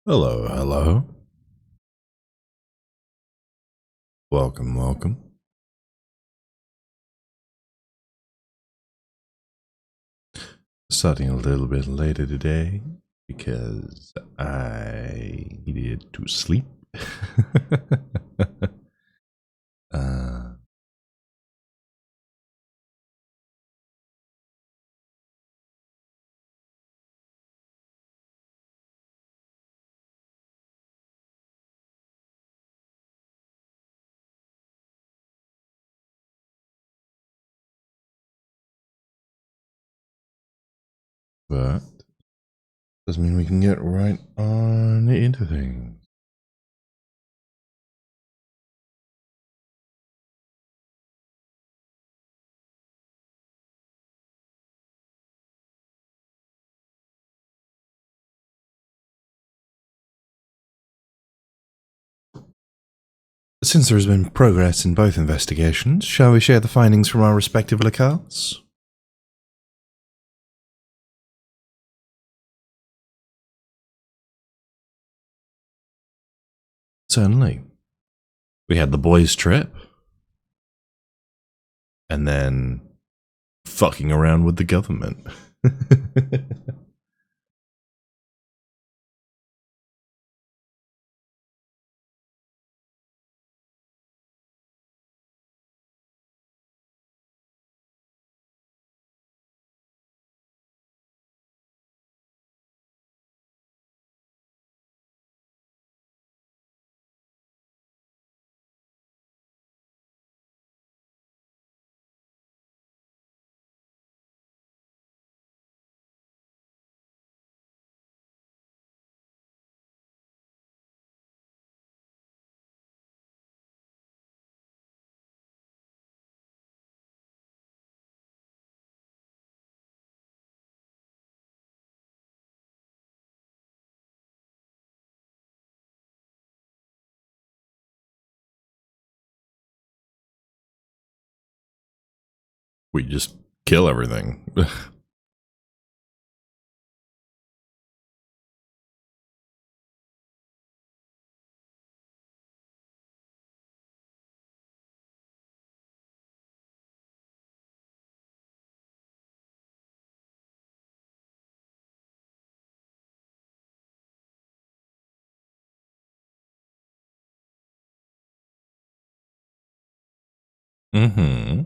Hello, hello. Welcome, welcome. Starting a little bit later today because I needed to sleep. uh, but doesn't mean we can get right on into things. Since there has been progress in both investigations, shall we share the findings from our respective locales? Certainly. We had the boys' trip, and then fucking around with the government. We just kill everything. Mm-hmm.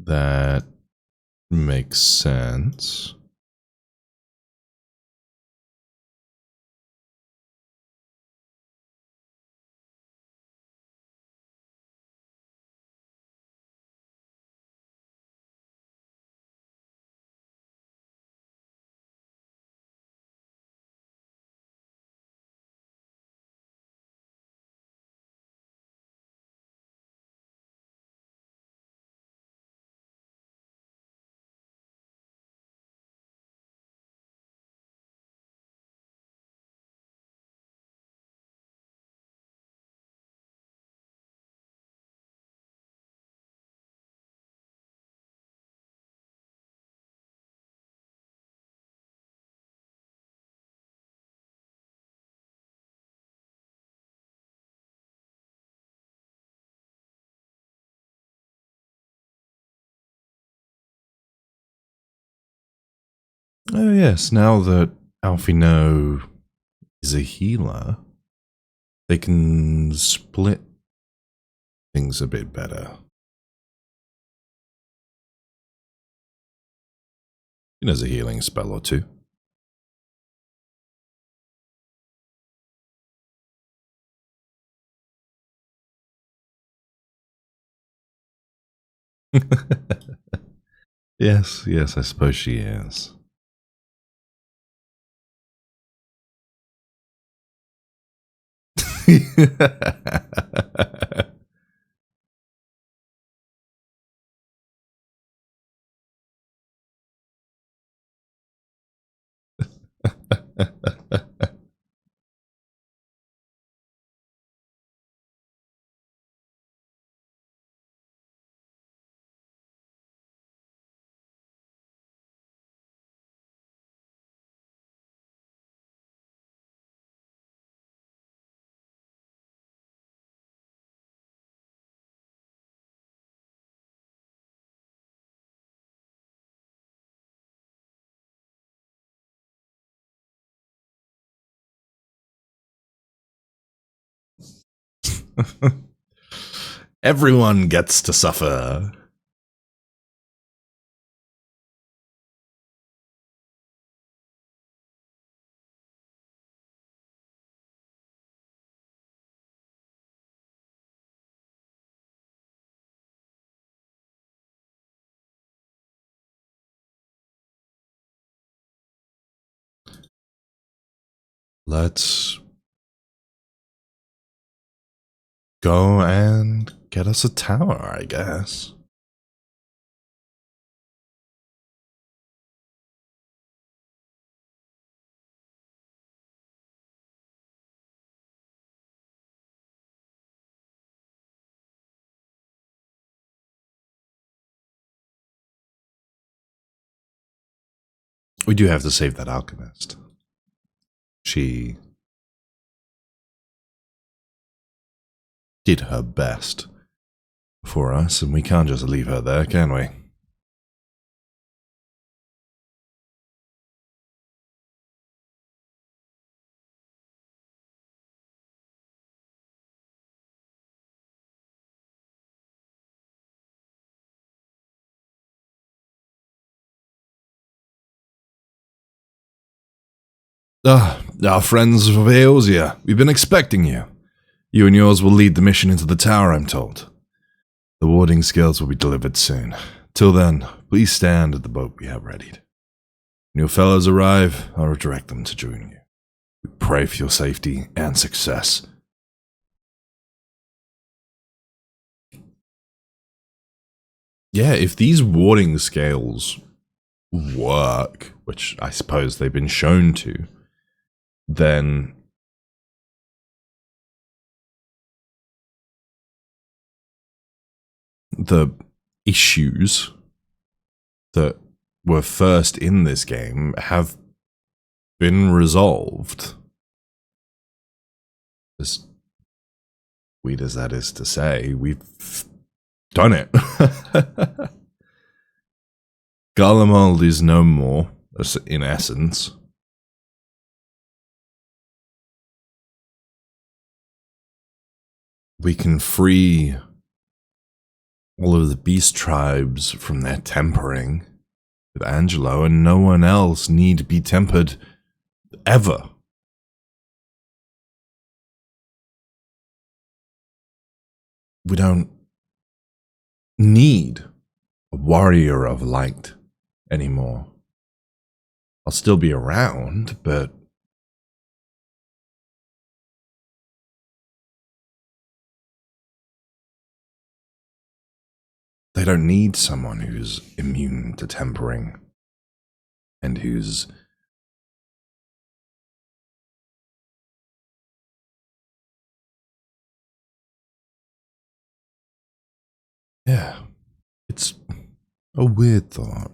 That makes sense. Oh, yes. Now that Alfino is a healer, they can split things a bit better. He knows a healing spell or two. Yes, yes, I suppose she is. Everyone gets to suffer. Let's go and get us a tower, I guess. We do have to save that alchemist. She did her best for us, and we can't just leave her there, can we? Our friends of Eosia, we've been expecting you. You and yours will lead the mission into the tower, I'm told. The warding skills will be delivered soon. Till then, please stand at the boat we have readied. When your fellows arrive, I'll direct them to join you. We pray for your safety and success. Yeah, if these warding scales work, which I suppose they've been shown to, then the issues that were first in this game have been resolved. As weird as that is to say, we've done it. Garlemald is no more, in essence. We can free all of the beast tribes from their tempering with Angelo, and no one else need be tempered ever. We don't need a warrior of light anymore. I'll still be around, but they don't need someone who's immune to tempering and who's yeah, it's a weird thought.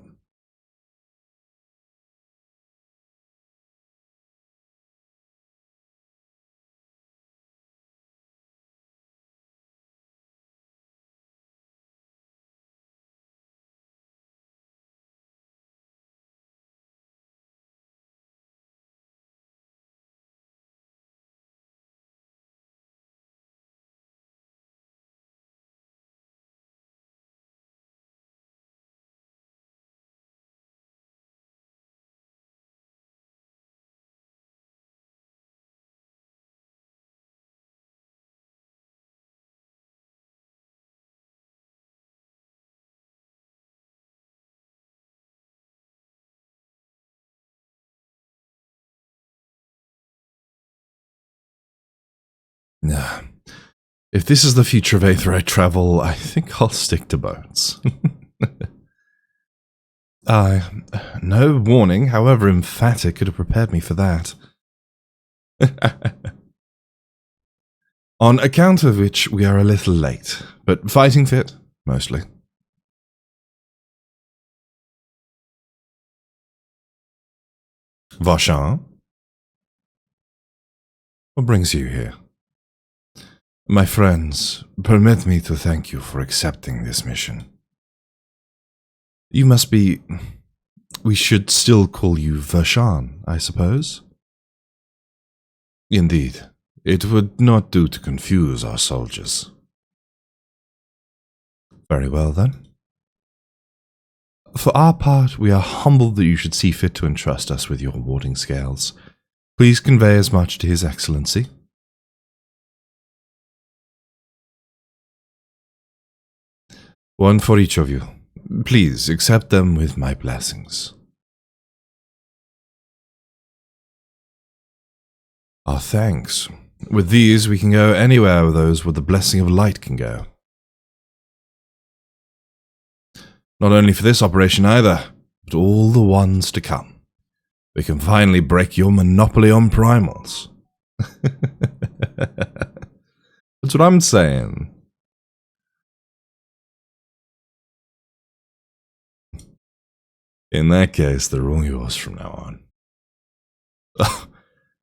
Nah. If this is the future of Aether travel, I think I'll stick to boats. No warning, however emphatic, could have prepared me for that. On account of which we are a little late, but fighting fit, mostly. Vachan? What brings you here? My friends, permit me to thank you for accepting this mission. You must be... We should still call you Vachan, I suppose? Indeed. It would not do to confuse our soldiers. Very well, then. For our part, we are humbled that you should see fit to entrust us with your warding scales. Please convey as much to His Excellency. One for each of you. Please accept them with my blessings. Our thanks. With these, we can go anywhere with those where the blessing of light can go. Not only for this operation either, but all the ones to come. We can finally break your monopoly on primals. That's what I'm saying. In that case, they're all yours from now on.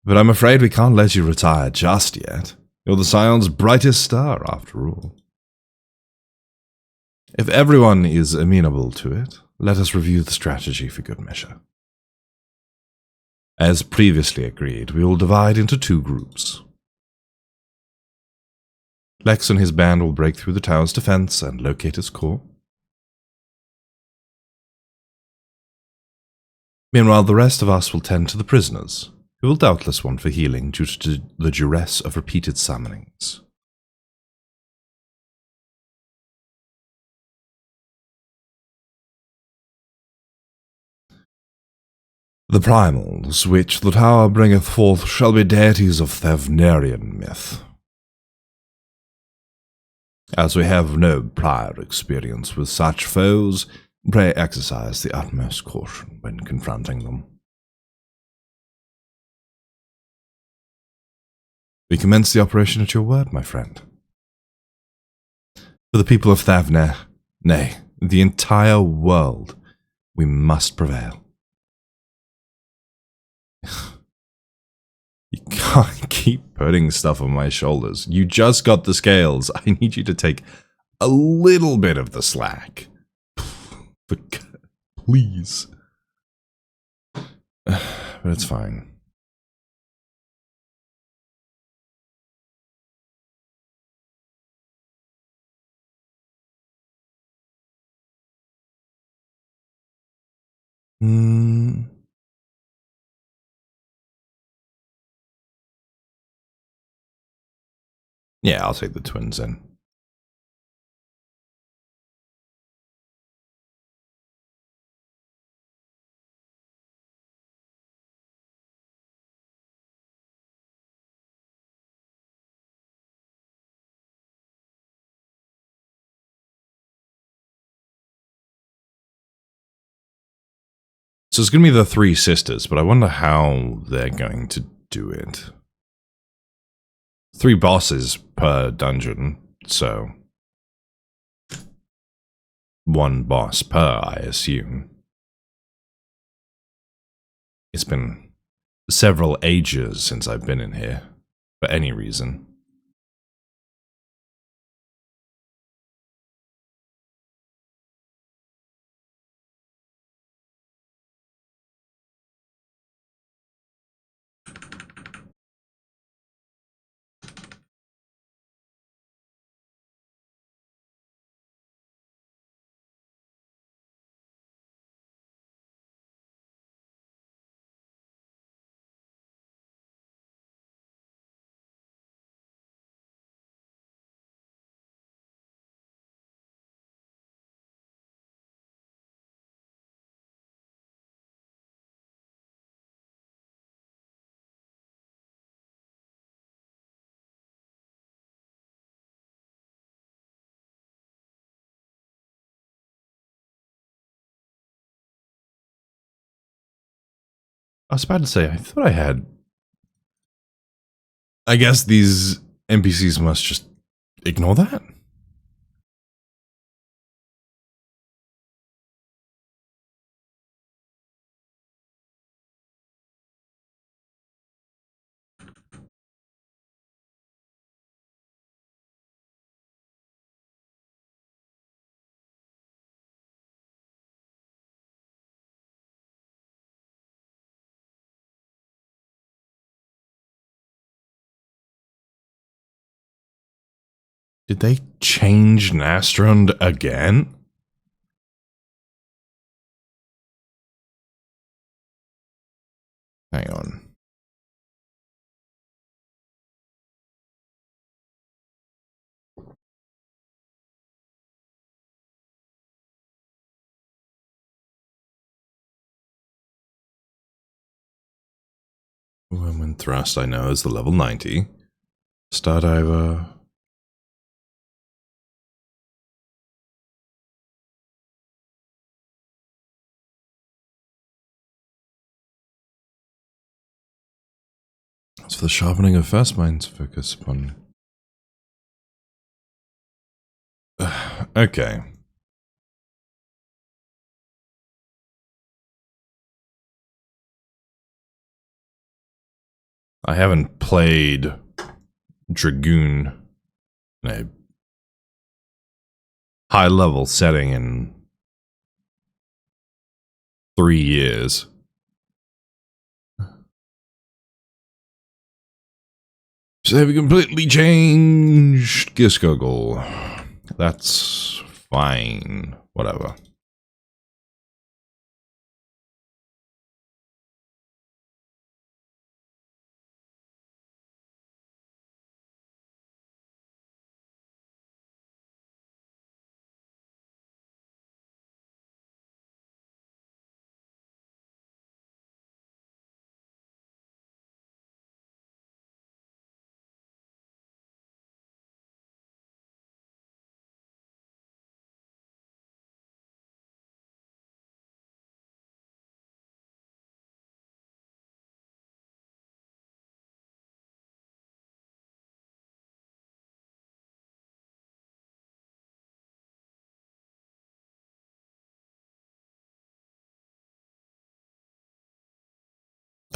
But I'm afraid we can't let you retire just yet. You're the Scion's brightest star, after all. If everyone is amenable to it, let us review the strategy for good measure. As previously agreed, we will divide into 2 groups. Lex and his band will break through the tower's defense and locate its core. Meanwhile, the rest of us will tend to the prisoners, who will doubtless want for healing due to the duress of repeated summonings. The primals, which the tower bringeth forth, shall be deities of Thavnerian myth. As we have no prior experience with such foes, pray exercise the utmost caution when confronting them. We commence the operation at your word, my friend. For the people of Thavner, nay, the entire world, we must prevail. You can't keep putting stuff on my shoulders. You just got the scales. I need you to take a little bit of the slack. Please. But it's fine. Yeah, I'll take the twins in. So it's going to be the 3 sisters, but I wonder how they're going to do it. 3 bosses per dungeon, so 1 boss per, I assume. It's been several ages since I've been in here, for any reason. I was about to say, I thought I had... I guess these NPCs must just ignore that? Did they change Nastrund again? Hang on. When thrust I know is the level 90. Stardiver. As for the sharpening of fast minds, focus upon. Okay. I haven't played Dragoon in a high level setting in 3 years. So we completely changed Gisgoggle. That's fine. Whatever.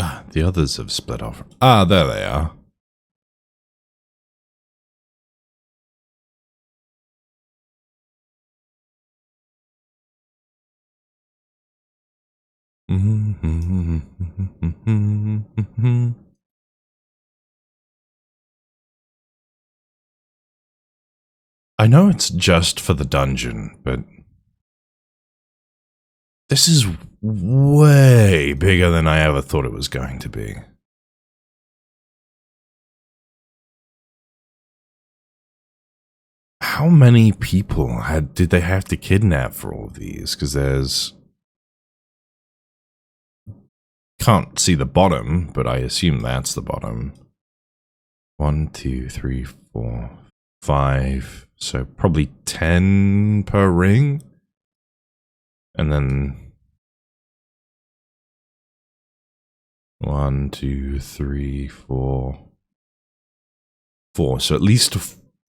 Ah, the others have split off. Ah, there they are. I know it's just for the dungeon, but this is way bigger than I ever thought it was going to be. How many people did they have to kidnap for all of these? Because there's... Can't see the bottom, but I assume that's the bottom. 1, 2, 3, 4, 5. So probably 10 per ring. And then 1, 2, 3, 4. 4. So at least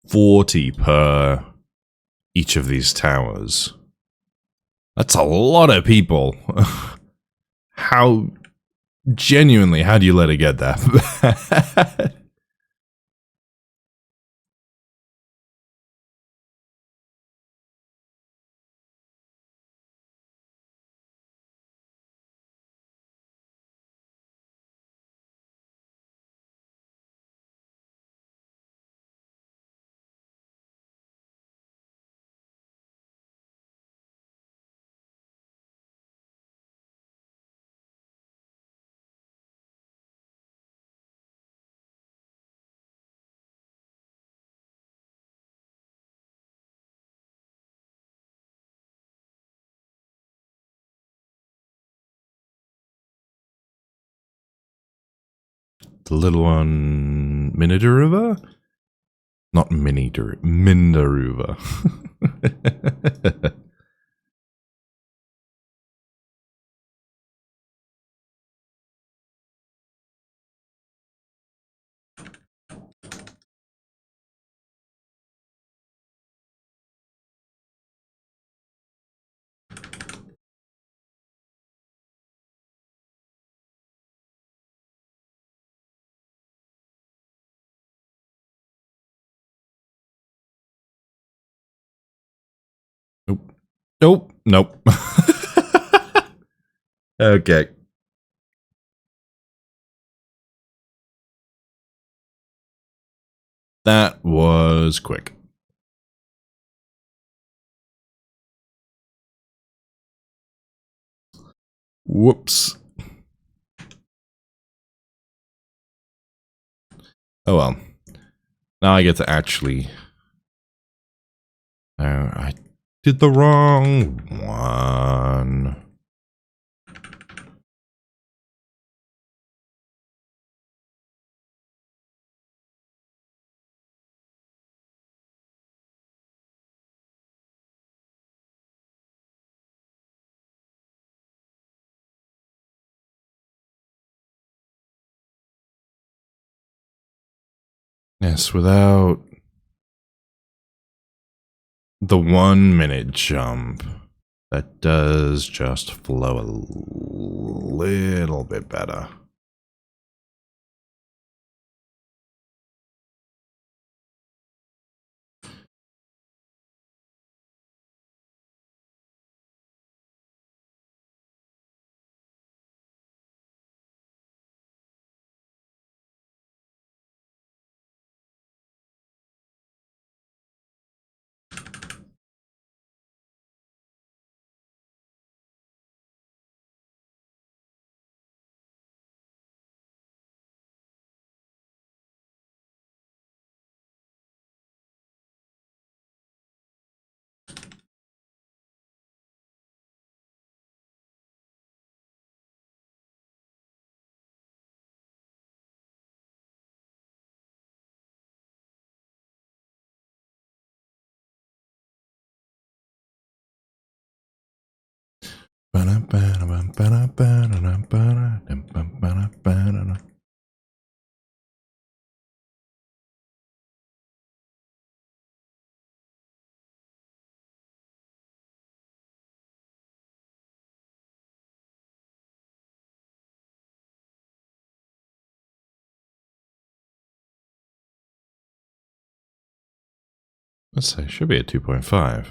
40 per each of these towers. That's a lot of people. How genuinely, how do you let it get that bad? The little one, Minidaruva? Not Mindaruva. Nope. Nope. Nope. Okay. That was quick. Whoops. Oh well. Now I get to actually... I did the wrong one. Yes, without the 1 minute jump, that does just flow a little bit better. Let's say, should be at 2.5.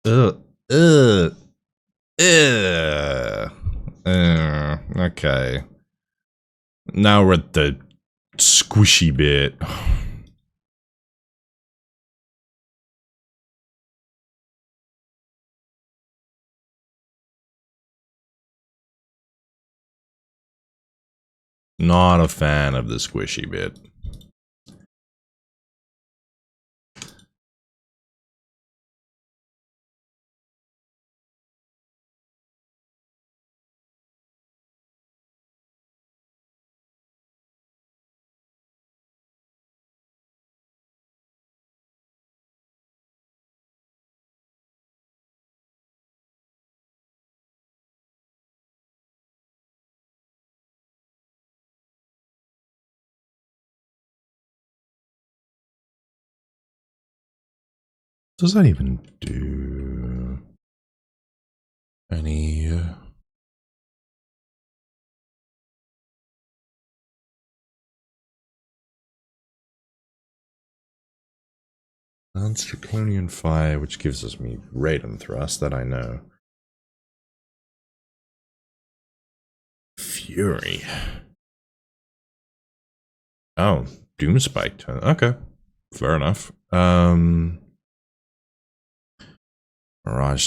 Ugh. Ugh. Ugh. Okay. Now we're at the squishy bit. Not a fan of the squishy bit. Does that even do any? Lance Draconian Fire, which gives us me Raiden Thrust, that I know. Fury. Oh, Doomspike turn. Okay. Fair enough. Mirage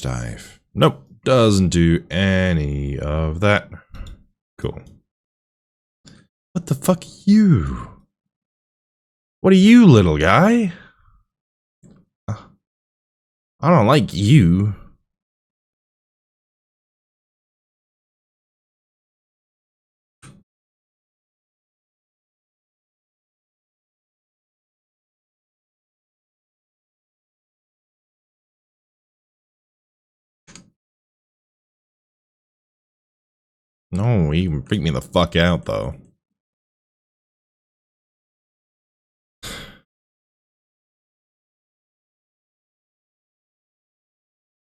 Dive. Nope. Doesn't do any of that. Cool. What the fuck are you? What are you, little guy? I don't like you. No, he can freak me the fuck out, though.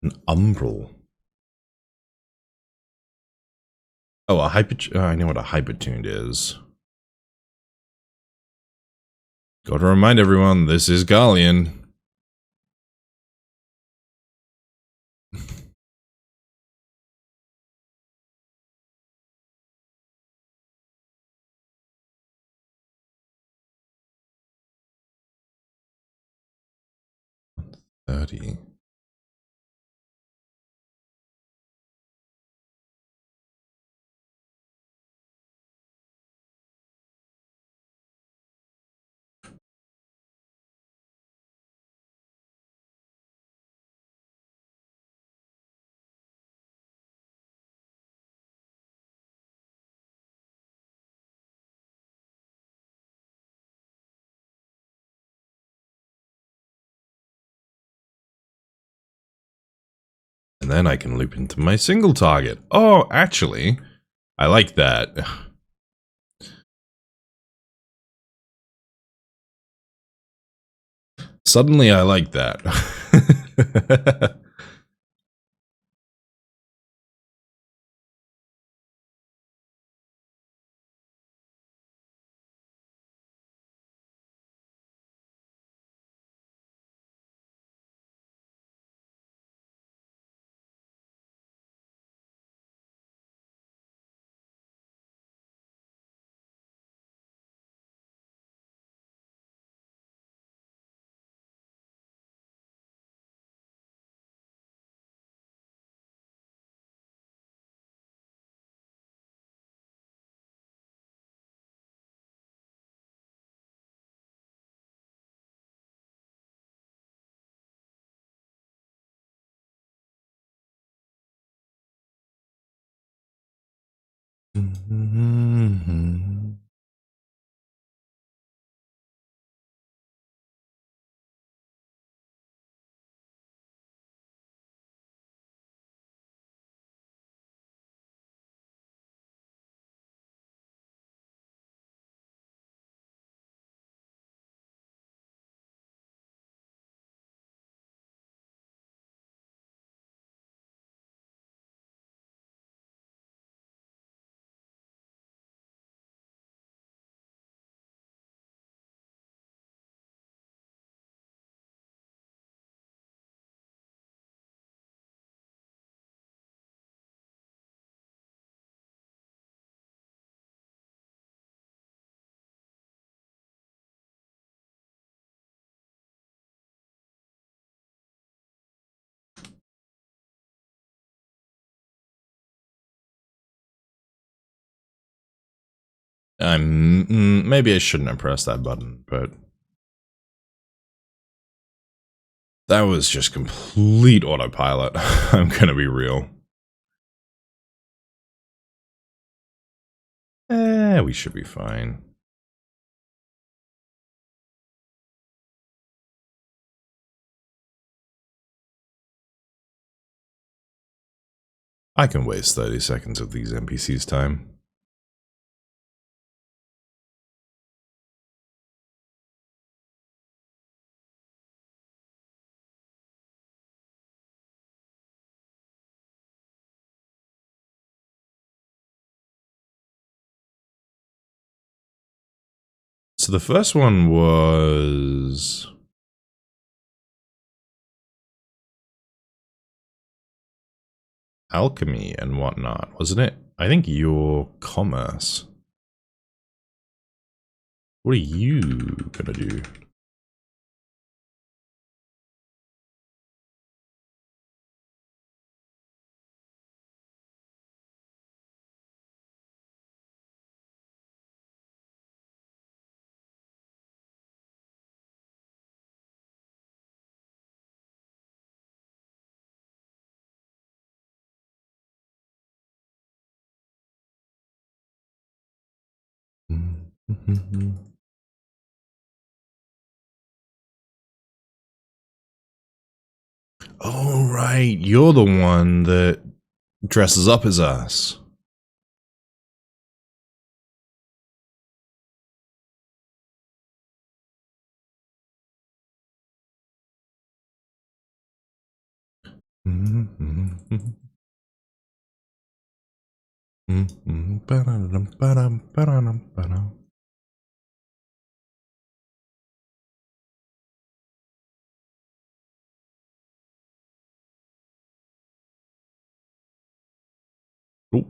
An umbral. Oh, a hyper... Oh, I know what a hypertuned is. Gotta remind everyone, this is Galleon. $30. And then I can loop into my single target. Oh, actually, I like that. Suddenly, I like that. Maybe I shouldn't have pressed that button, but that was just complete autopilot. I'm gonna be real. We should be fine. I can waste 30 seconds of these NPCs' time. So the first one was... alchemy and whatnot, wasn't it? I think your commerce. What are you gonna do? Oh, right. You're the one that dresses up his ass. Oh.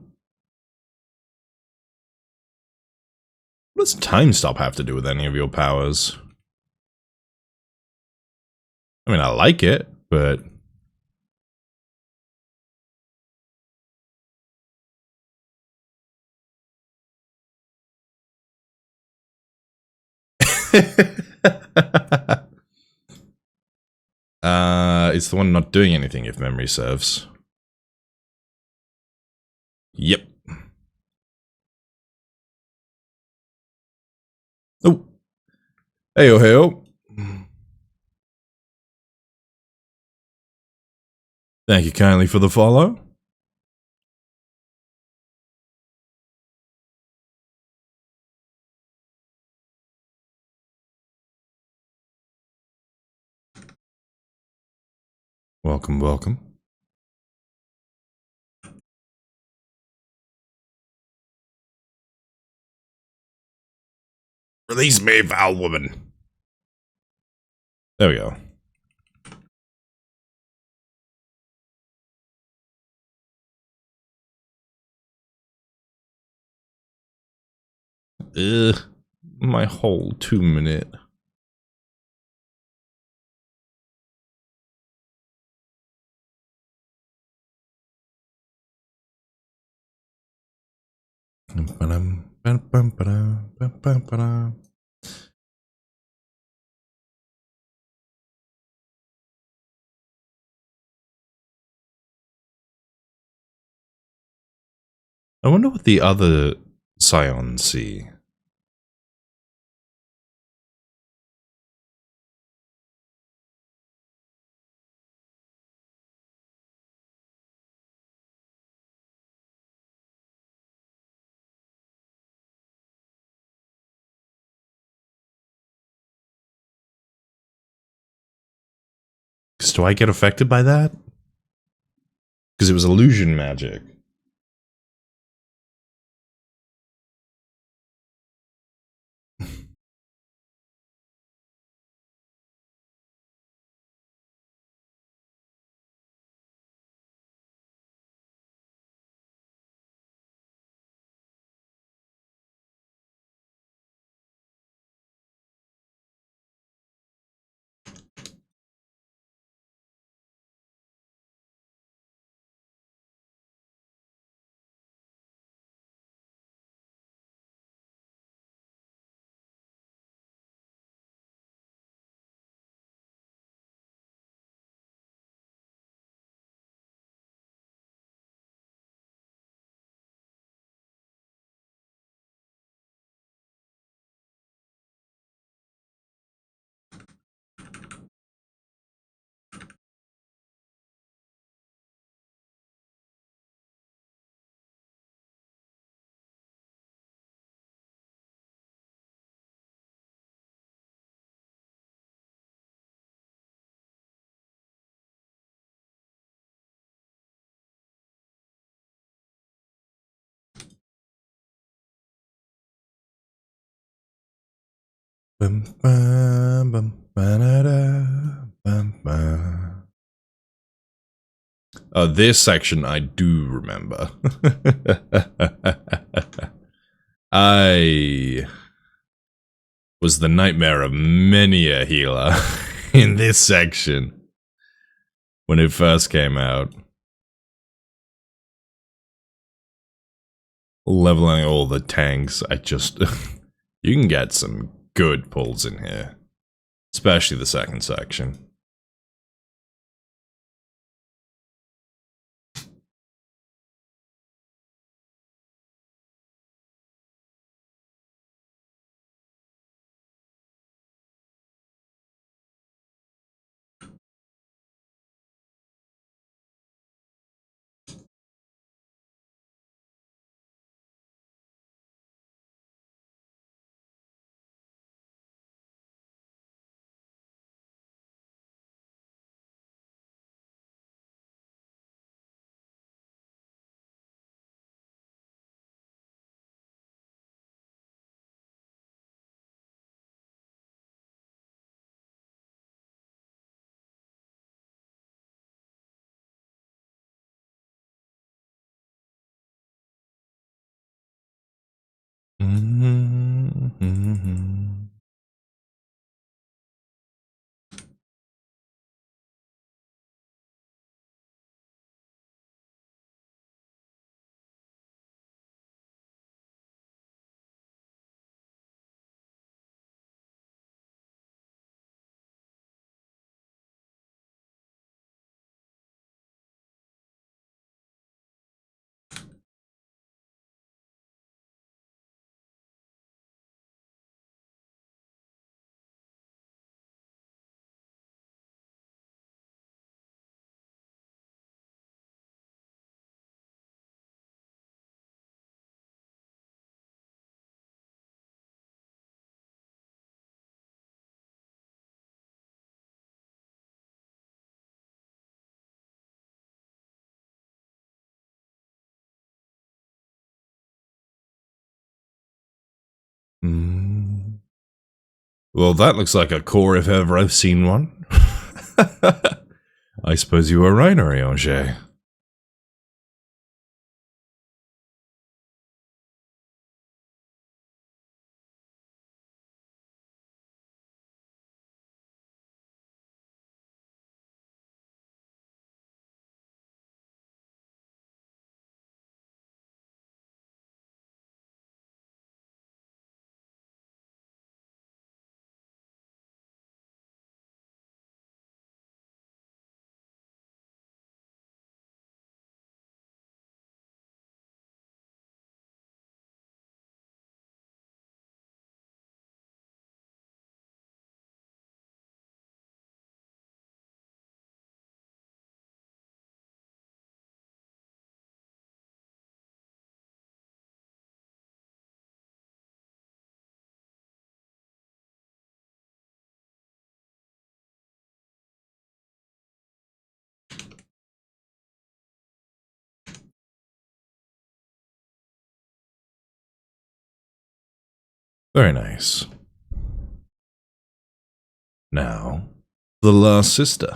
What does time stop have to do with any of your powers? I mean, I like it, but... it's the one not doing anything, if memory serves. Yep. Oh. Heyo, heyo. Thank you kindly for the follow. Welcome, welcome. Release me, foul woman. There we go. Ugh. My whole 2-minute. I wonder what the other scions see. Do I get affected by that? Because it was illusion magic. This section I do remember. I was the nightmare of many a healer in this section when it first came out. Leveling all the tanks, I just... you can get some good pulls in here. Especially the second section. Well, that looks like a core if ever I've seen one. I suppose you were right, Ariange. Very nice. Now, the last sister.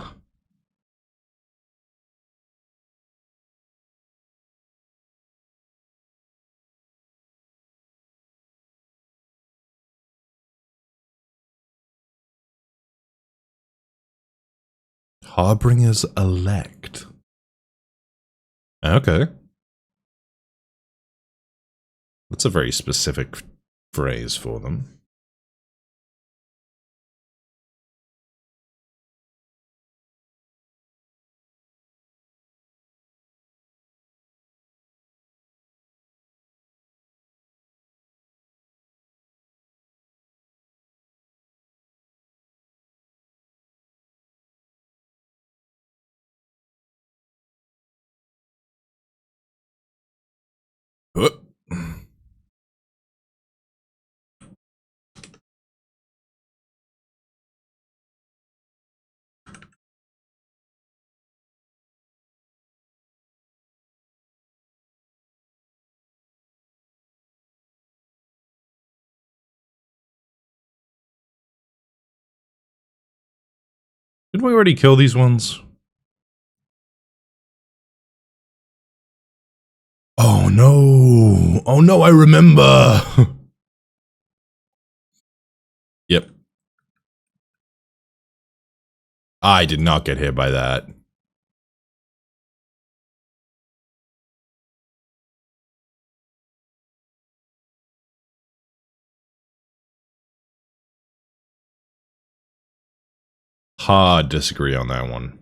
Harbingers elect. Okay. That's a very specific phrase for them. Didn't we already kill these ones? Oh no! Oh no, I remember! I did not get hit by that. Hard disagree on that one.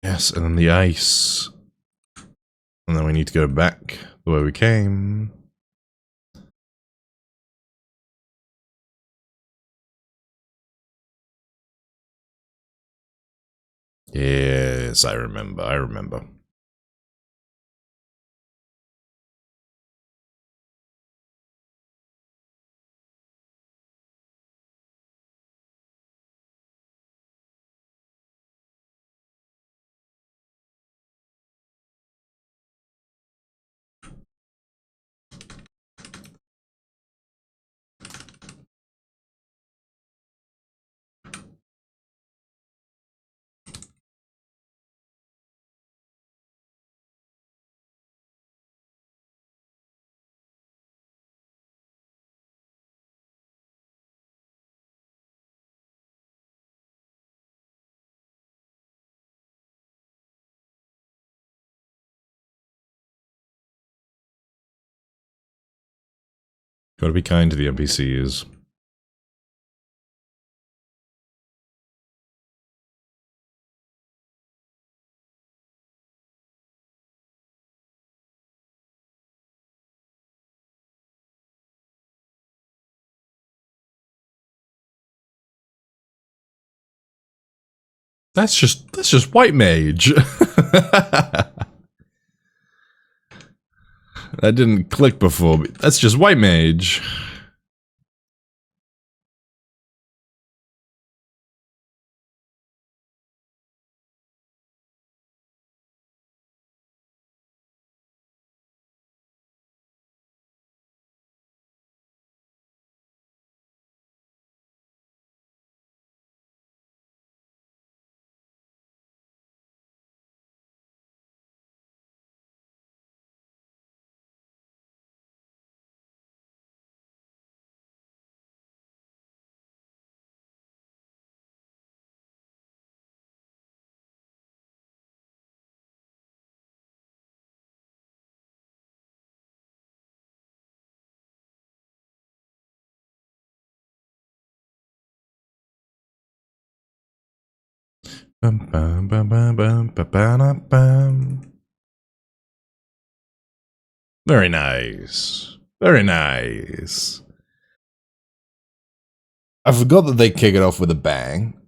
Yes, and then the ice. And then we need to go back the way we came. Yes, I remember. Gotta be kind to the NPCs. That's just white mage. That didn't click before, but that's just white mage. Very nice. Very nice. I forgot that they kick it off with a bang.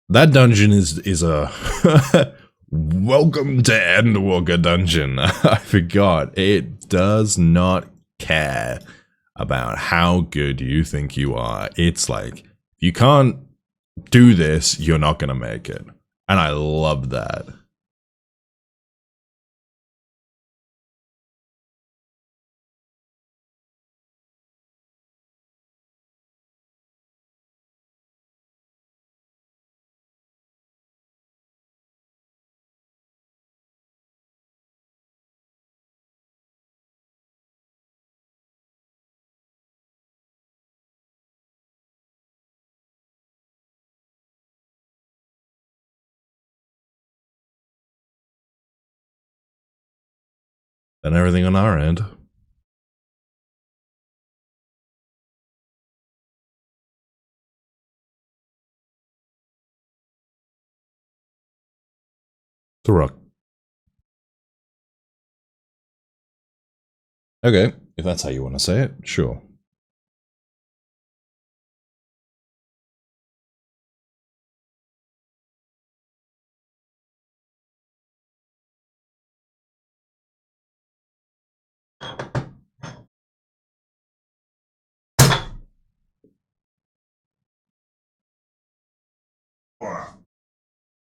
That dungeon is a welcome to Endwalker dungeon. I forgot. It does not care about how good you think you are. It's like, if you can't do this, you're not gonna make it. And I love that. And everything on our end. The rock. Okay, if that's how you want to say it, sure.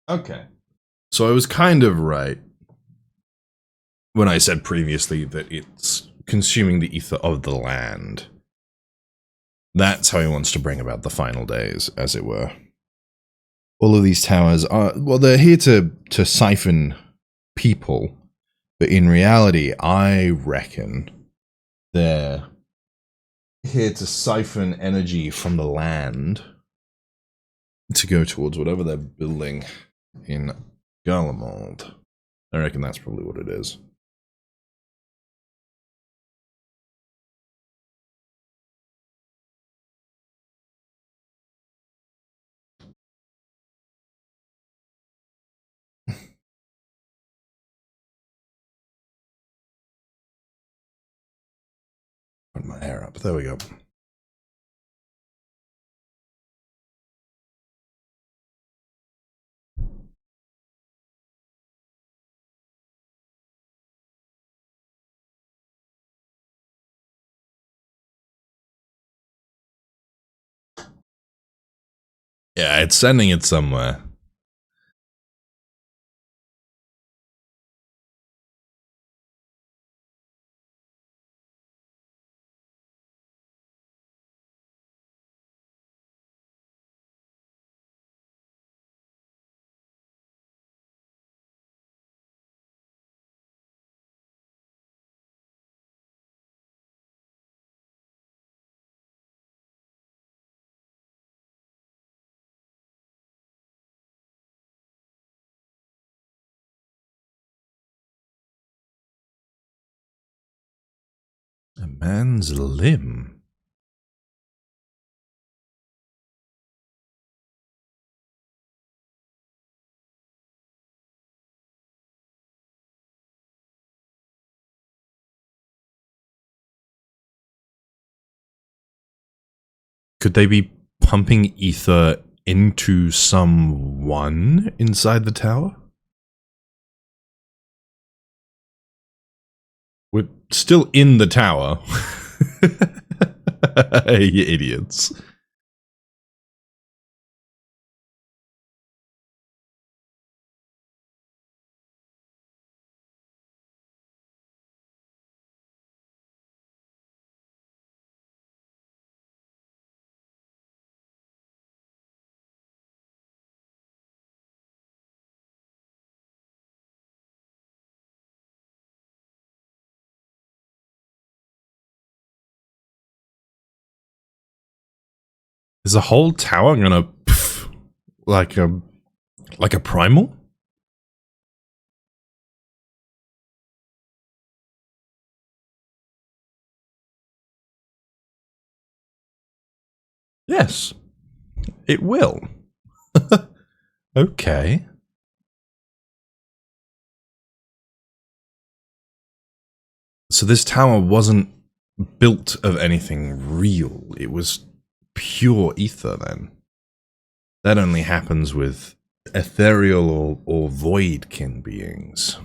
Okay. So I was kind of right when I said previously that it's consuming the ether of the land. That's how he wants to bring about the final days, as it were. All of these towers are, well, they're here to siphon people, but in reality, I reckon they're here to siphon energy from the land to go towards whatever they're building in Garlemald. I reckon that's probably what it is. Put my hair up. There we go. Yeah, it's sending it somewhere. A man's limb. Could they be pumping ether into someone inside the tower? We're still in the tower. You idiots. Is the whole tower gonna pff, like a primal? Yes, it will. Okay. So this tower wasn't built of anything real. It was pure ether then. That only happens with ethereal or voidkin beings.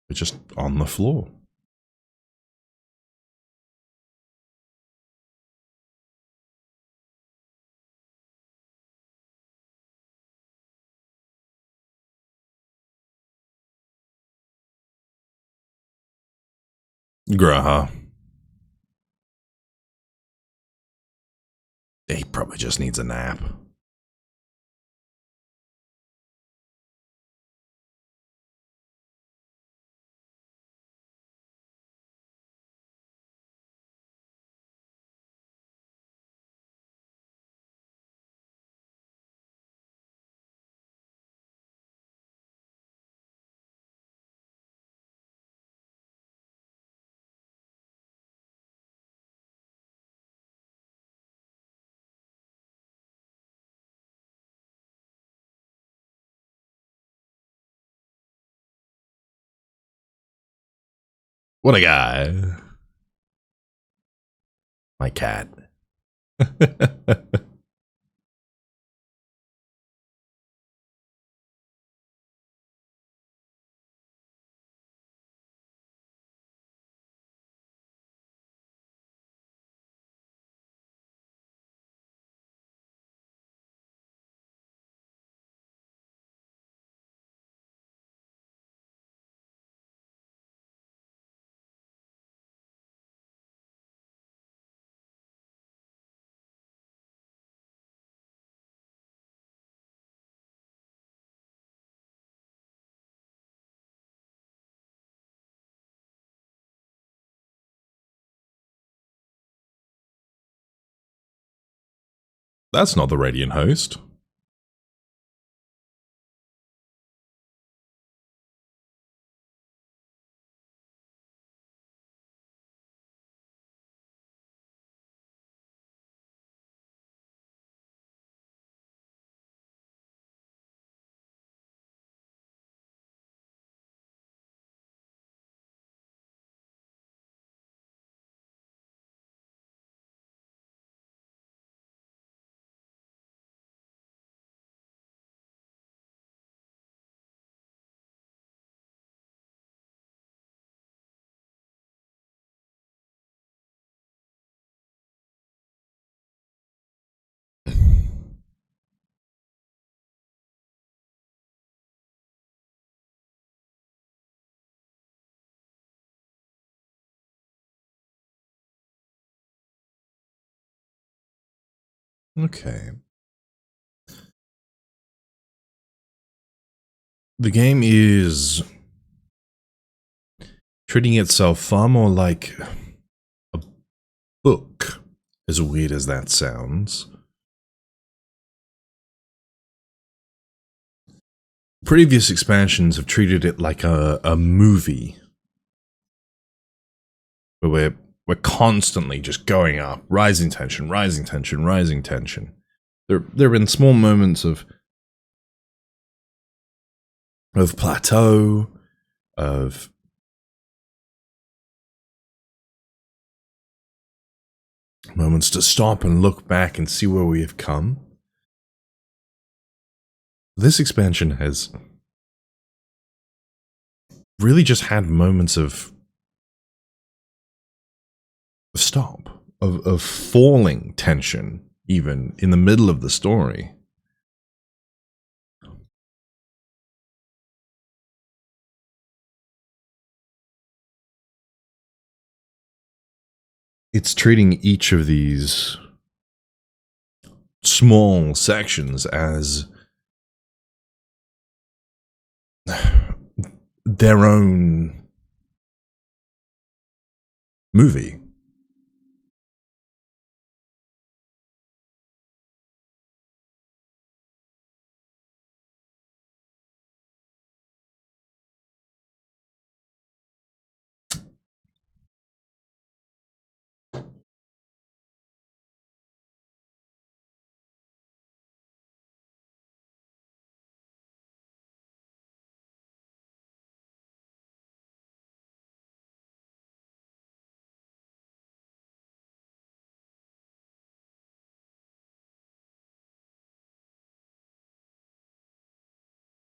They're just on the floor. Graha. He probably just needs a nap. What a guy. My cat. That's not the Radiant host. Okay. The game is treating itself far more like a book, as weird as that sounds. Previous expansions have treated it like a movie, where we're constantly just going up, rising tension, rising tension, rising tension. There have been small moments of plateau, of moments to stop and look back and see where we have come. This expansion has really just had moments of stop, of falling tension, even in the middle of the story. It's treating each of these small sections as their own movie.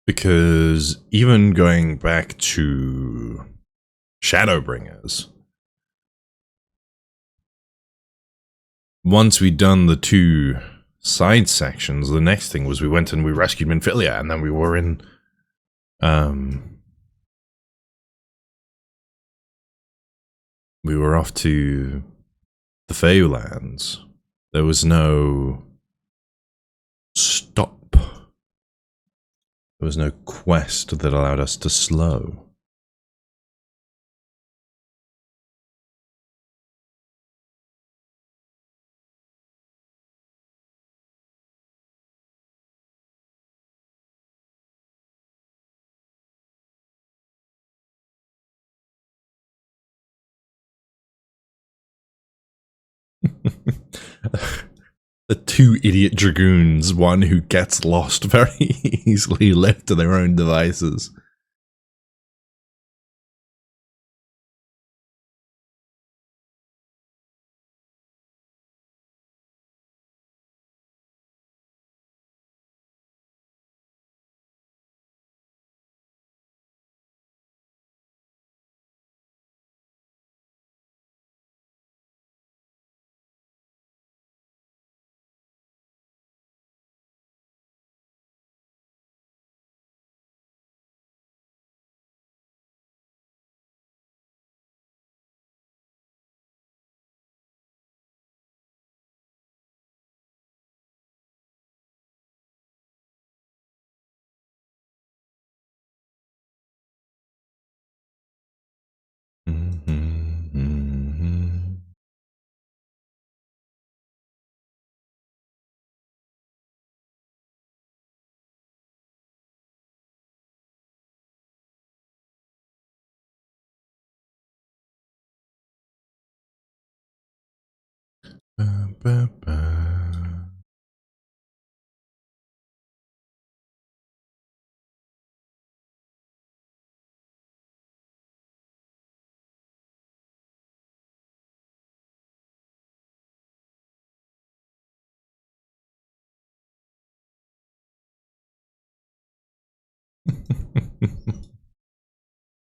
Because even going back to Shadowbringers, once we'd done the 2 side sections, the next thing was we went and we rescued Minfilia, and then we were in we were off to the Feylands. There was no stop. There was no quest that allowed us to slow. The 2 idiot dragoons, one who gets lost very easily, left to their own devices.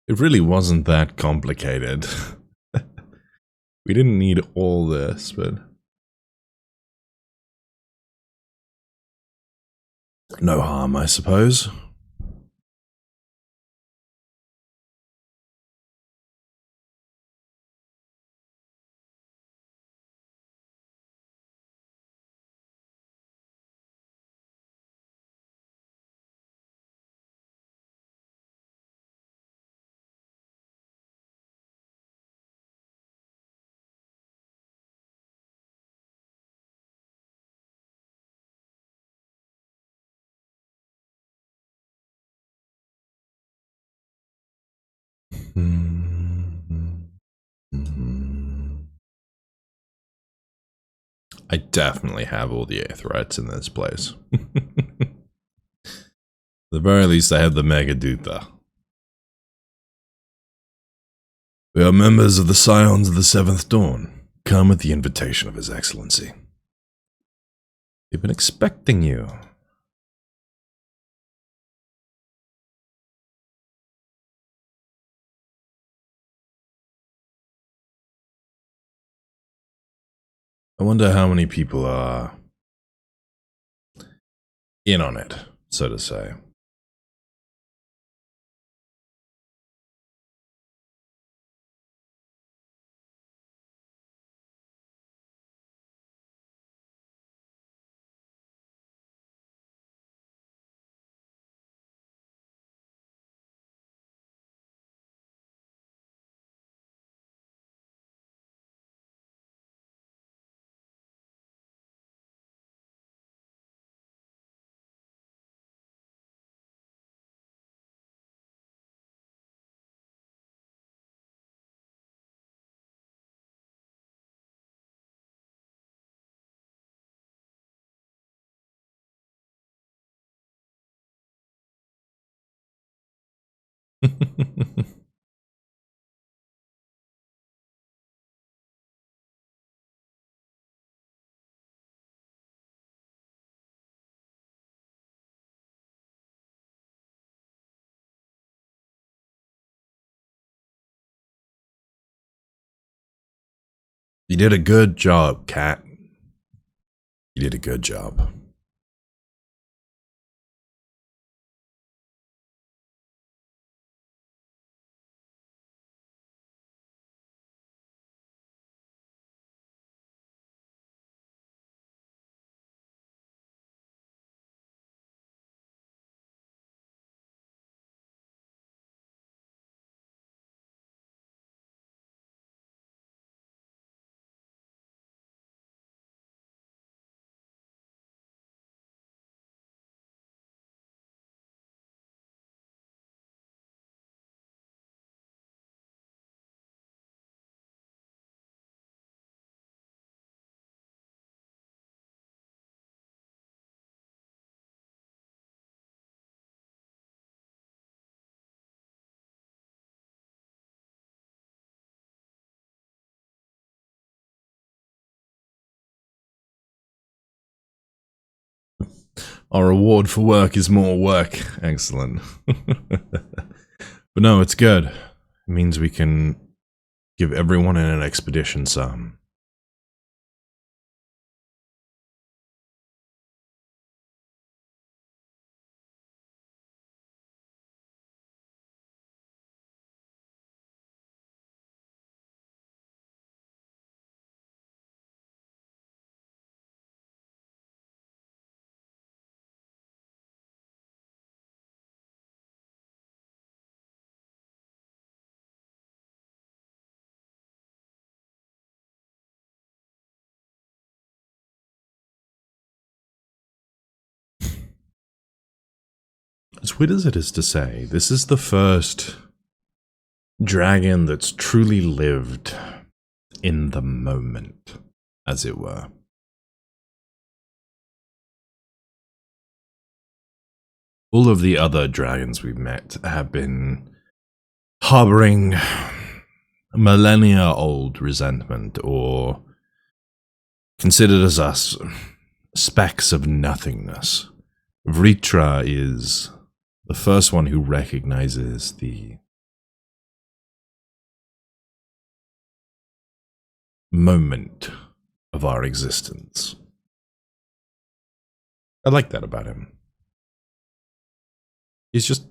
It really wasn't that complicated. We didn't need all this, but... no harm, I suppose. I definitely have all the Aetherites in this place. At the very least, I have the Megadutha. We are members of the Scions of the Seventh Dawn. Come at the invitation of His Excellency. We've been expecting you. I wonder how many people are in on it, so to say. You did a good job, Cat. You did a good job. Our reward for work is more work. Excellent. But no, it's good. It means we can give everyone in an expedition some. As weird as it is to say, this is the first dragon that's truly lived in the moment. as it were. All of the other dragons we've met have been harboring millennia-old resentment, or considered as us specks of nothingness. Vritra is the first one who recognizes the moment of our existence. I like that about him. He's just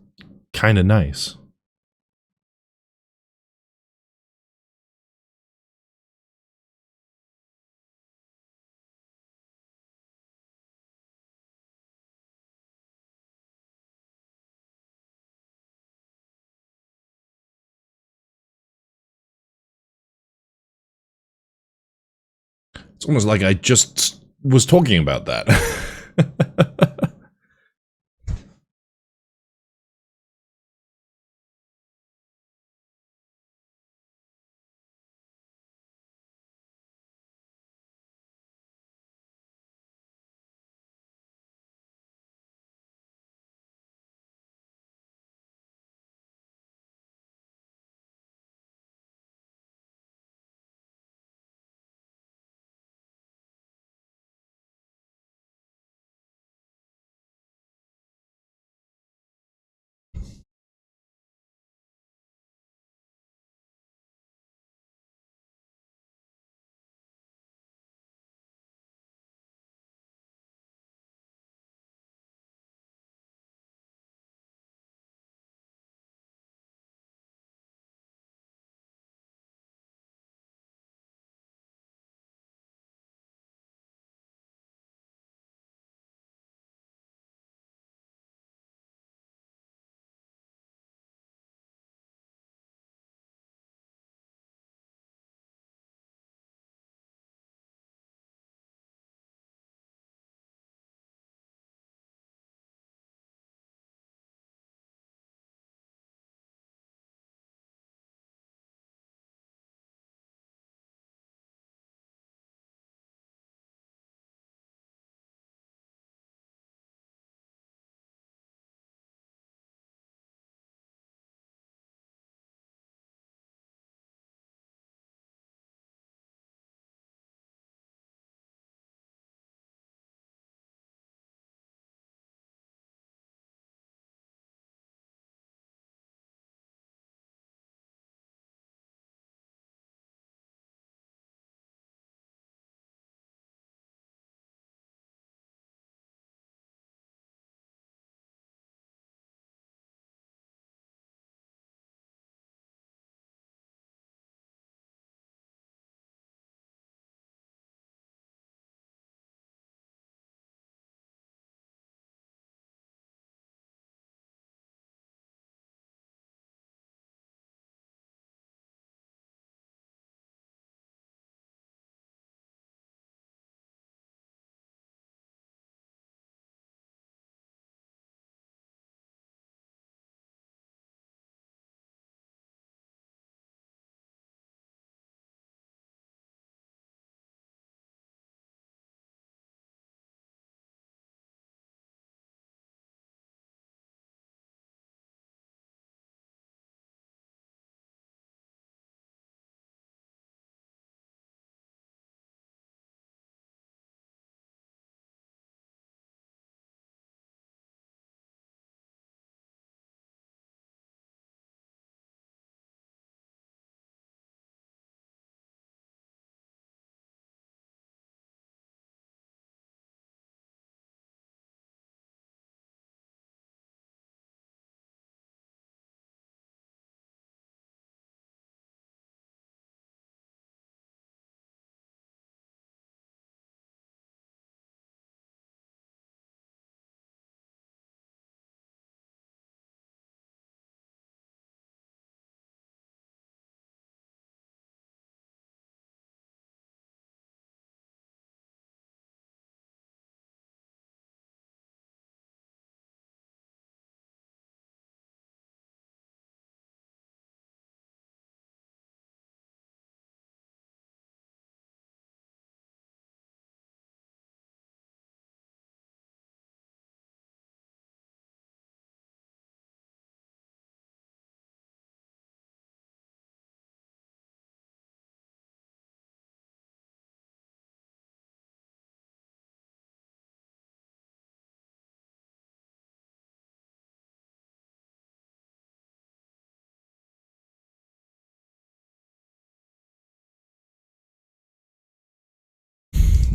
kind of nice. It's almost like I just was talking about that.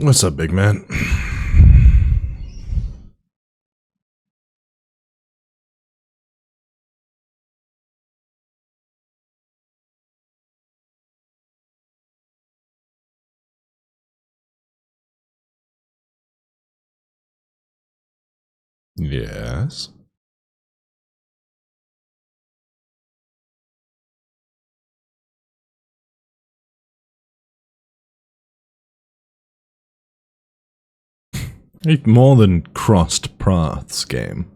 What's up, big man? Yes. We've more than crossed paths, game.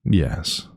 Yes.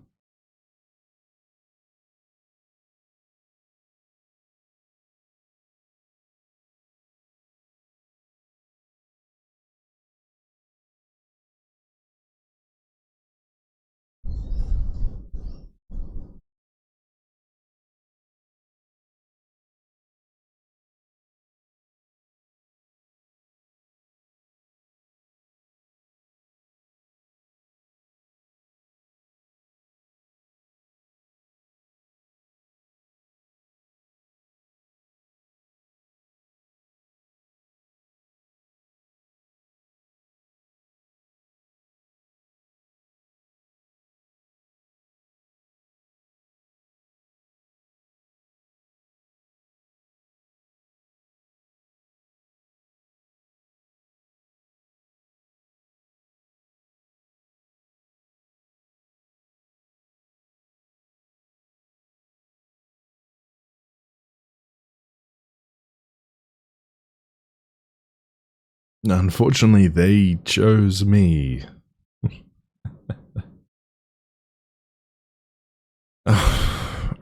Unfortunately, they chose me.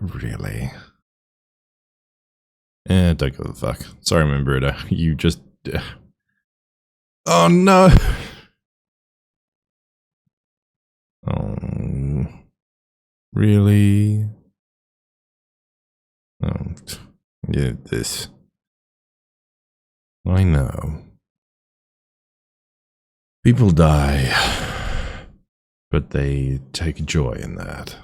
Really? Don't give a fuck. Sorry, Memberita. You just... Oh, no! Oh... Really? Oh... Yeah, this... I know. People die, but they take joy in that.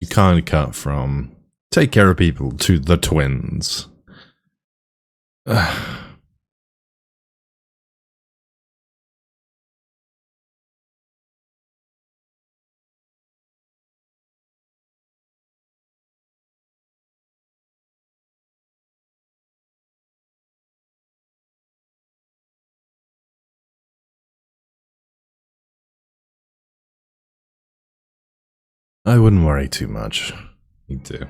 You can't cut from take care of people to the twins. I wouldn't worry too much. Me too.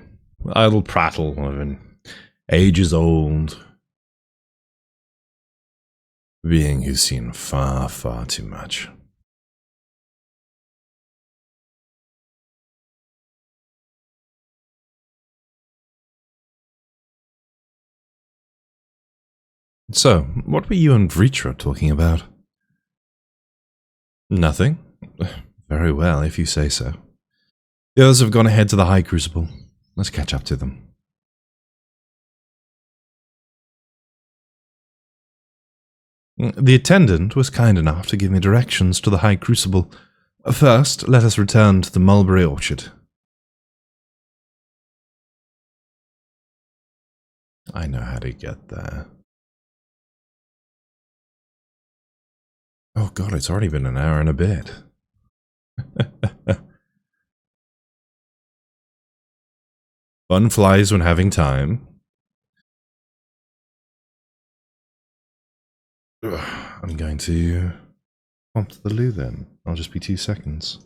Idle prattle of an ages old being who's seen far, far too much. So, what were you and Vritra talking about? Nothing. Very well, if you say so. The others have gone ahead to the High Crucible. Let's catch up to them. The attendant was kind enough to give me directions to the High Crucible. First, let us return to the Mulberry Orchard. I know how to get there. Oh god, it's already been an hour and a bit. Fun flies when having time. Ugh, I'm going to prompt the loo then. I'll just be 2 seconds.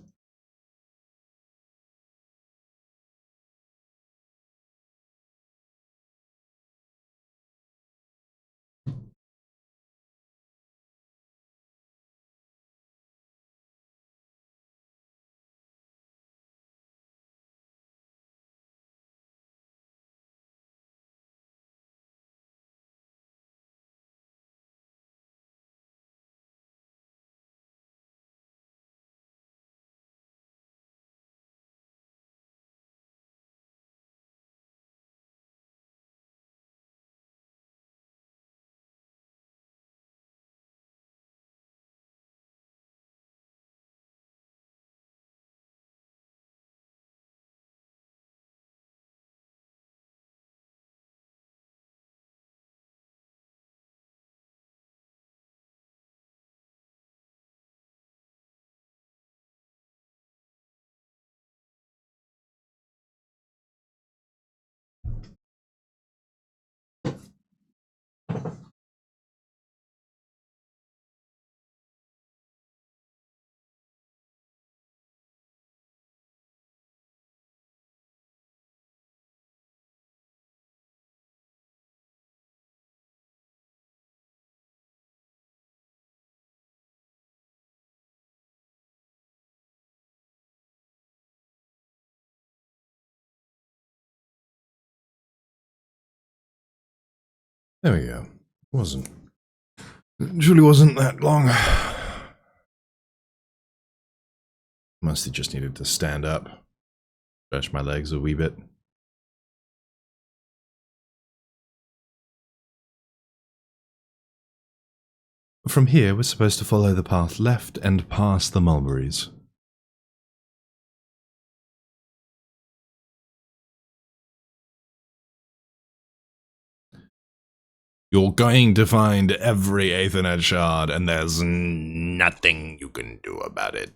There we go. It wasn't that long. Mostly just needed to stand up, stretch my legs a wee bit. From here, we're supposed to follow the path left and past the mulberries. You're going to find every Aethernet shard, and there's nothing you can do about it.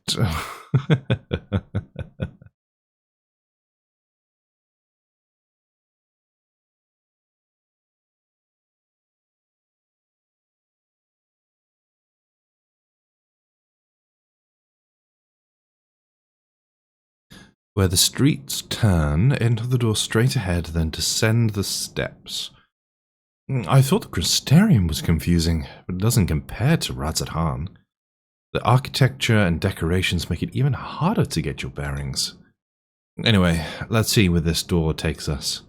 Where the streets turn, enter the door straight ahead, then descend the steps. I thought the Crystarium was confusing, but it doesn't compare to Razathan. The architecture and decorations make it even harder to get your bearings. Anyway, let's see where this door takes us.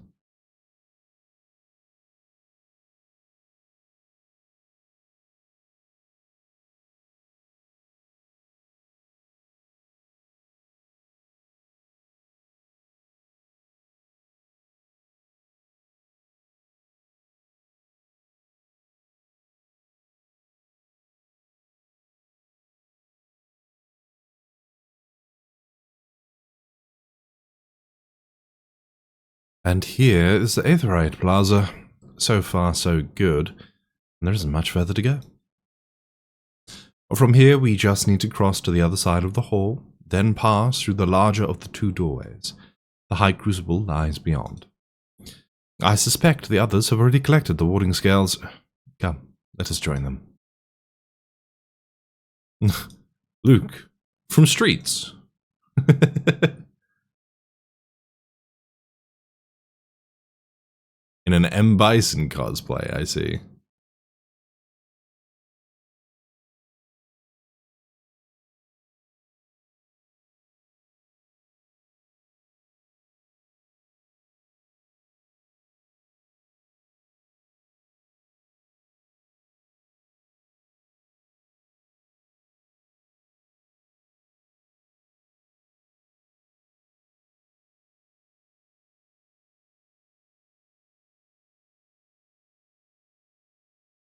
And here is the Aetherite Plaza. So far, so good. And there isn't much further to go. From here, we just need to cross to the other side of the hall, then pass through the larger of the 2 doorways. The High Crucible lies beyond. I suspect the others have already collected the warding scales. Come, let us join them. Luke, from Streets. In an M. Bison cosplay, I see.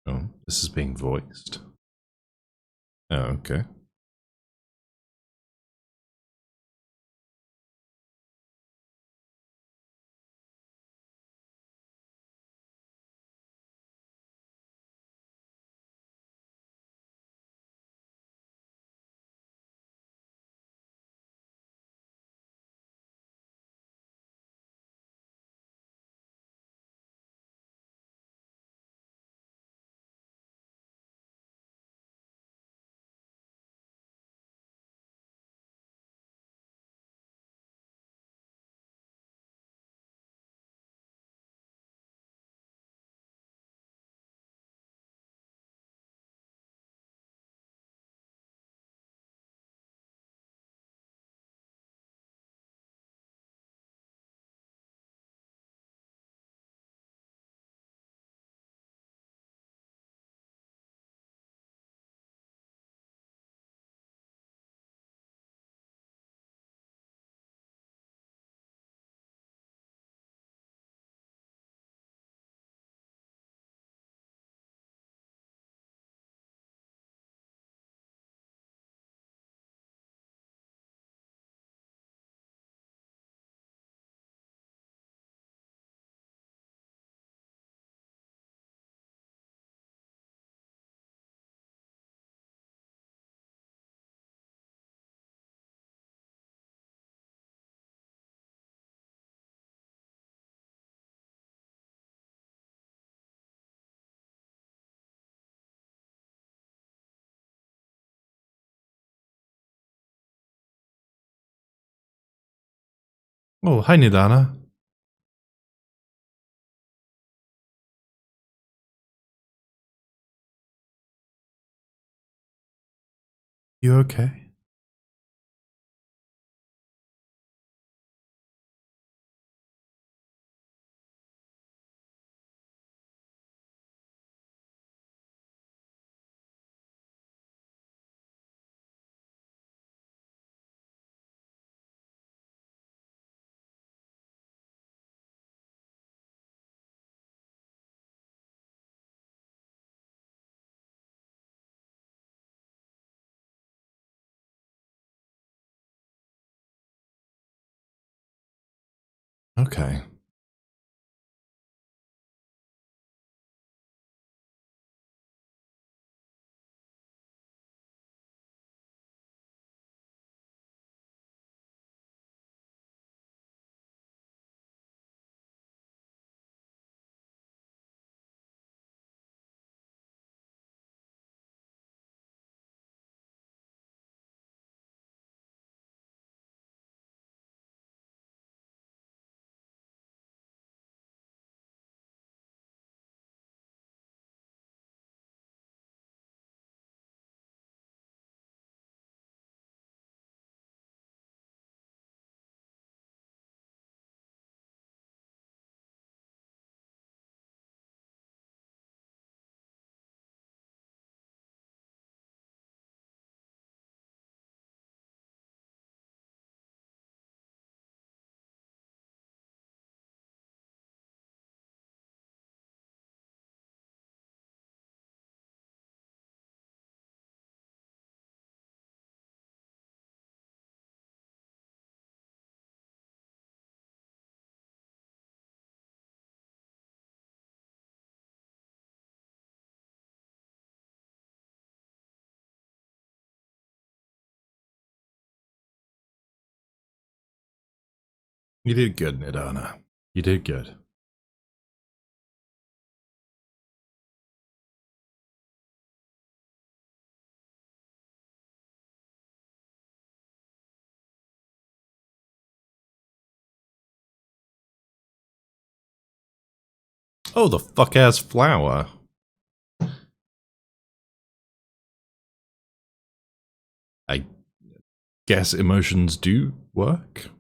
Oh, this is being voiced. Oh, okay. Oh, hi Nidana. You okay? Okay. You did good, Nidana. You did good. Oh, the fuck ass flower. I guess emotions do work.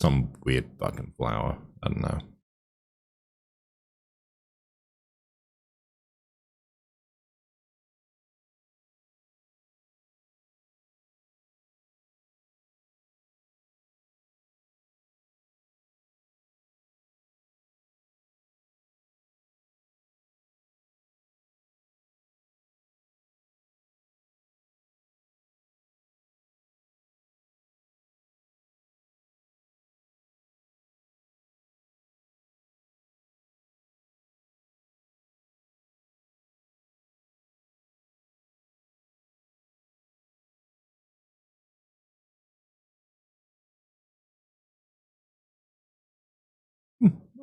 Some weird fucking flower. I don't know.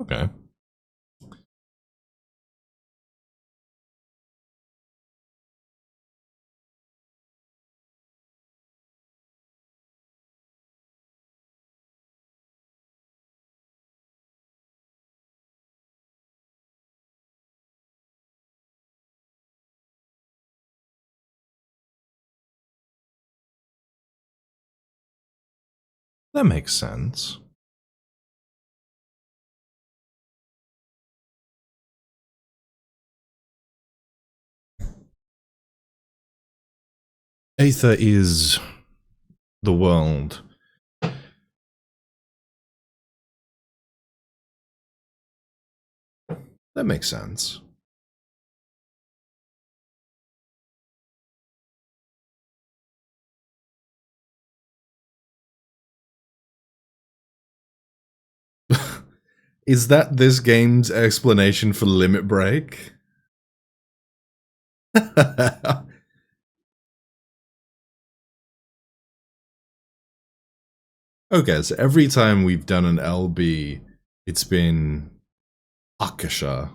Okay. That makes sense. Aether is the world. That makes sense. Is that this game's explanation for Limit Break? Okay, so every time we've done an LB, it's been Akasha.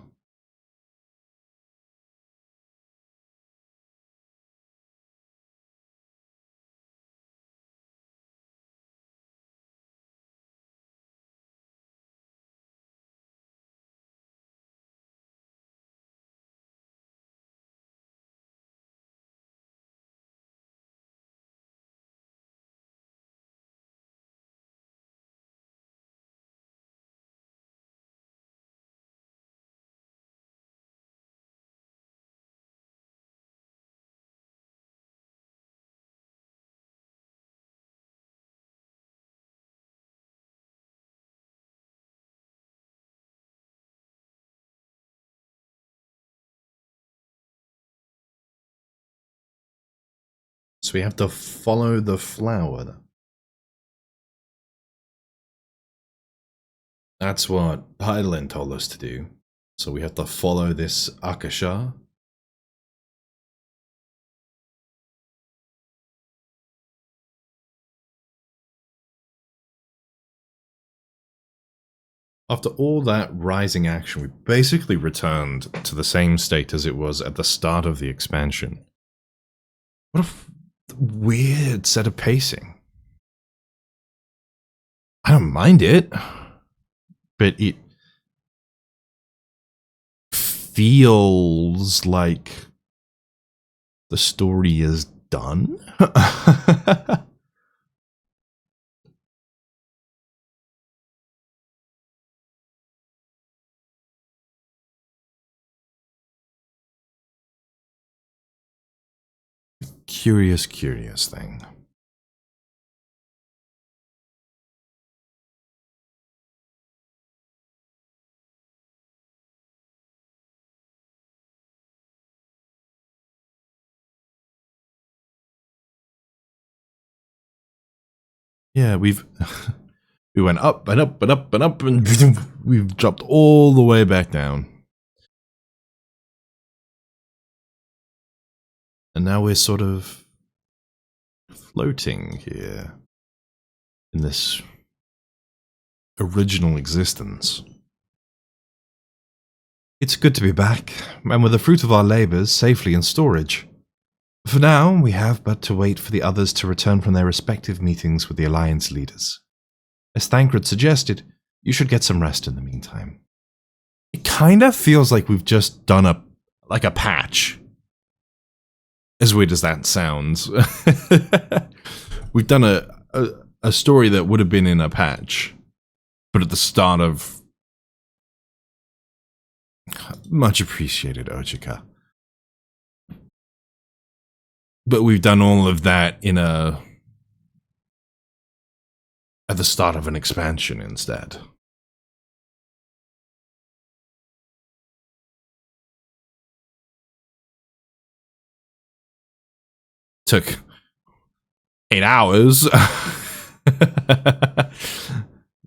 So we have to follow the flower. That's what Hydaelyn told us to do. So we have to follow this Akasha. After all that rising action, we basically returned to the same state as it was at the start of the expansion. What a weird set of pacing. I don't mind it, but it feels like the story is done. Curious thing. Yeah, we went up and up and up and up and we've dropped all the way back down. And now we're sort of floating here in this original existence. It's good to be back, and with the fruit of our labours safely in storage. For now, we have but to wait for the others to return from their respective meetings with the Alliance leaders. As Thancred suggested, you should get some rest in the meantime. It kind of feels like we've just done a patch. As weird as that sounds. We've done a story that would have been in a patch, but at the start of... Much appreciated, Ojika. But we've done all of that in at the start of an expansion instead. Took 8 hours.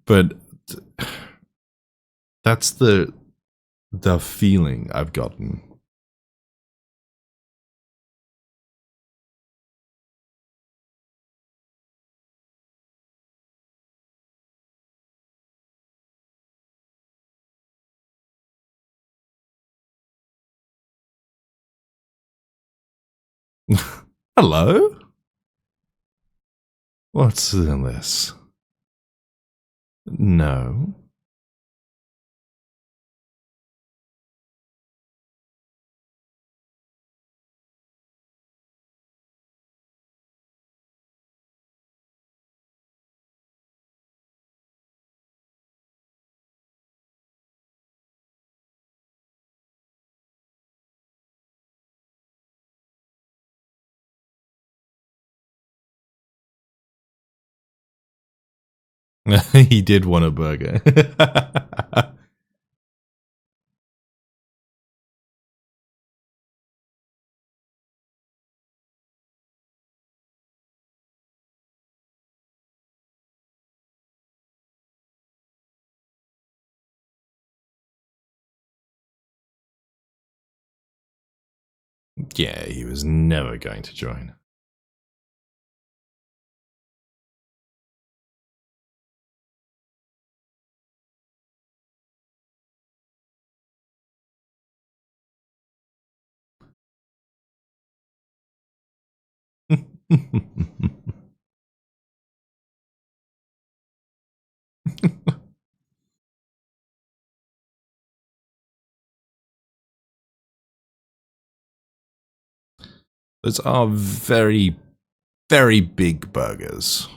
But that's the feeling I've gotten. Hello? What's in this? No. He did want a burger. Yeah, he was never going to join. Those are very, very big burgers.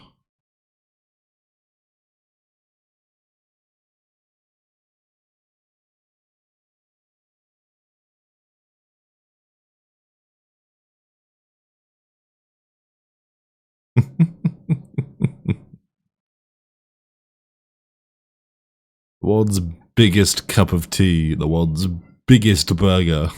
The world's biggest cup of tea, the world's biggest burger.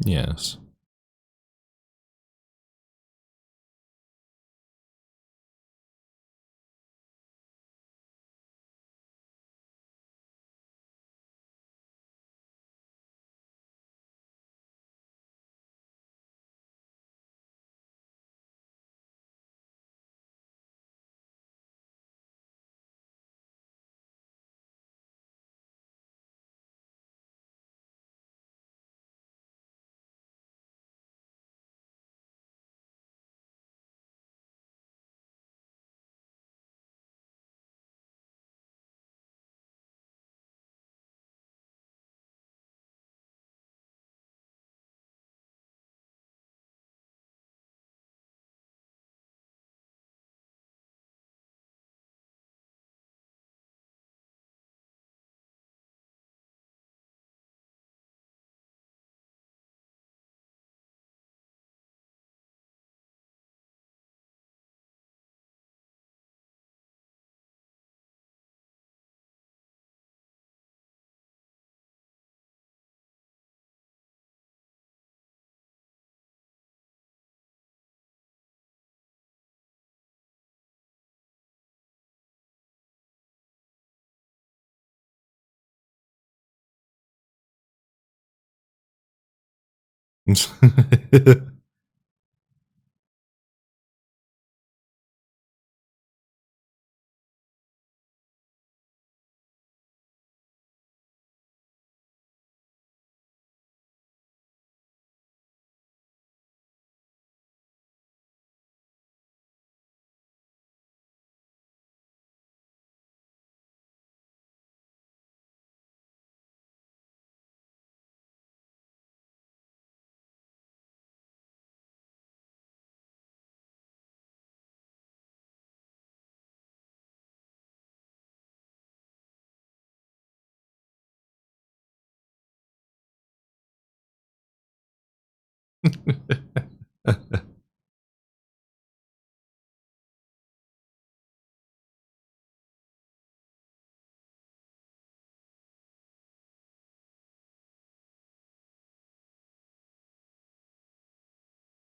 Yes.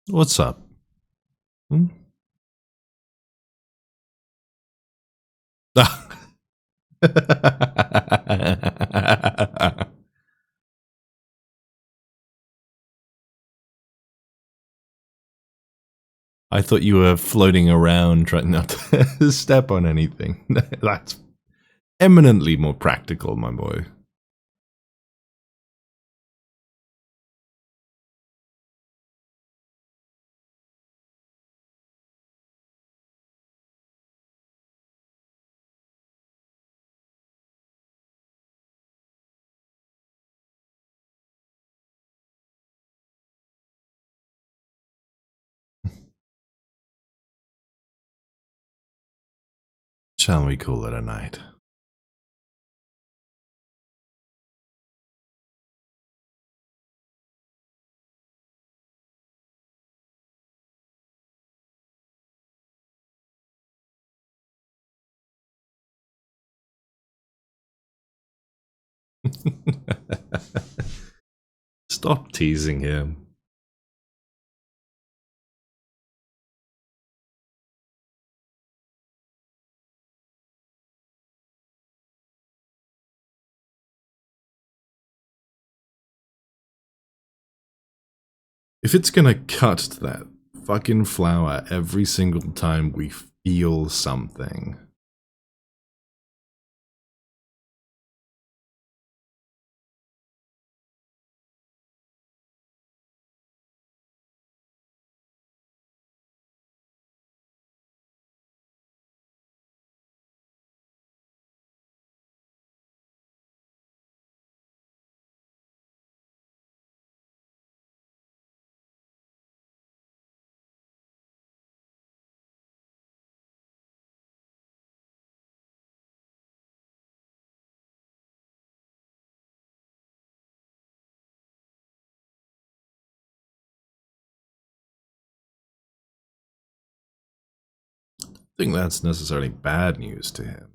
What's up? Hmm? I thought you were floating around trying not to step on anything. That's eminently more practical, my boy. Shall we call it a night? Stop teasing him. If it's gonna cut to that fucking flower every single time we feel something. I think that's necessarily bad news to him.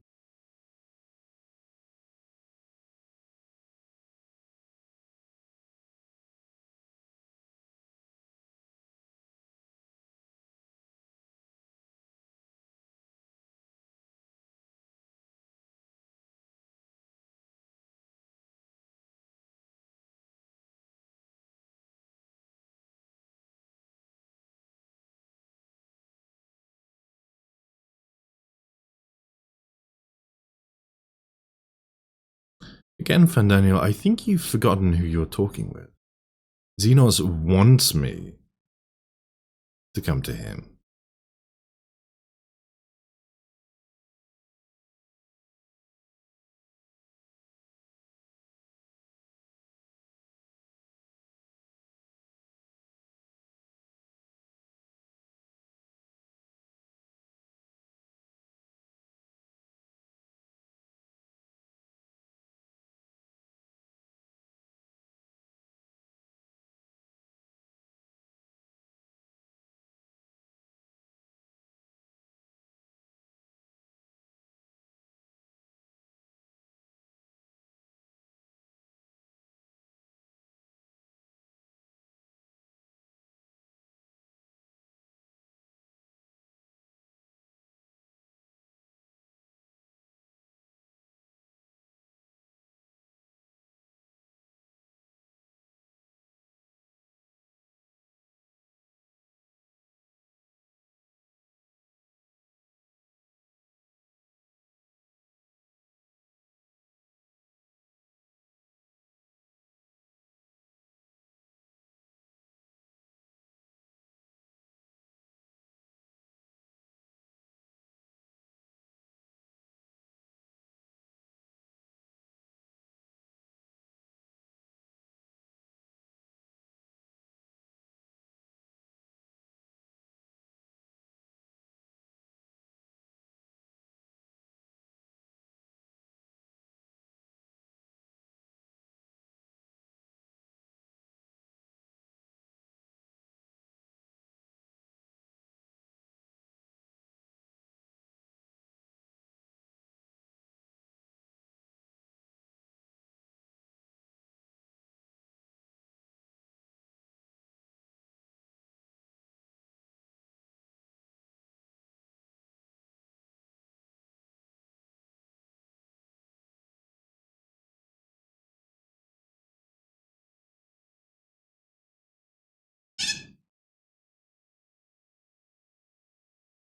Again, Fandaniel, I think you've forgotten who you're talking with. Xenos wants me to come to him.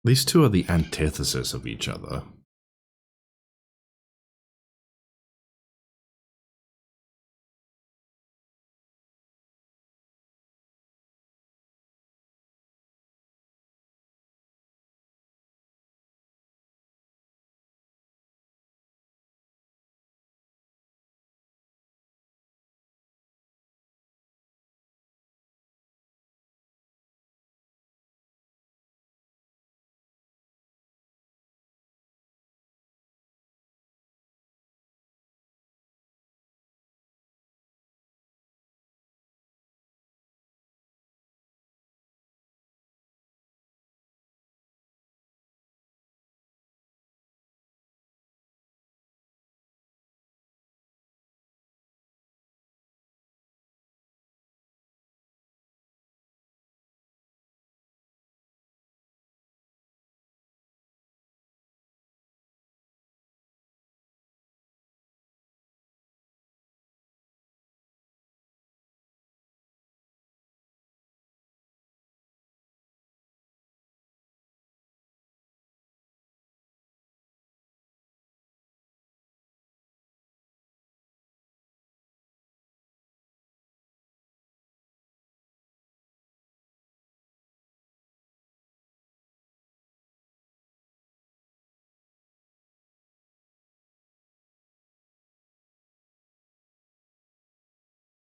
These two are the antithesis of each other.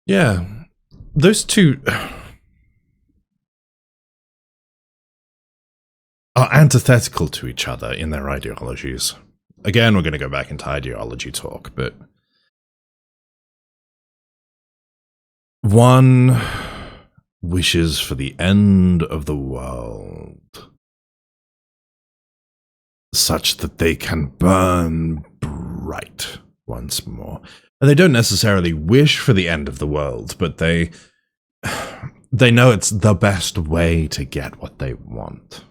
Yeah, those two are antithetical to each other in their ideologies. Again, we're going to go back into ideology talk, but one wishes for the end of the world, such that they can burn bright once more. And they don't necessarily wish for the end of the world, but they know it's the best way to get what they want.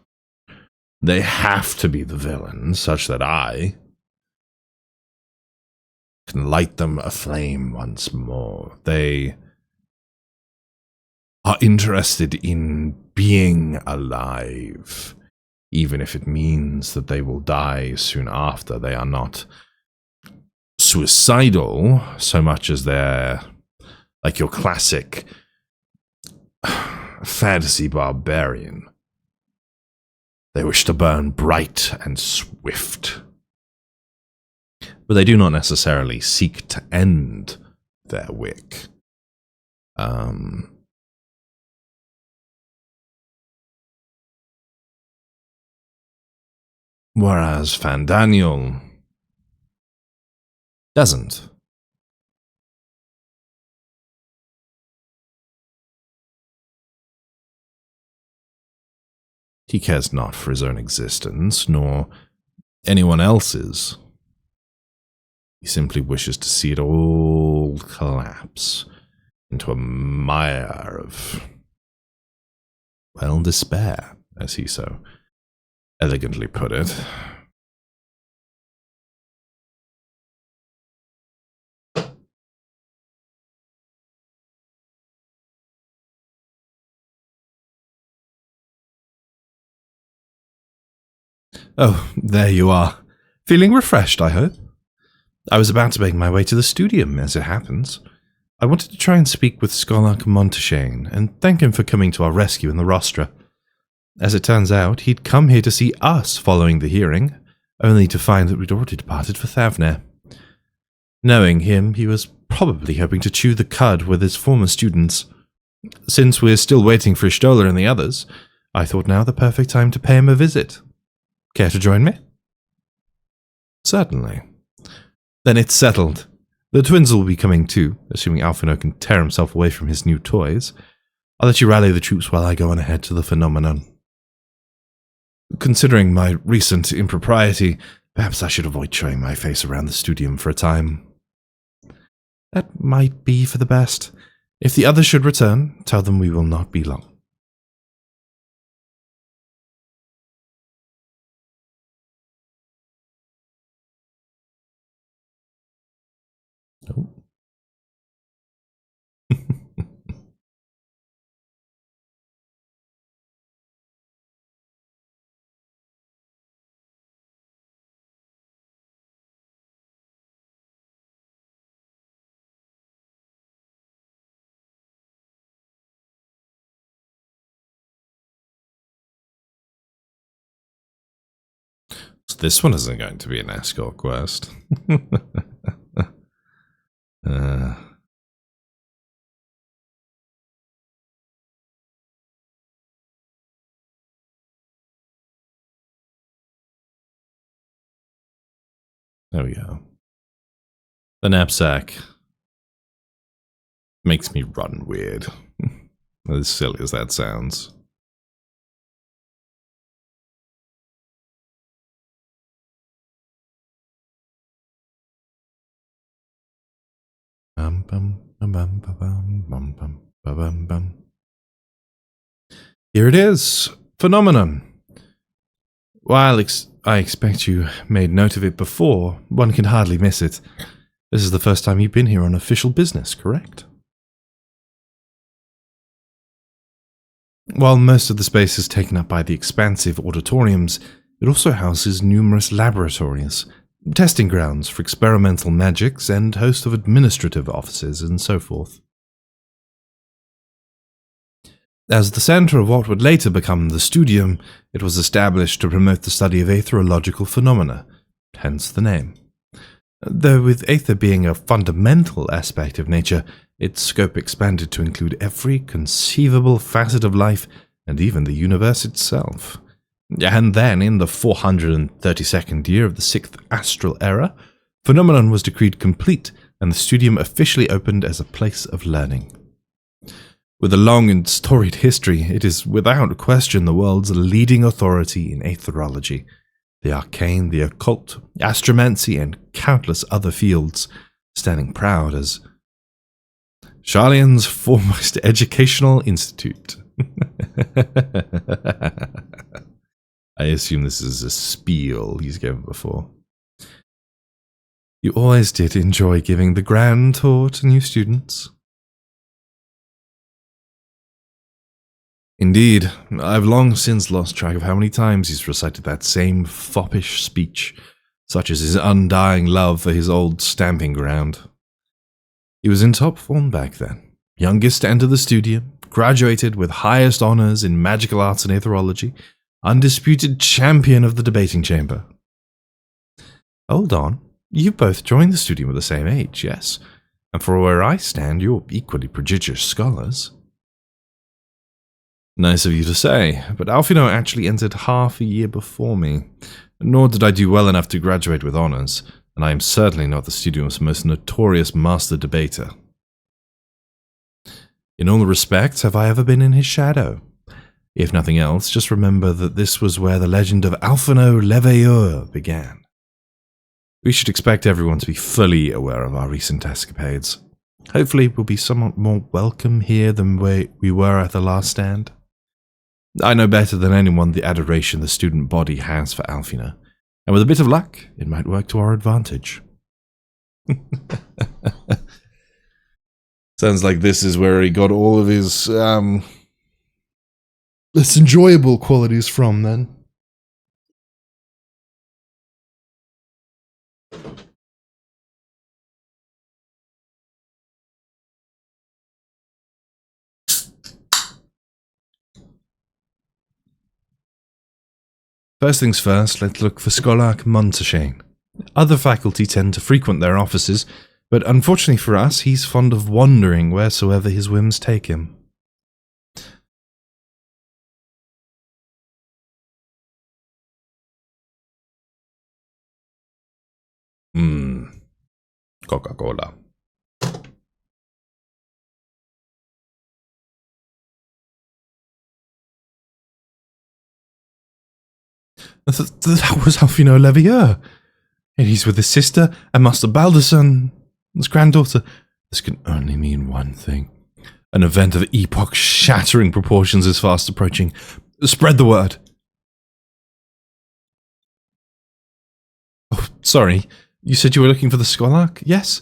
They have to be the villain, such that I can light them aflame once more. They are interested in being alive, even if it means that they will die soon after. They are not suicidal so much as they're like your classic fantasy barbarian. They wish to burn bright and swift, but they do not necessarily seek to end their wick. Whereas Fandaniel doesn't. He cares not for his own existence, nor anyone else's. He simply wishes to see it all collapse into a mire of, well, despair, as he so elegantly put it. Oh, there you are. Feeling refreshed, I hope? I was about to make my way to the studium, as it happens. I wanted to try and speak with Scholar Monteshane, and thank him for coming to our rescue in the rostra. As it turns out, he'd come here to see us following the hearing, only to find that we'd already departed for Thavner. Knowing him, he was probably hoping to chew the cud with his former students. Since we're still waiting for Ishtola and the others, I thought now the perfect time to pay him a visit. Care to join me? Certainly. Then it's settled. The twins will be coming too, assuming Alphino can tear himself away from his new toys. I'll let you rally the troops while I go on ahead to the phenomenon. Considering my recent impropriety, perhaps I should avoid showing my face around the studium for a time. That might be for the best. If the others should return, tell them we will not be long. Oh. So this one isn't going to be an escort quest. There we go. The knapsack makes me run weird. As silly as that sounds. Here it is. Phenomenon. While I expect you made note of it before, one can hardly miss it. This is the first time you've been here on official business, correct? While most of the space is taken up by the expansive auditoriums, it also houses numerous laboratories, testing grounds for experimental magics, and a host of administrative offices and so forth. As the center of what would later become the studium, it was established to promote the study of aetherological phenomena, hence the name. Though with aether being a fundamental aspect of nature, its scope expanded to include every conceivable facet of life and even the universe itself. And then, in the 432nd year of the 6th Astral Era, Phenomenon was decreed complete and the studium officially opened as a place of learning. With a long and storied history, it is without question the world's leading authority in aetherology, the arcane, the occult, astromancy, and countless other fields, standing proud as Sharlayan's foremost educational institute. I assume this is a spiel he's given before. You always did enjoy giving the grand tour to new students. Indeed, I've long since lost track of how many times he's recited that same foppish speech, such as his undying love for his old stamping ground. He was in top form back then, youngest to enter the studio, graduated with highest honors in magical arts and aetherology, undisputed champion of the debating chamber. Hold on, you both joined the studio at the same age, yes? And for where I stand, you're equally prodigious scholars. Nice of you to say, but Alfino actually entered half a year before me, nor did I do well enough to graduate with honors, and I am certainly not the studio's most notorious master debater. In all respects, have I ever been in his shadow? If nothing else, just remember that this was where the legend of Alphino l'Eveilleur began. We should expect everyone to be fully aware of our recent escapades. Hopefully we'll be somewhat more welcome here than we were at the last stand. I know better than anyone the adoration the student body has for Alfina, and with a bit of luck, it might work to our advantage. Sounds like this is where he got all of his, less enjoyable qualities from, then. First things first, let's look for Scholark Monteshane. Other faculty tend to frequent their offices, but unfortunately for us, he's fond of wandering wheresoever his whims take him. Coca-Cola. That was Alfino l'Eveilleur. And he's with his sister and Master Balderson, his granddaughter. This can only mean one thing. An event of epoch-shattering proportions is fast approaching. Spread the word. Oh, sorry. You said you were looking for the Scholark? Yes.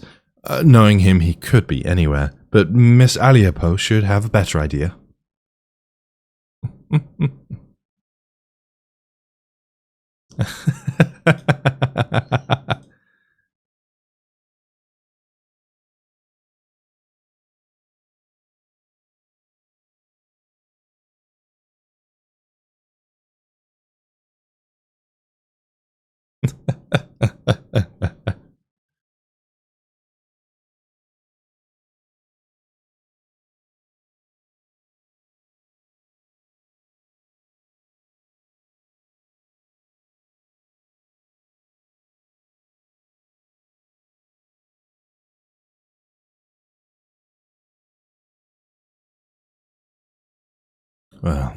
Knowing him, he could be anywhere. But Miss Aliapo should have a better idea. Well.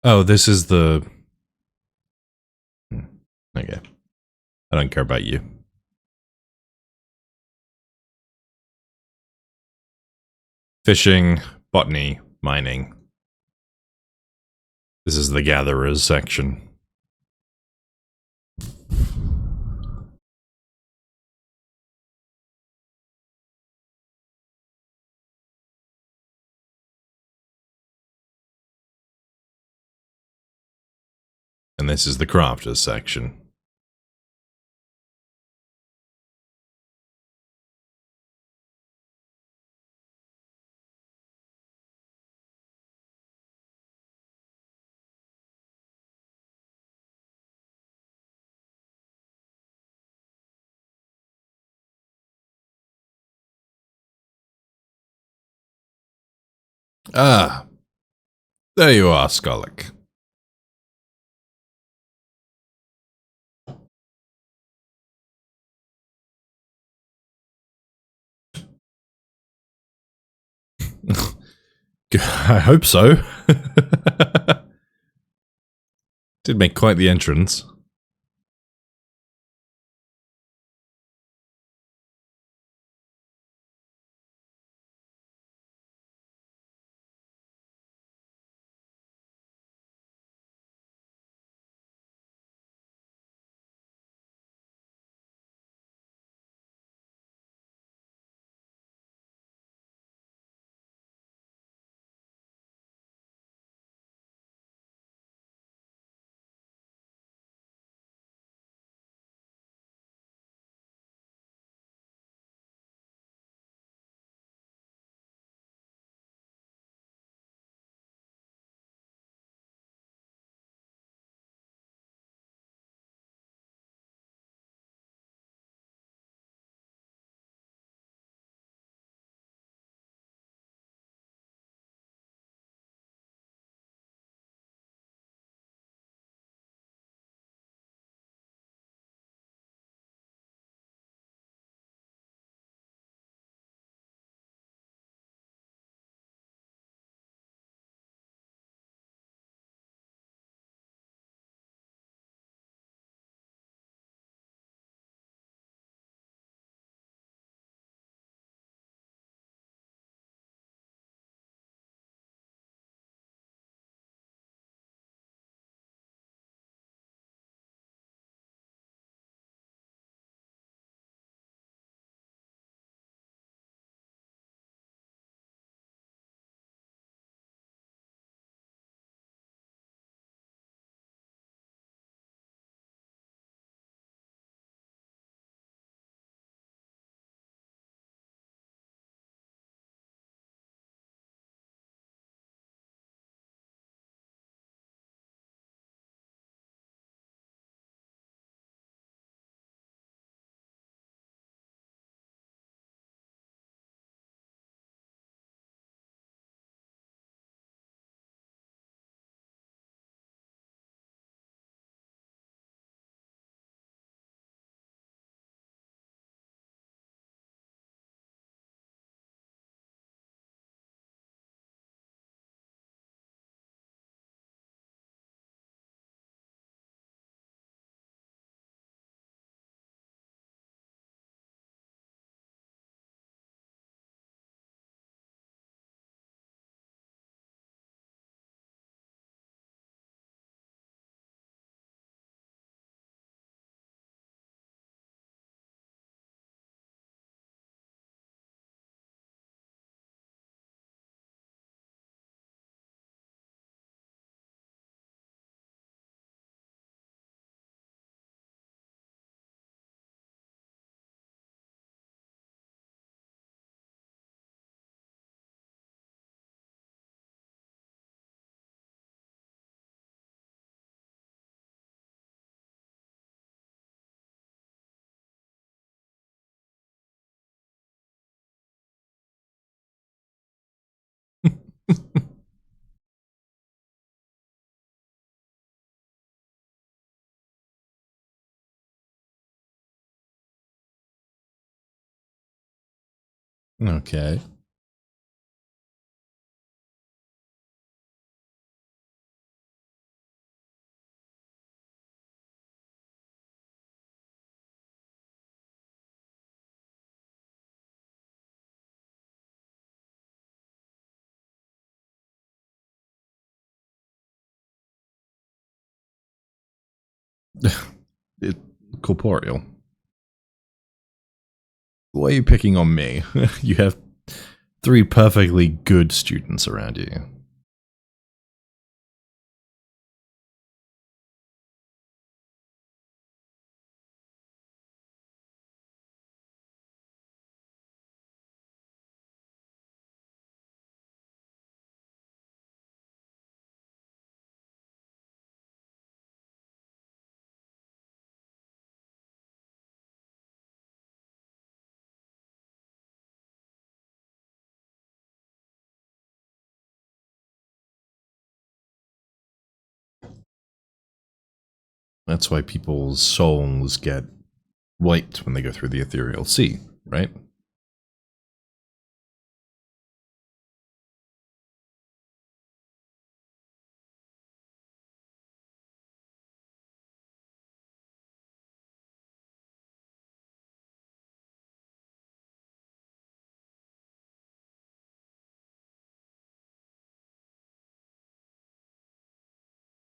Oh, this is the... Okay. I don't care about you. Fishing, botany, mining. This is the gatherers section. And this is the crafters section. Ah, there you are, Skollik. I hope so. Did make quite the entrance. Okay. It, corporeal. Why are you picking on me? You have three perfectly good students around you. That's why people's souls get wiped when they go through the ethereal sea, right?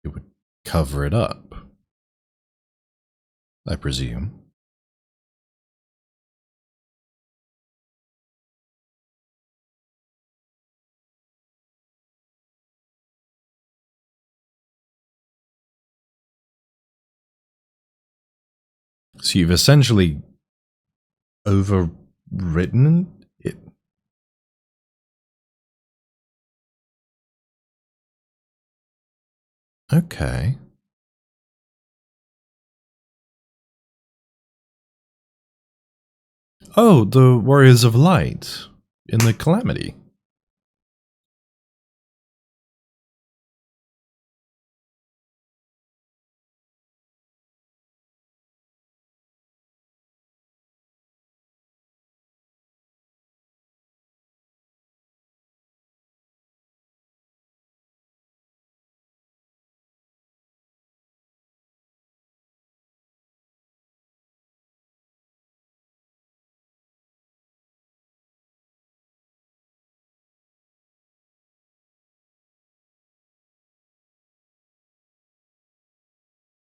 It would cover it up, I presume. So you've essentially overwritten it. Okay. Oh, the Warriors of Light in the Calamity.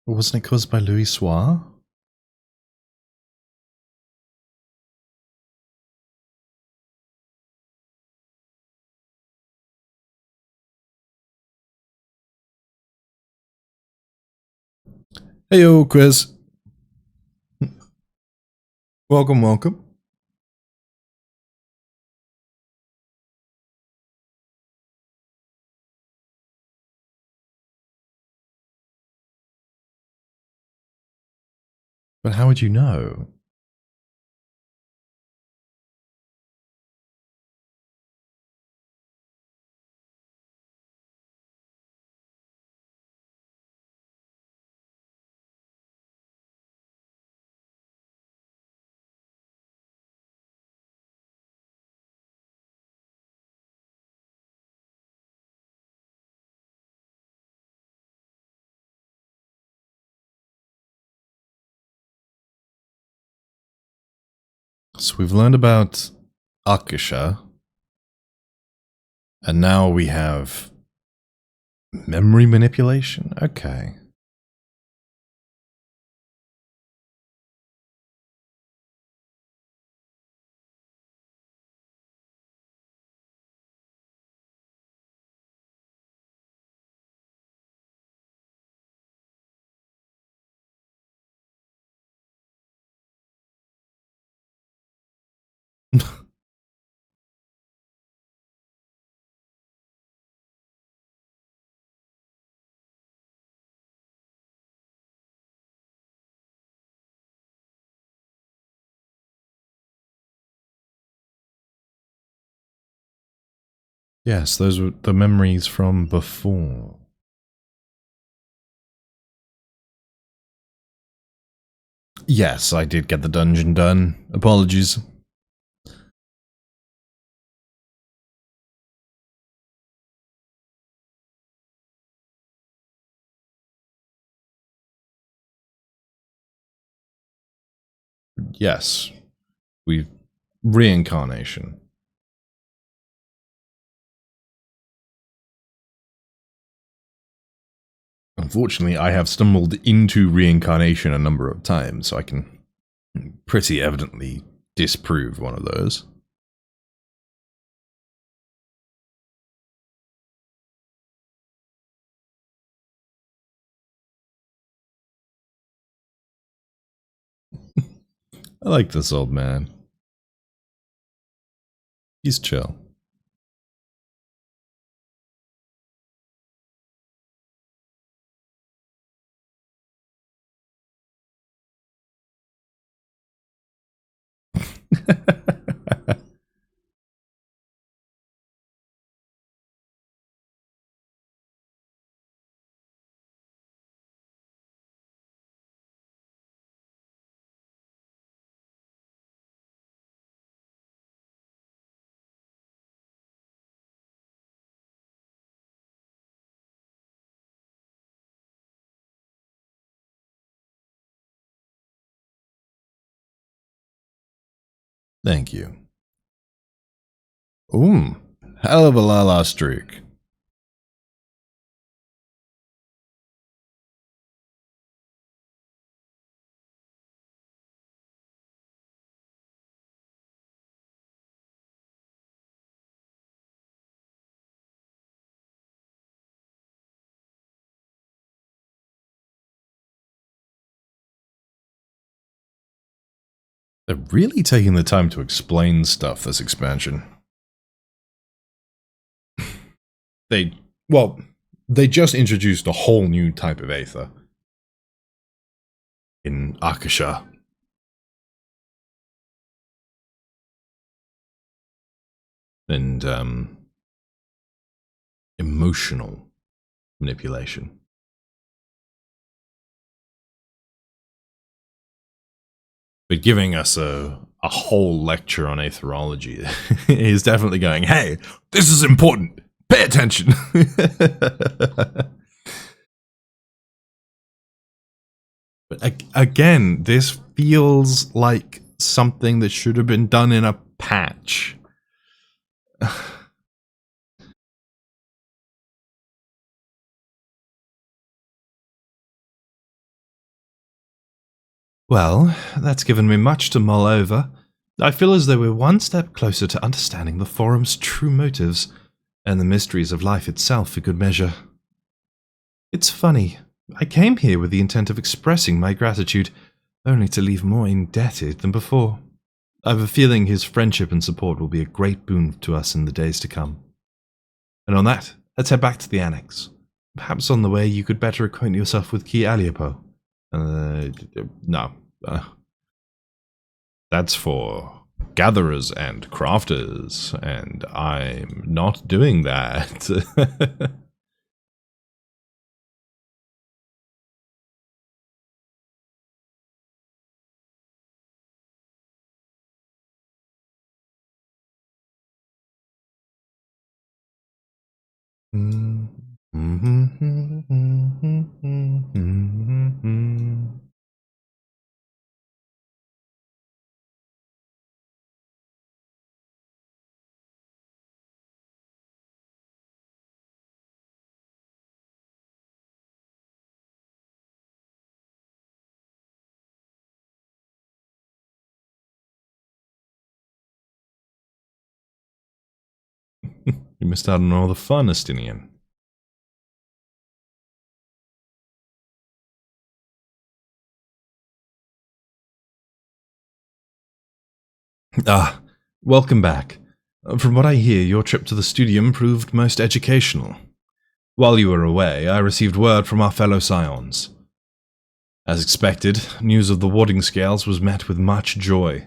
Wasn't it caused by Louis Soir? Hey, yo, Quiz. Welcome, welcome. But how would you know? So we've learned about Akasha, and now we have memory manipulation. Okay. Yes, those were the memories from before. Yes, I did get the dungeon done. Apologies. Yes, we reincarnation. Unfortunately, I have stumbled into reincarnation a number of times, so I can pretty evidently disprove one of those. I like this old man. He's chill. Thank you. Ooh, hell of a la streak. They're really taking the time to explain stuff this expansion. They just introduced a whole new type of Aether in Akasha. And emotional manipulation. But giving us a whole lecture on aetherology is definitely going, hey, this is important. Pay attention. But again, this feels like something that should have been done in a patch. Well, that's given me much to mull over. I feel as though we're one step closer to understanding the Forum's true motives, and the mysteries of life itself for good measure. It's funny, I came here with the intent of expressing my gratitude, only to leave more indebted than before. I've a feeling his friendship and support will be a great boon to us in the days to come. And on that, let's head back to the annex. Perhaps on the way you could better acquaint yourself with Key Aliopo. No. That's for gatherers and crafters, and I'm not doing that. You missed out on all the fun, Estinian. Ah, welcome back. From what I hear, your trip to the studium proved most educational. While you were away, I received word from our fellow scions. As expected, news of the warding scales was met with much joy.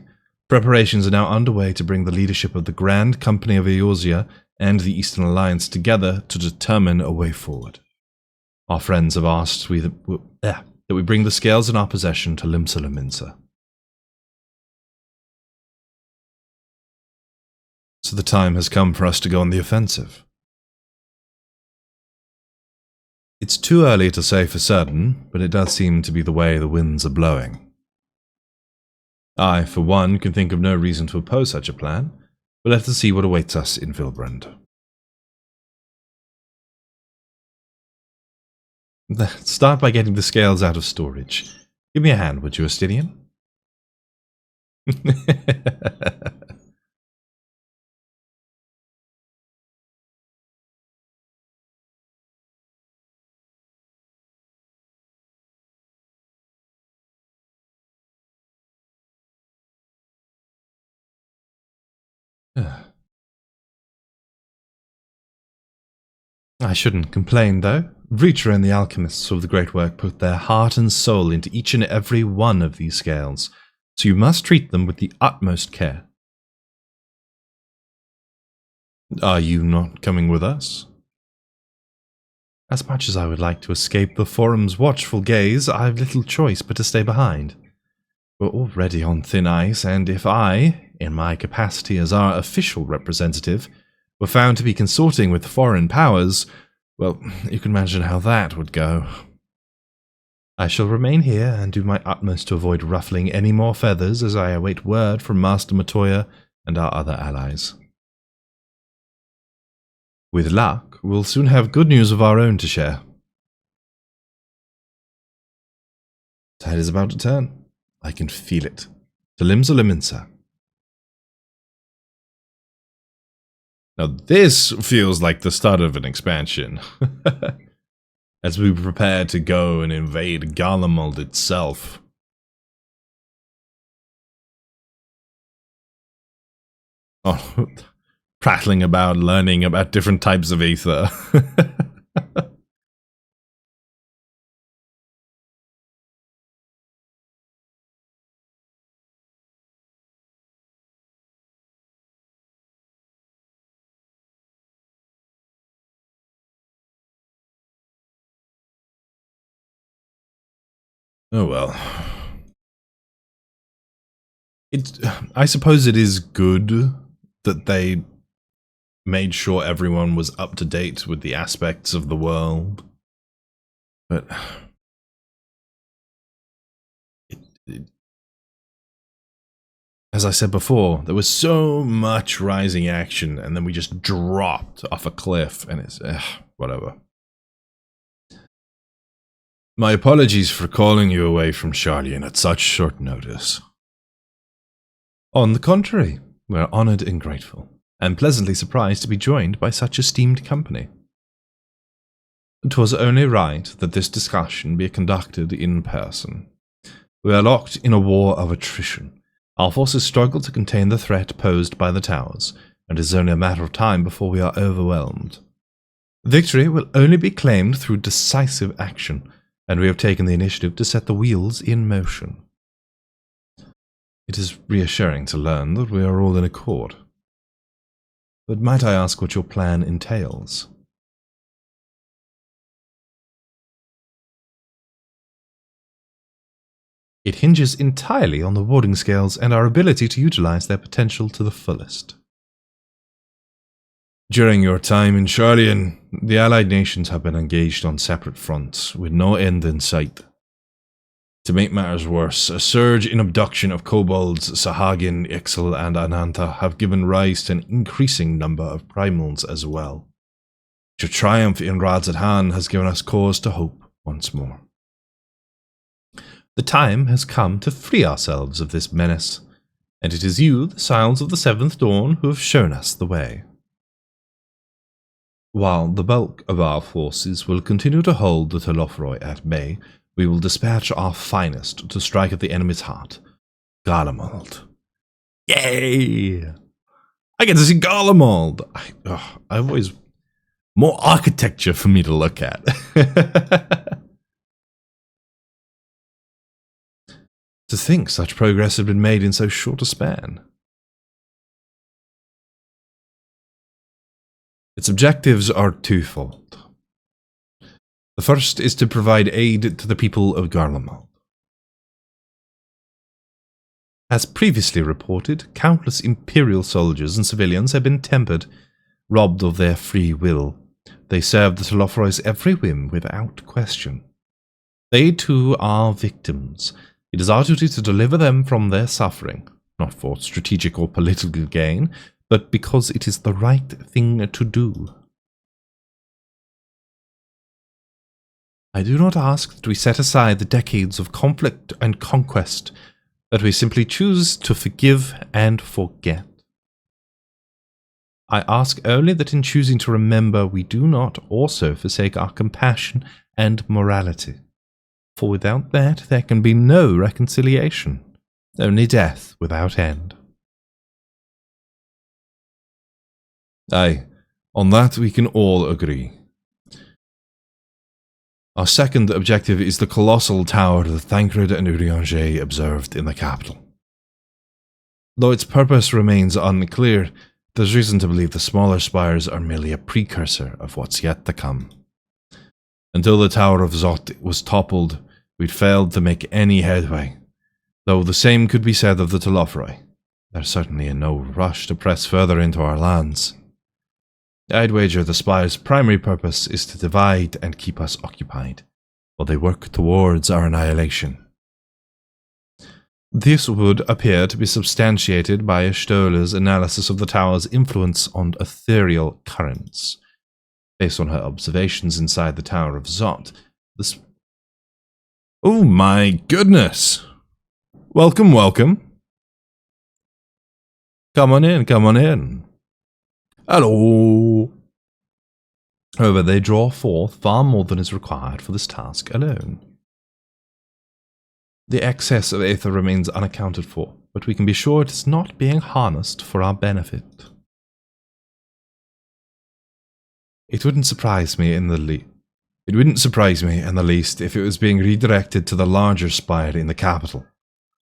Preparations are now underway to bring the leadership of the Grand Company of Eorzea and the Eastern Alliance together to determine a way forward. Our friends have asked that we bring the scales in our possession to Limsa. So the time has come for us to go on the offensive. It's too early to say for certain, but it does seem to be the way the winds are blowing. I, for one, can think of no reason to oppose such a plan, but let us see what awaits us in Vilbrand. Start by getting the scales out of storage. Give me a hand, would you, Astidian? I shouldn't complain, though. Reacher and the alchemists of the Great Work put their heart and soul into each and every one of these scales, so you must treat them with the utmost care. Are you not coming with us? As much as I would like to escape the Forum's watchful gaze, I've little choice but to stay behind. We're already on thin ice, and if I, in my capacity as our official representative, were found to be consorting with foreign powers, well, you can imagine how that would go. I shall remain here and do my utmost to avoid ruffling any more feathers as I await word from Master Matoya and our other allies. With luck, we'll soon have good news of our own to share. Tide is about to turn. I can feel it. To Limsa. Now this feels like the start of an expansion. As we prepare to go and invade Garlemald itself. Oh, prattling about learning about different types of ether. Oh well. I suppose it is good that they made sure everyone was up to date with the aspects of the world. But as I said before, there was so much rising action, and then we just dropped off a cliff, and it's whatever. My apologies for calling you away from Charlian at such short notice. On the contrary, we're honored and grateful, and pleasantly surprised to be joined by such esteemed company. 'Twas only right that this discussion be conducted in person. We are locked in a war of attrition. Our forces struggle to contain the threat posed by the towers, and it is only a matter of time before we are overwhelmed. Victory will only be claimed through decisive action, and we have taken the initiative to set the wheels in motion. It is reassuring to learn that we are all in accord. But might I ask what your plan entails? It hinges entirely on the warding scales and our ability to utilize their potential to the fullest. During your time in Charlian, the allied nations have been engaged on separate fronts, with no end in sight. To make matters worse, a surge in abduction of kobolds, Sahagin, Ixal, and Ananta have given rise to an increasing number of primals as well. Your triumph in Radzadhan has given us cause to hope once more. The time has come to free ourselves of this menace, and it is you, the Scions of the Seventh Dawn, who have shown us the way. While the bulk of our forces will continue to hold the Telofroi at bay, we will dispatch our finest to strike at the enemy's heart, Garlemald. Yay! I get to see Garlemald! I've always... more architecture for me to look at. To think such progress had been made in so short a span. Its objectives are twofold. The first is to provide aid to the people of Garlemald. As previously reported, countless Imperial soldiers and civilians have been tempered, robbed of their free will. They serve the Telofroy's every whim without question. They too are victims. It is our duty to deliver them from their suffering, not for strategic or political gain, but because it is the right thing to do. I do not ask that we set aside the decades of conflict and conquest, that we simply choose to forgive and forget. I ask only that in choosing to remember, we do not also forsake our compassion and morality. For without that, there can be no reconciliation, only death without end. Aye, on that we can all agree. Our second objective is the colossal tower that Thancred and Urianger observed in the capital. Though its purpose remains unclear, there's reason to believe the smaller spires are merely a precursor of what's yet to come. Until the Tower of Zot was toppled, we'd failed to make any headway, though the same could be said of the Telofroi. They're certainly in no rush to press further into our lands. I'd wager the spire's primary purpose is to divide and keep us occupied, while they work towards our annihilation. This would appear to be substantiated by Stoler's analysis of the tower's influence on ethereal currents. Based on her observations inside the Tower of Zot, this... Oh my goodness! Welcome, welcome. Come on in, come on in. Hello! However, they draw forth far more than is required for this task alone. The excess of aether remains unaccounted for, but we can be sure it is not being harnessed for our benefit. It wouldn't surprise me in the least if it was being redirected to the larger spire in the capital.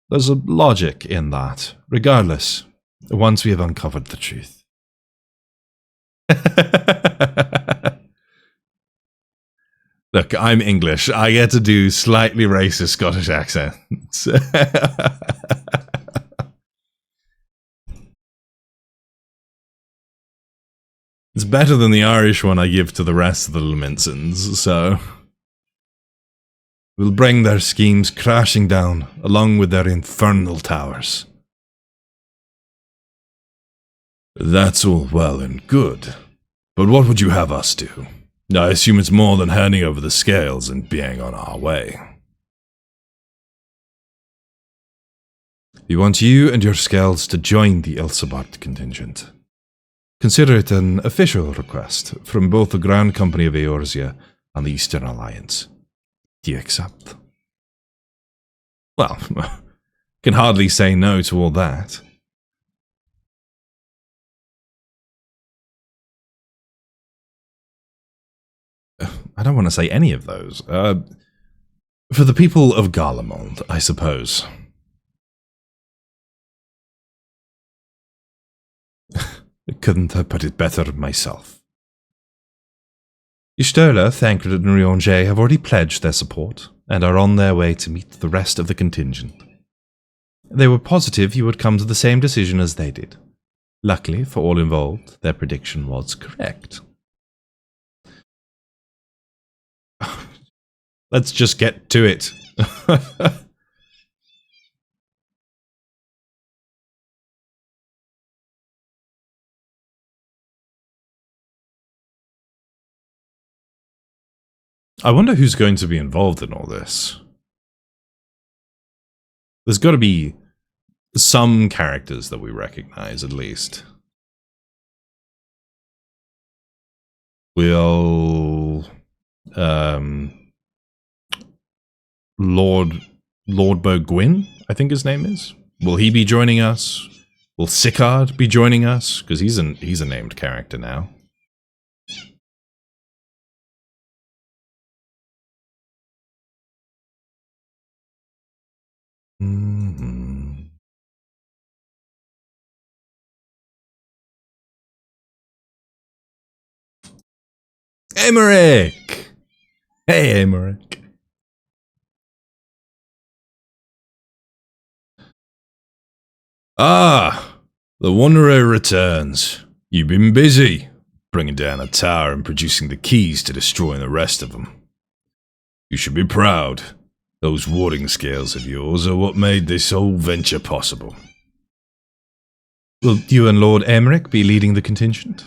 There's a logic in that, regardless, once we have uncovered the truth. Look, I'm English. I get to do slightly racist Scottish accents. It's better than the Irish one I give to the rest of the Leminsons, so... We'll bring their schemes crashing down, along with their infernal towers. That's all well and good. But what would you have us do? I assume it's more than handing over the scales and being on our way. We want you and your scales to join the Elsabart contingent. Consider it an official request from both the Grand Company of Eorzea and the Eastern Alliance. Do you accept? Well, can hardly say no to all that. I don't want to say any of those. For the people of Garlemald, I suppose. Couldn't have put it better myself. Ishtola, Thancred, and Riongé have already pledged their support, and are on their way to meet the rest of the contingent. They were positive you would come to the same decision as they did. Luckily for all involved, their prediction was correct. Let's just get to it. I wonder who's going to be involved in all this. There's got to be some characters that we recognize, at least. Will... Lord Bergwin, I think his name is. Will he be joining us? Will Sicard be joining us? Because he's a named character now. Emmerich! Hey, Emmerich. Ah, the Wanderer returns. You've been busy, bringing down a tower and producing the keys to destroying the rest of them. You should be proud. Those warding scales of yours are what made this whole venture possible. Will you and Lord Emmerich be leading the contingent?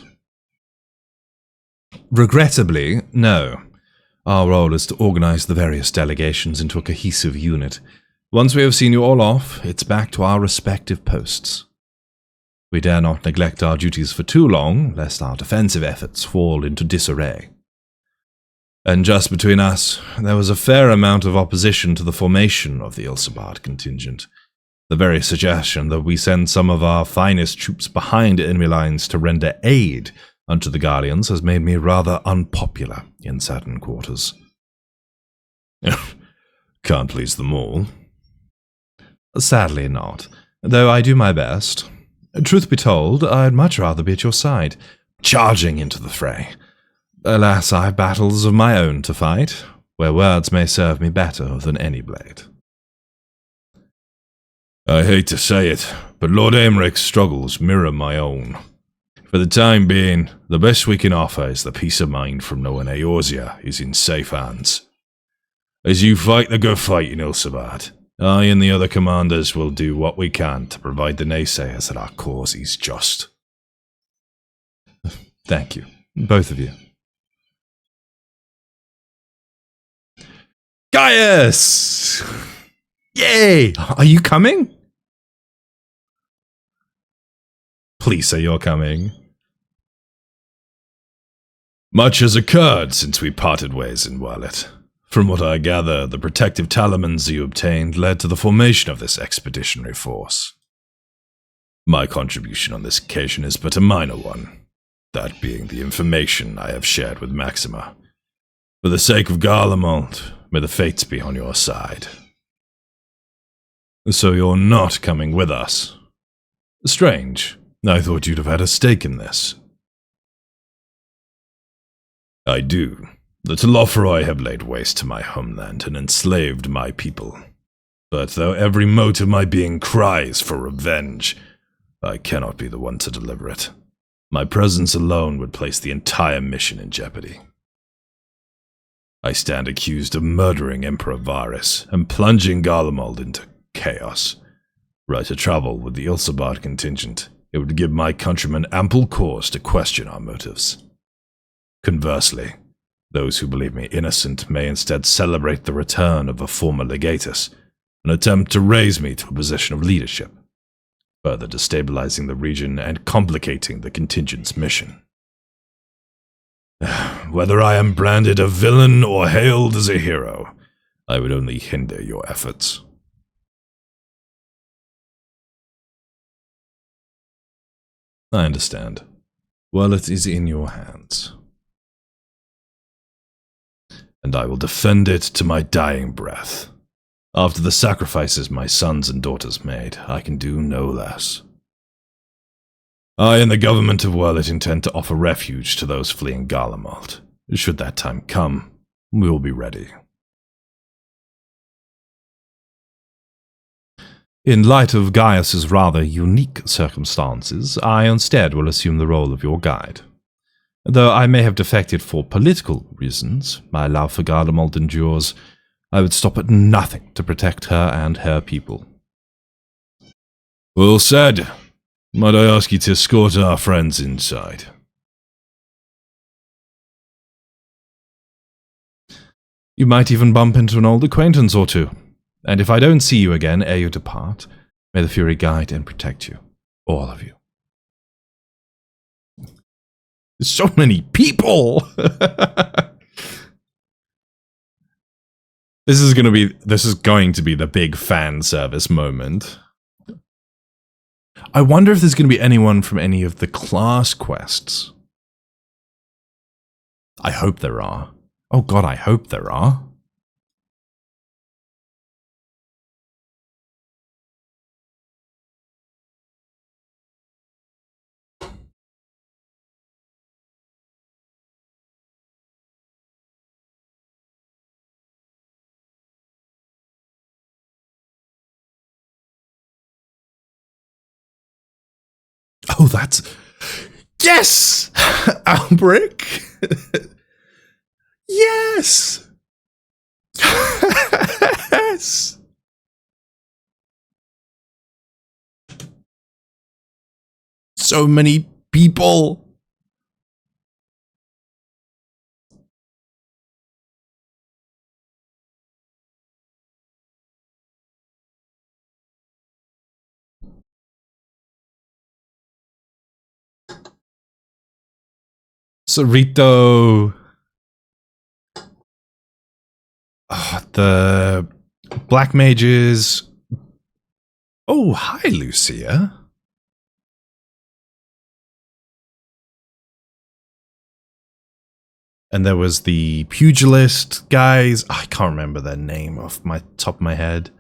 Regrettably, no. Our role is to organize the various delegations into a cohesive unit. Once we have seen you all off, it's back to our respective posts. We dare not neglect our duties for too long, lest our defensive efforts fall into disarray. And just between us, there was a fair amount of opposition to the formation of the Ilsabard contingent. The very suggestion that we send some of our finest troops behind enemy lines to render aid unto the Guardians has made me rather unpopular in certain quarters. Can't please them all. Sadly not, though I do my best. Truth be told, I'd much rather be at your side, charging into the fray. Alas, I have battles of my own to fight, where words may serve me better than any blade. I hate to say it, but Lord Emerich's struggles mirror my own. For the time being, the best we can offer is the peace of mind from knowing Eorzea is in safe hands. As you fight the good fight in Ilsabard, I and the other commanders will do what we can to provide the naysayers that our cause is just. Thank you, both of you. Gaius! Yay! Are you coming? Please say you're coming. Much has occurred since we parted ways in Wallet. From what I gather, the protective talismans you obtained led to the formation of this expeditionary force. My contribution on this occasion is but a minor one, that being the information I have shared with Maxima. For the sake of Garlemald, may the fates be on your side. So you're not coming with us? Strange. I thought you'd have had a stake in this. I do. The Telophoroi have laid waste to my homeland and enslaved my people. But though every mote of my being cries for revenge, I cannot be the one to deliver it. My presence alone would place the entire mission in jeopardy. I stand accused of murdering Emperor Varus and plunging Garlemald into chaos. Were I to travel with the Ilsabard contingent, it would give my countrymen ample cause to question our motives. Conversely, those who believe me innocent may instead celebrate the return of a former legatus and attempt to raise me to a position of leadership, further destabilizing the region and complicating the contingent's mission. Whether I am branded a villain or hailed as a hero, I would only hinder your efforts. I understand. Well, it is in your hands. And I will defend it to my dying breath. After the sacrifices my sons and daughters made, I can do no less. I and the government of Werlet intend to offer refuge to those fleeing Garlemald. Should that time come, we will be ready. In light of Gaius's rather unique circumstances, I instead will assume the role of your guide. Though I may have defected for political reasons, my love for Garlemald endures. I would stop at nothing to protect her and her people. Well said. Might I ask you to escort our friends inside? You might even bump into an old acquaintance or two. And if I don't see you again ere you depart, may the Fury guide and protect you. All of you. So many people! This is going to be the big fan service moment. I wonder if there's going to be anyone from any of the class quests. I hope there are. Oh god, I hope there are. Oh, that's... Yes! Albric! Yes! Yes! So many people. Cerrito. The Black Mages. Oh, hi, Lucia. And there was the pugilist guys. I can't remember their name off my top of my head.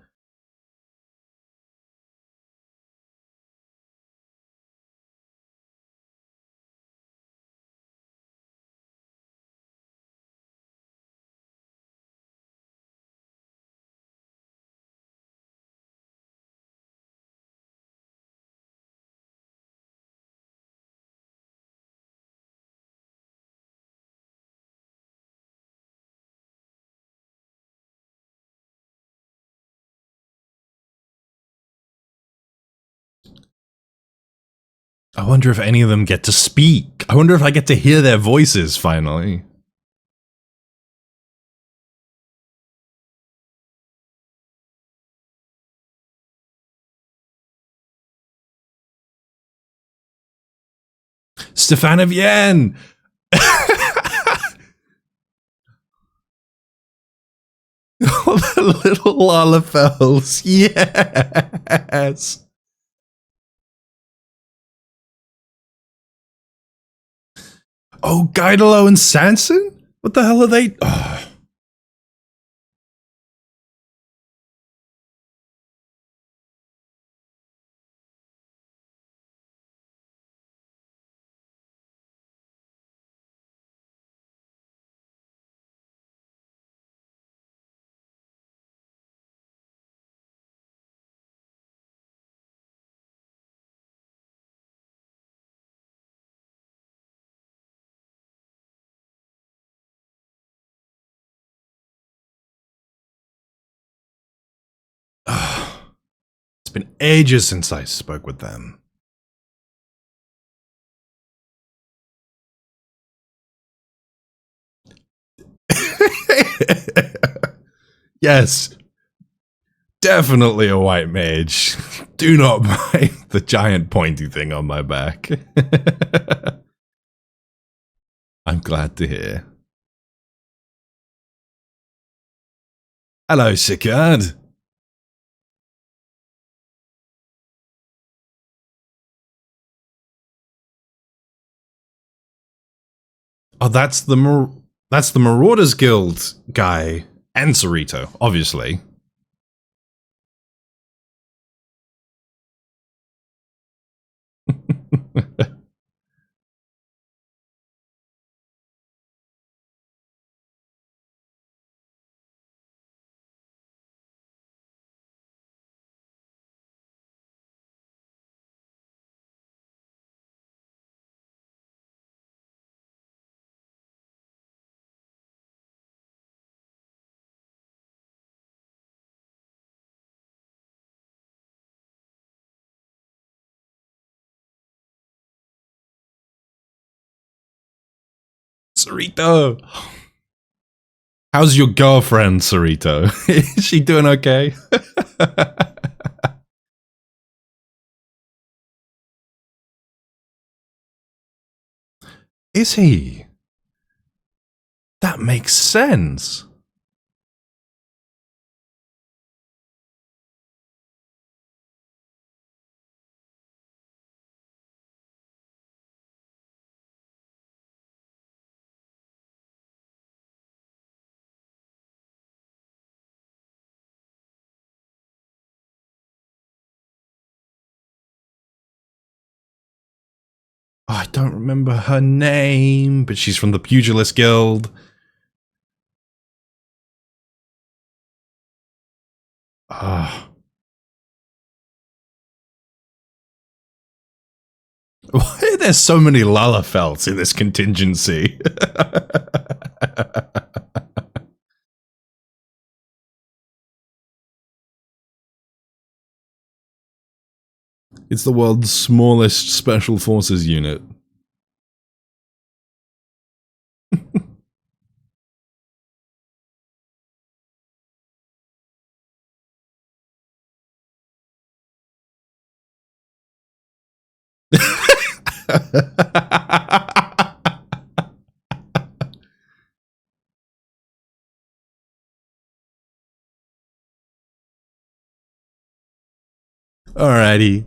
I wonder if any of them get to speak. I wonder if I get to hear their voices finally. Stefanovian! Oh, the little Lalafels. Yes. Oh, Gaidalo and Sanson? What the hell are they? Oh. It's been ages since I spoke with them. Yes, definitely a white mage. Do not mind the giant pointy thing on my back. I'm glad to hear. Hello, Sicard. Oh, that's the Marauders Guild guy and Cerrito, obviously. Cerrito. How's your girlfriend, Cerrito? Is she doing okay? Is he? That makes sense. Oh, I don't remember her name, but she's from the Pugilist Guild. Ah. Why are there so many Lalafelts in this contingency? It's the world's smallest special forces unit. Alrighty.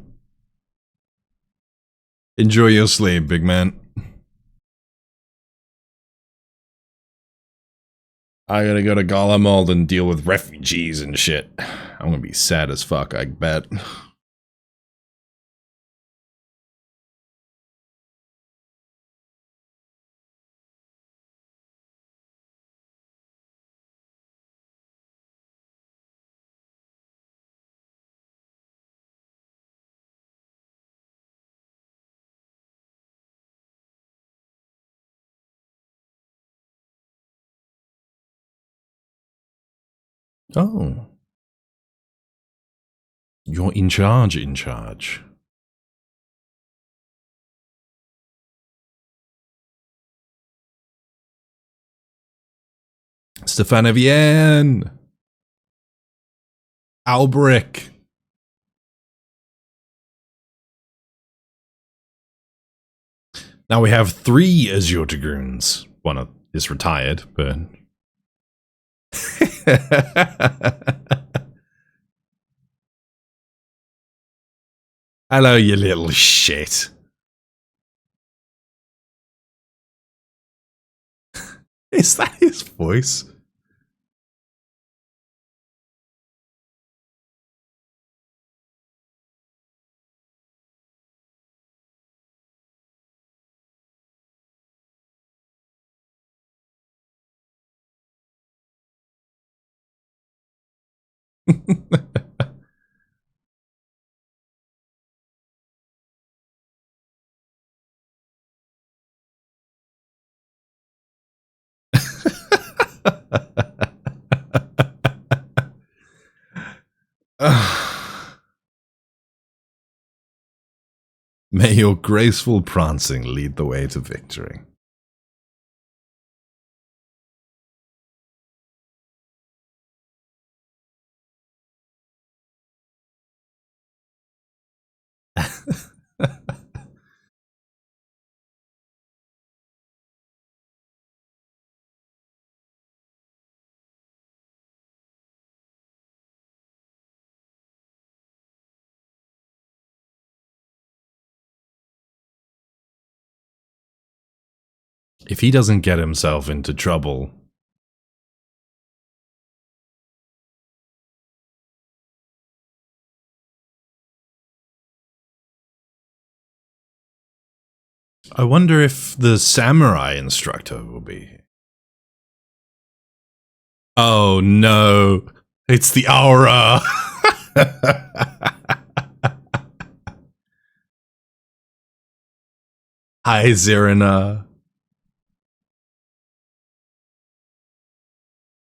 Enjoy your sleep, big man. I gotta go to Garlemald and deal with refugees and shit. I'm gonna be sad as fuck, I bet. Oh. You're in charge, in charge. Stefanovian! Albrecht! Now we have 3 Azure Dragoons. One is retired, but... Hello, you little shit. Is that his voice? May your graceful prancing lead the way to victory. If he doesn't get himself into trouble... I wonder if the samurai instructor will be here. Oh no, it's the aura! Hi, Zirina.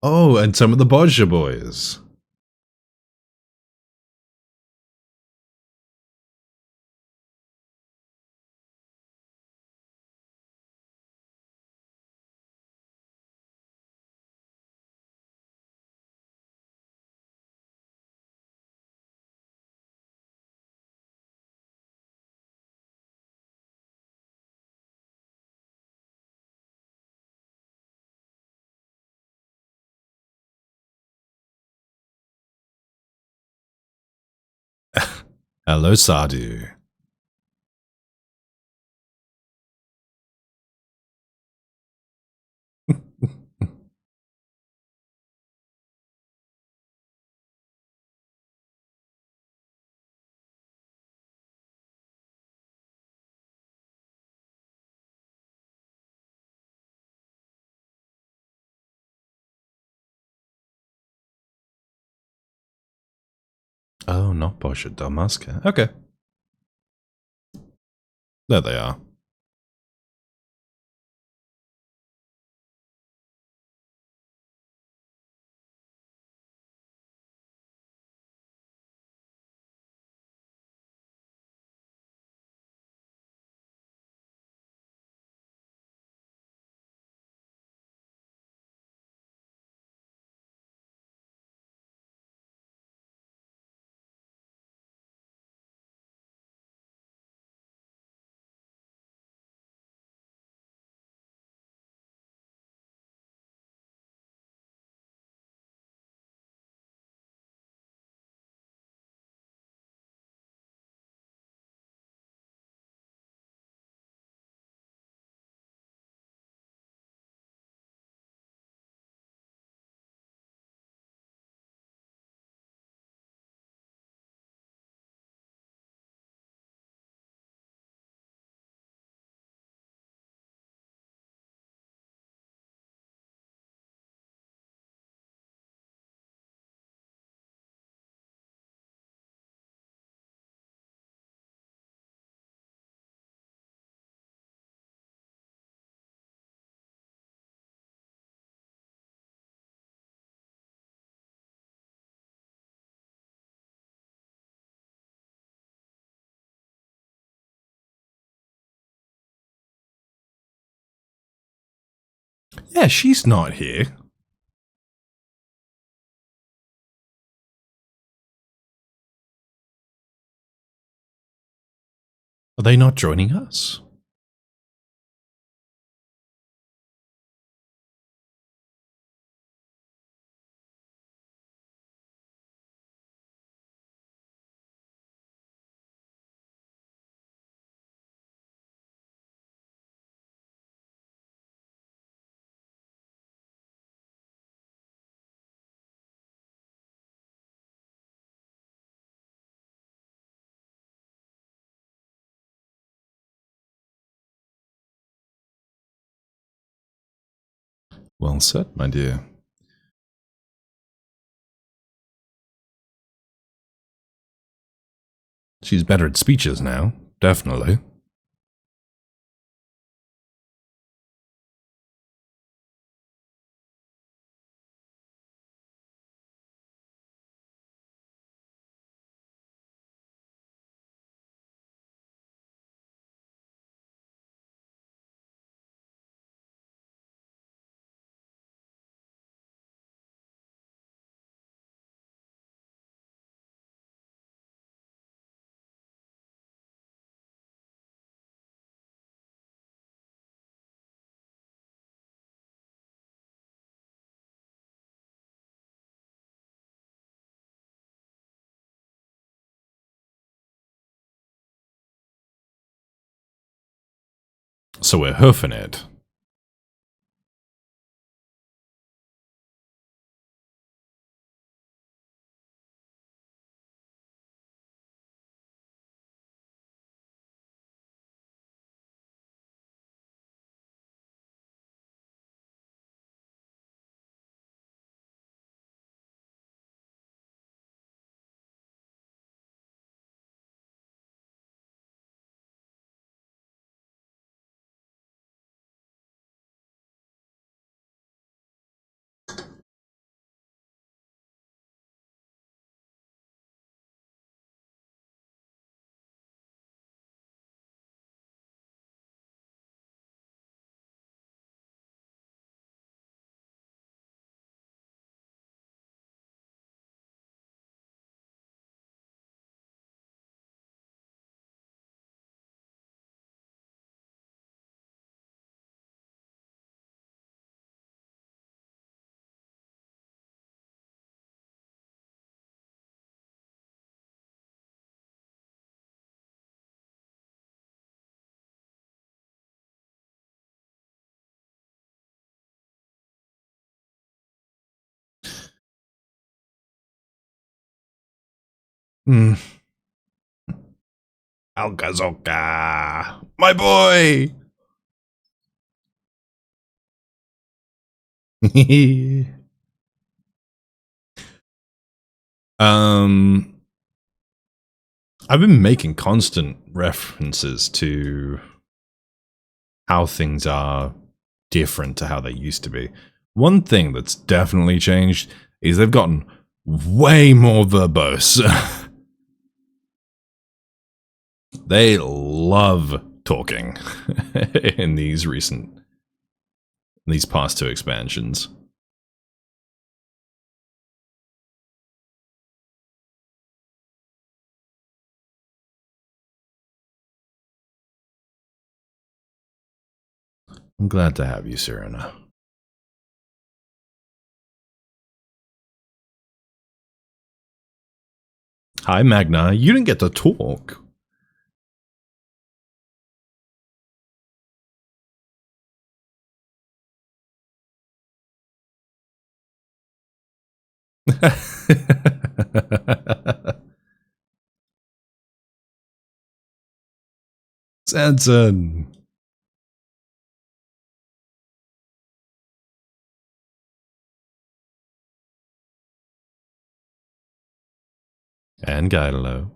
Oh, and some of the Bodja boys. Hello, Sadhu. Oh, not Bodja, Damaska. Okay. There they are. Yeah, she's not here. Are they not joining us? Well said, my dear. She's better at speeches now, definitely. So we're hoofing it. Hmm. Alkazoka, my boy. um, I've been making constant references to how things are different to how they used to be. One thing that's definitely changed is they've gotten way more verbose. They love talking in these past two expansions. I'm glad to have you, Serena. Hi, Magna. You didn't get to talk. Sanson. And Geilo.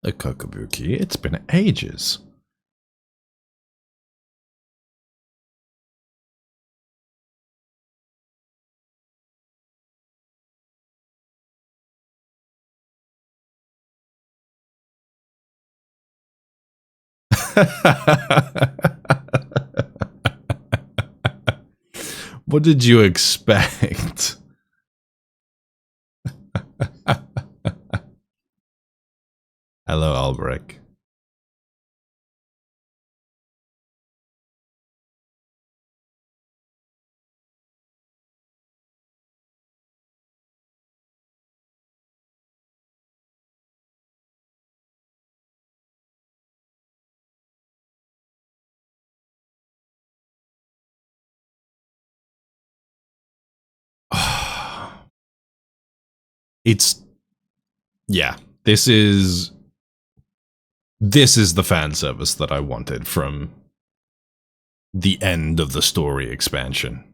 A Kokabuki. It's been ages. What did you expect? Hello, Albrecht. It's yeah. This is the fan service that I wanted from the end of the story expansion.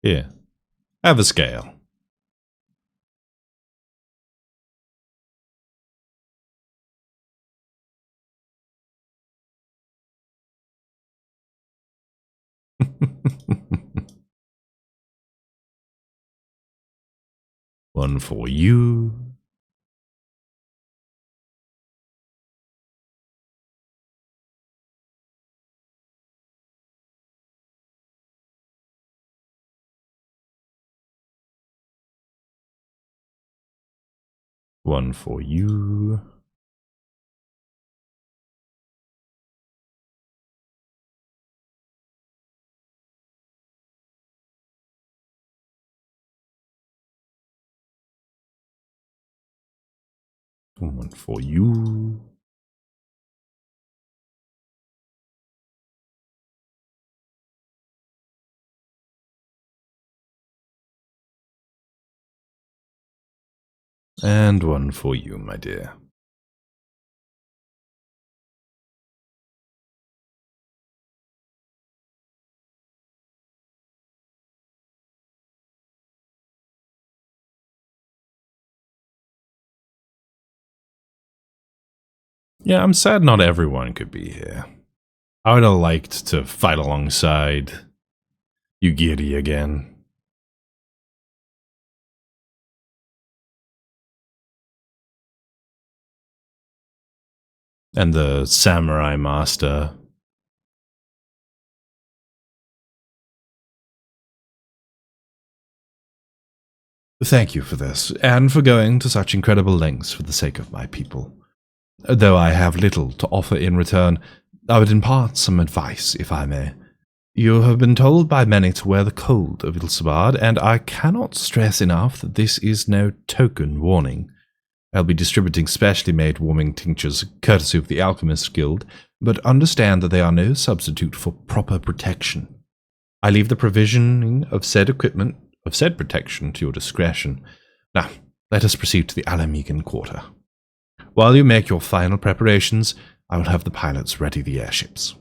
Yeah. Have a scale. One for you. One for you. One for you. And one for you, my dear. Yeah, I'm sad not everyone could be here. I would have liked to fight alongside Yugiri again. And the Samurai Master. Thank you for this, and for going to such incredible lengths for the sake of my people. Though I have little to offer in return, I would impart some advice, if I may. You have been told by many to wear the cold of Ilsabard, and I cannot stress enough that this is no token warning. I'll be distributing specially made warming tinctures courtesy of the Alchemist Guild, but understand that they are no substitute for proper protection. I leave the provisioning of said equipment, of said protection, to your discretion. Now, let us proceed to the Alamegan quarter. While you make your final preparations, I will have the pilots ready the airships.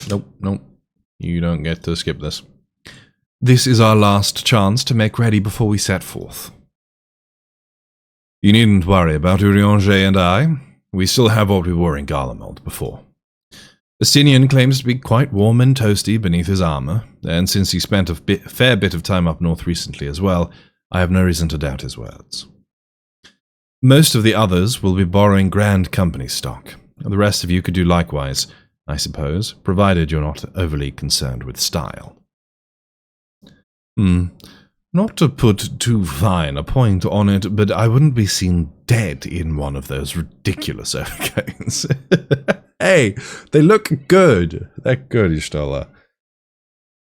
Nope. You don't get to skip this. This is our last chance to make ready before we set forth. You needn't worry about Urianger and I. We still have what we were in Garlemald before. Estinian claims to be quite warm and toasty beneath his armour, and since he spent a fair bit of time up north recently as well, I have no reason to doubt his words. Most of the others will be borrowing Grand Company stock. The rest of you could do likewise, I suppose, provided you're not overly concerned with style. Not to put too fine a point on it, but I wouldn't be seen dead in one of those ridiculous overcoats. Hey, they look good. They're good, Ishtola.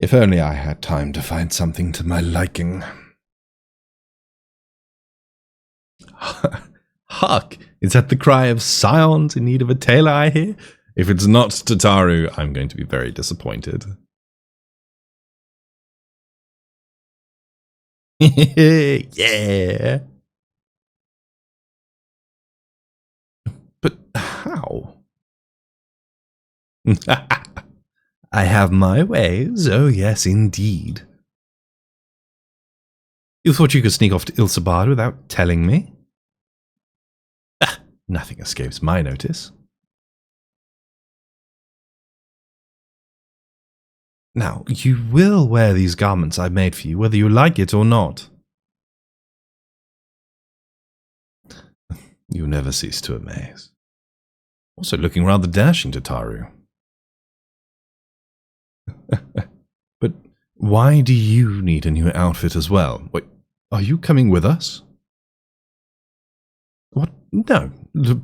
If only I had time to find something to my liking. Hark! Is that the cry of scions in need of a tailor, I hear? If it's not Tataru, I'm going to be very disappointed. Yeah. But how? I have my ways. Oh, yes, indeed. You thought you could sneak off to Ilsabard without telling me? Nothing escapes my notice. Now, you will wear these garments I made for you, whether you like it or not. You never cease to amaze. Also looking rather dashing, Tataru. But why do you need a new outfit as well? Wait, are you coming with us? What? No,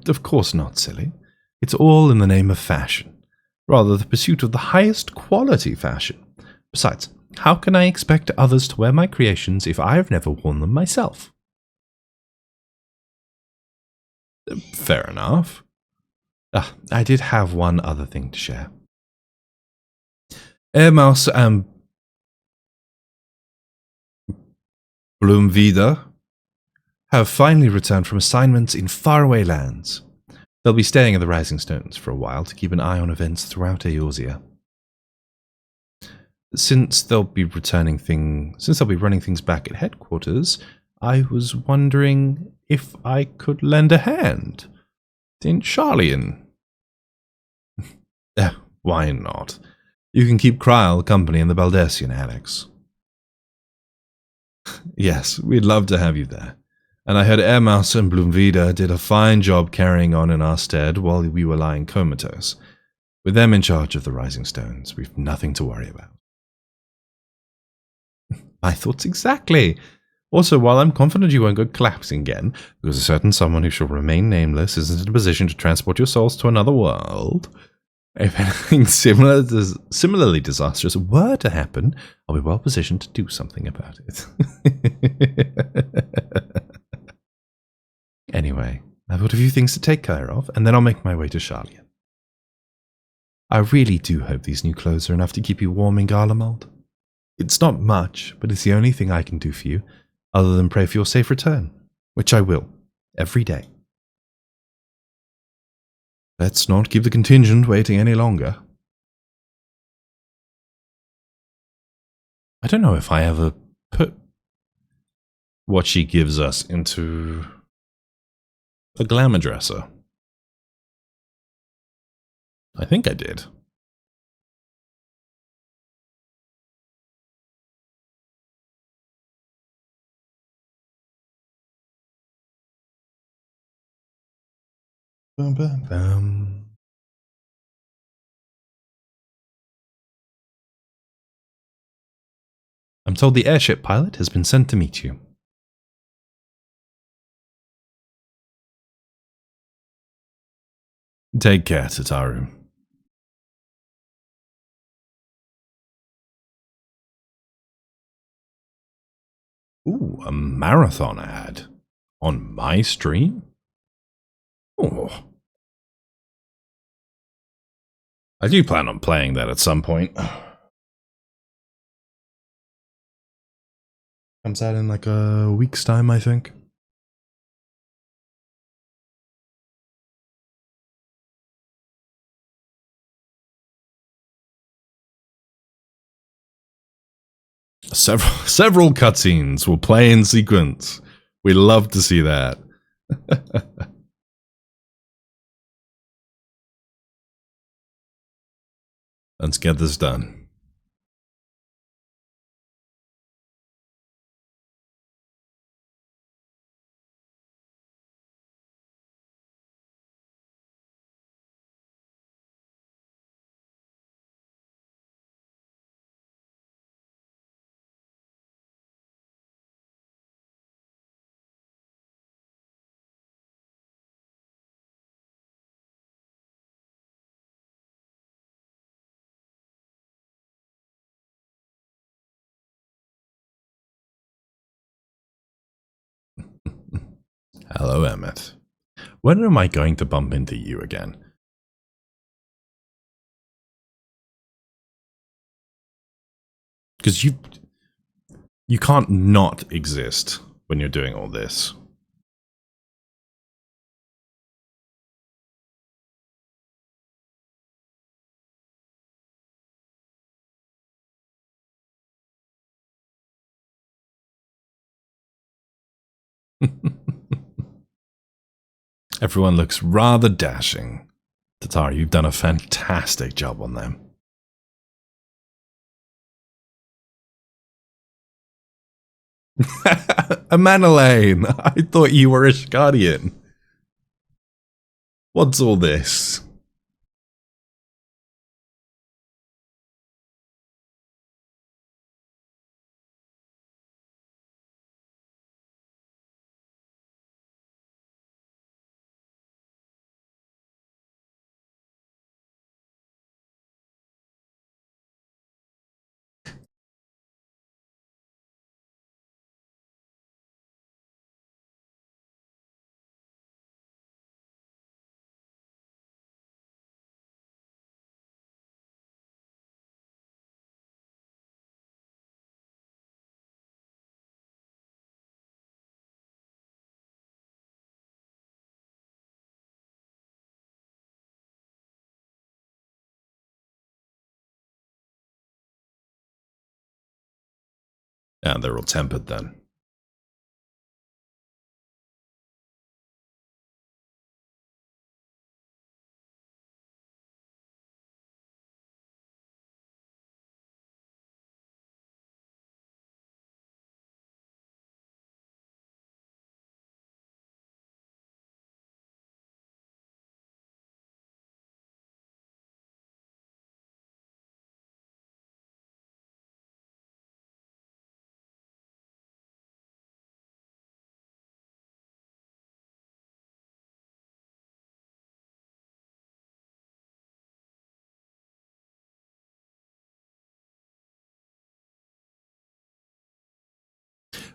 of course not, silly. It's all in the name of fashion. Rather, the pursuit of the highest quality fashion. Besides, how can I expect others to wear my creations if I have never worn them myself? Fair enough. I did have one other thing to share. Mouse and Bloomvida have finally returned from assignments in faraway lands. They'll be staying at the Rising Stones for a while to keep an eye on events throughout Eorzea. Since they'll be running things back at headquarters, I was wondering if I could lend a hand. In Charlian. Why not? You can keep Kryl company in the Baldessian, Alex. Yes, we'd love to have you there. And I heard Ermaus and Bloomvida did a fine job carrying on in our stead while we were lying comatose. With them in charge of the Rising Stones, we've nothing to worry about. My thoughts exactly. Also, while I'm confident you won't go collapsing again, because a certain someone who shall remain nameless isn't in a position to transport your souls to another world, if anything similarly disastrous were to happen, I'll be well positioned to do something about it. Anyway, I've got a few things to take care of, and then I'll make my way to Charlian. I really do hope these new clothes are enough to keep you warm in Garlemald. It's not much, but it's the only thing I can do for you, other than pray for your safe return, which I will, every day. Let's not keep the contingent waiting any longer. I don't know if I ever put what she gives us into the glamour dresser. I think I did. Bum, bum, bum. I'm told the airship pilot has been sent to meet you. Take care, Tataru. Ooh, a marathon ad. On my stream? Oh. I do plan on playing that at some point. Comes out in like a week's time, I think. Several cutscenes will play in sequence. We love to see that. Let's get this done. Hello, Emmett. When am I going to bump into you again? Because you can't not exist when you're doing all this. Everyone looks rather dashing. Tataru, you've done a fantastic job on them. A Manolane! I thought you were a Guardian. What's all this? And they're all tempered then.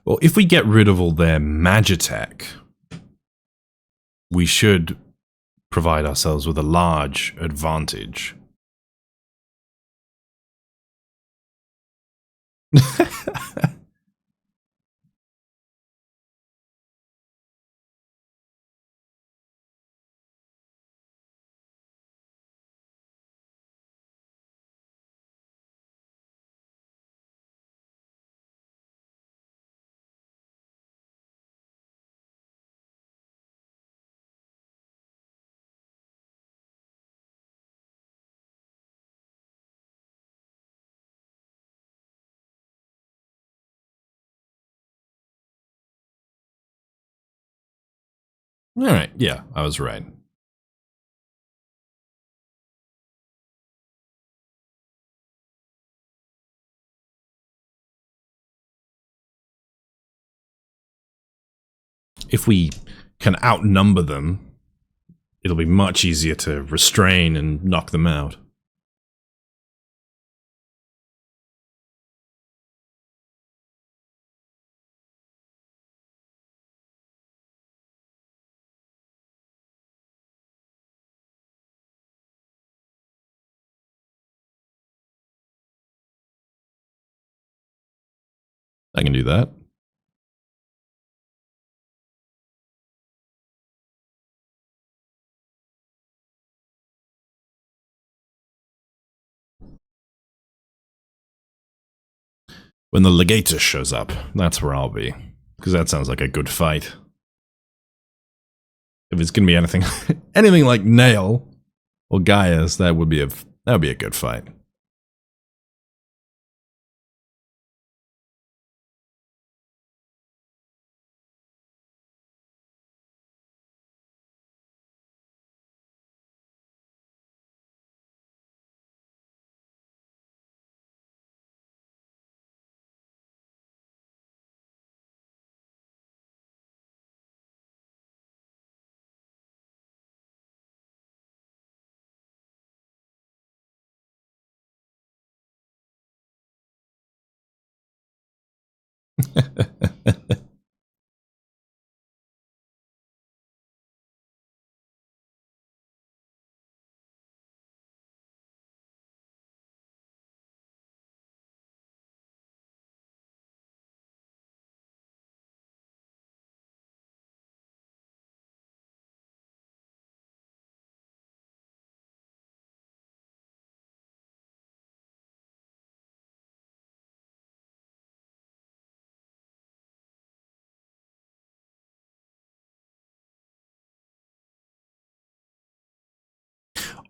Well, if we get rid of all their magitech, we should provide ourselves with a large advantage. All right, yeah, I was right. if we can outnumber them, it'll be much easier to restrain and knock them out. I can do that. When the Legatus shows up, that's where I'll be. Because that sounds like a good fight. If it's gonna be anything anything like Nail or Gaius, that would be a good fight.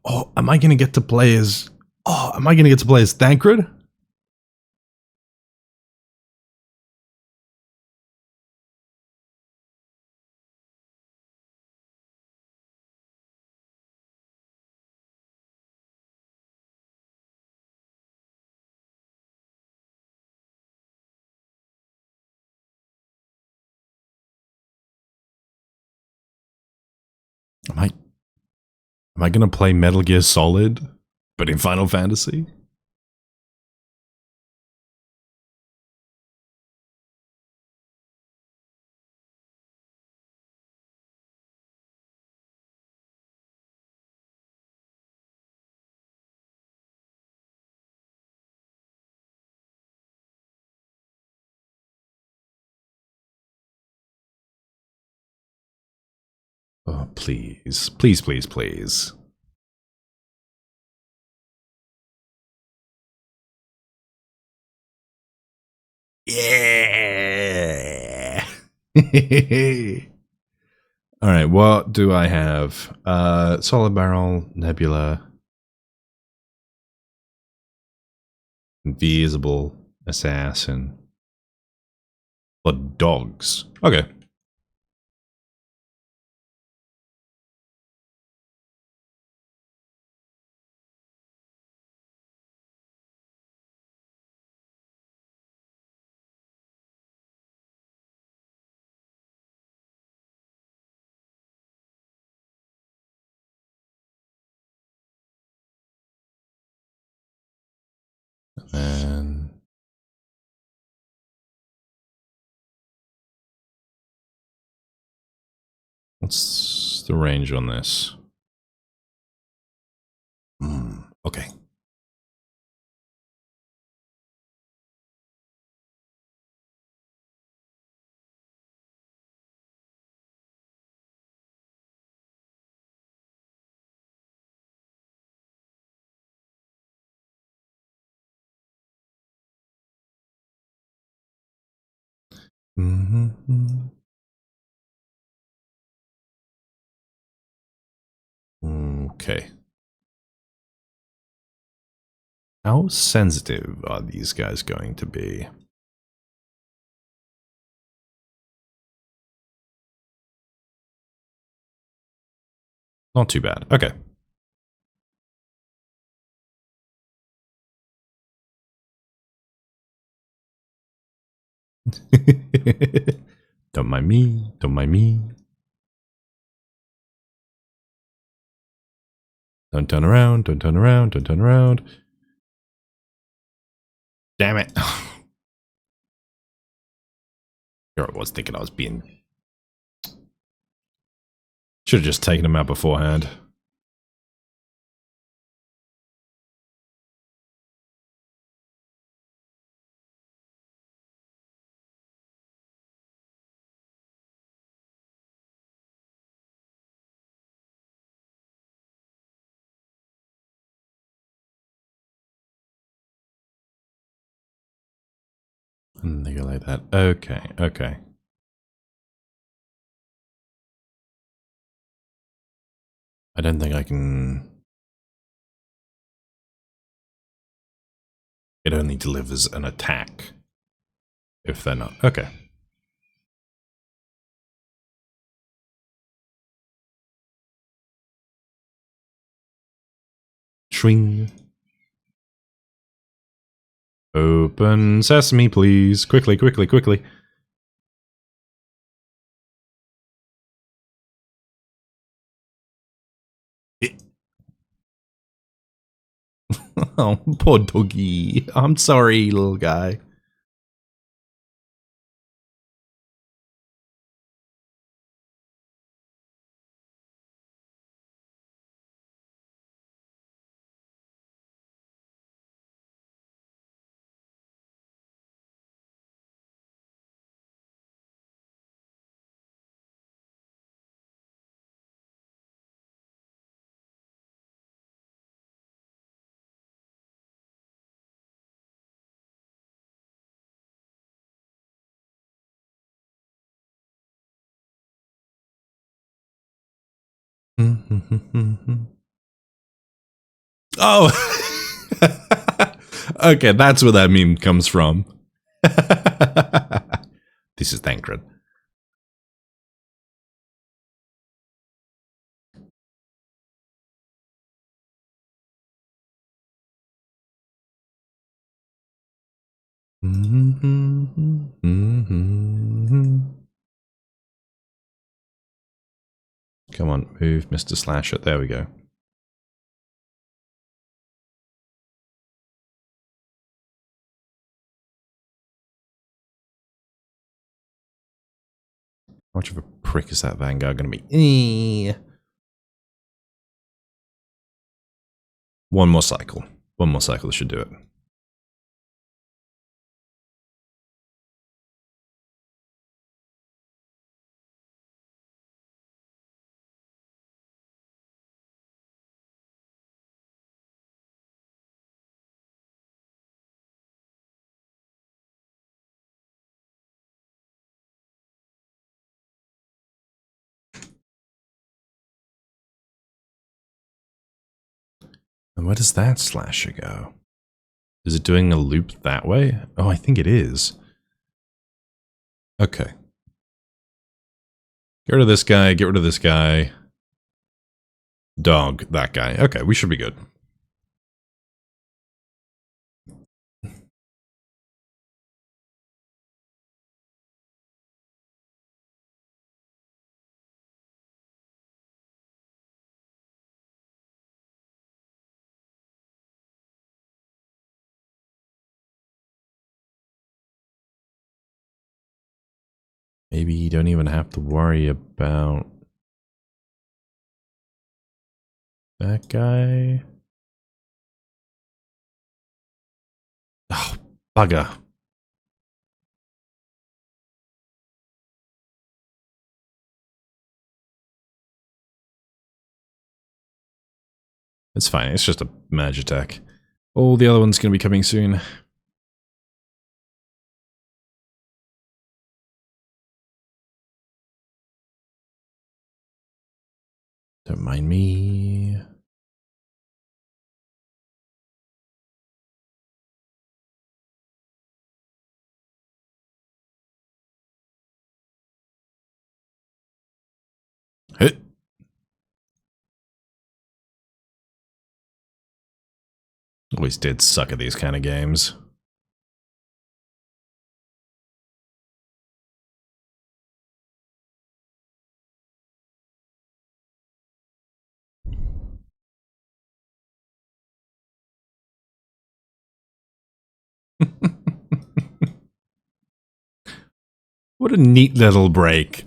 Oh, am I gonna get to play as Thancred? Am I gonna play Metal Gear Solid, but in Final Fantasy? Oh, please. Please, please, please. Yeah. All right, what do I have? Solid Barrel, Nebula, Invisible, Assassin, Blood Dogs. Okay. And what's the range on this? Okay. Mm-hmm. Okay. How sensitive are these guys going to be? Not too bad. Okay. Don't mind me. Don't mind me. Don't turn around. Don't turn around. Don't turn around. Damn it. Here I was thinking I was being... Should have just taken him out beforehand. And they go like that. Okay, okay. I don't think I can... It only delivers an attack. If they're not. Okay. Swing. Open sesame, please. Quickly, quickly, quickly. Oh, poor doggy. I'm sorry, little guy. Oh! Okay, that's where that meme comes from. This is Thancred. Come on, move, Mr. Slasher. There we go. How much of a prick is that Vanguard going to be? One more cycle. One more cycle should do it. And where does that slasher go? Is it doing a loop that way? Oh, I think it is. Okay. Get rid of this guy, get rid of this guy. Dog, that guy. Okay, we should be good. Maybe you don't even have to worry about that guy. Oh, bugger. It's fine, it's just a mage attack. Oh, the other one's going to be coming soon. Don't mind me. Hit. Always did suck at these kind of games. What a neat little break.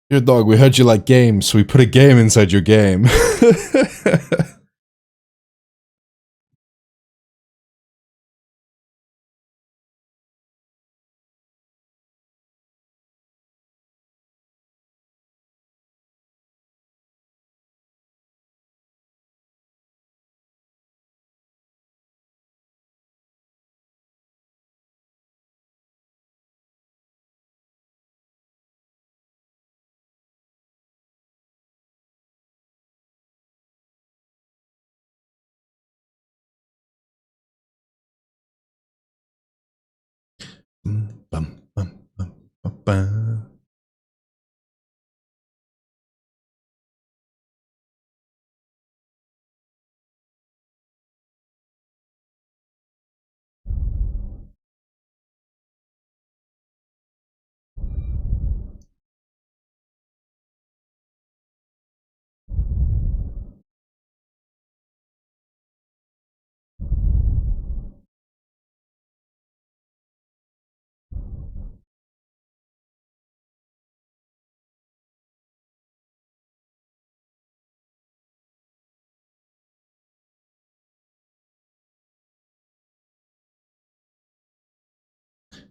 Your dog, we heard you like games, so we put a game inside your game.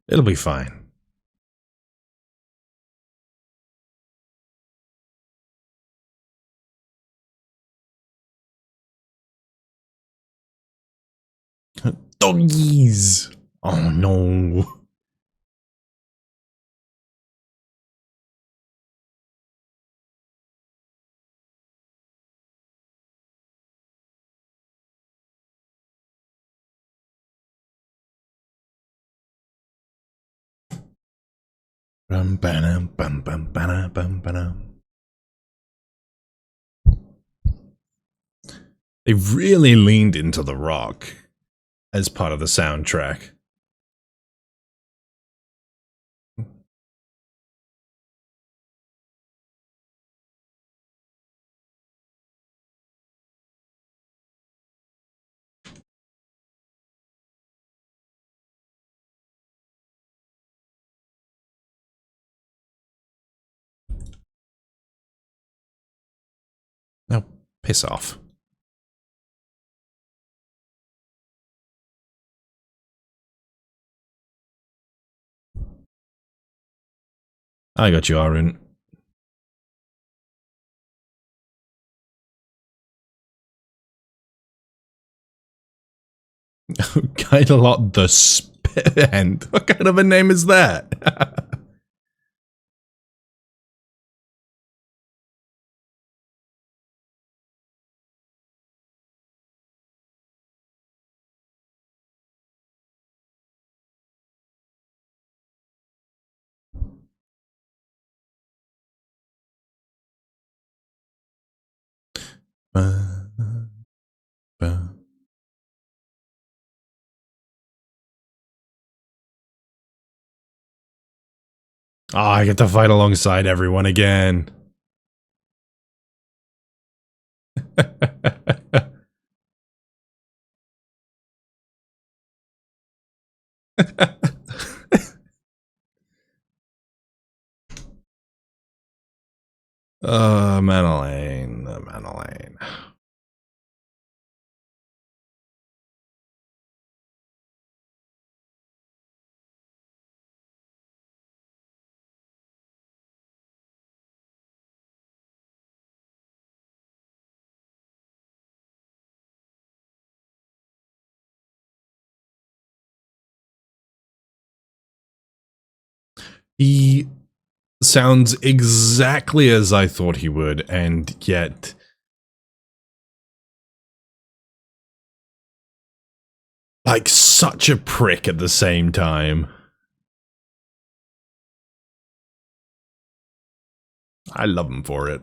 It'll be fine. Doggies! Oh no. They really leaned into the rock as part of the soundtrack. Now, piss off. I got you, Arun. Kind of lot the spend. What kind of a name is that? Oh, I get to fight alongside everyone again. Manolane, Manolane. He sounds exactly as I thought he would, and yet like such a prick at the same time. I love him for it.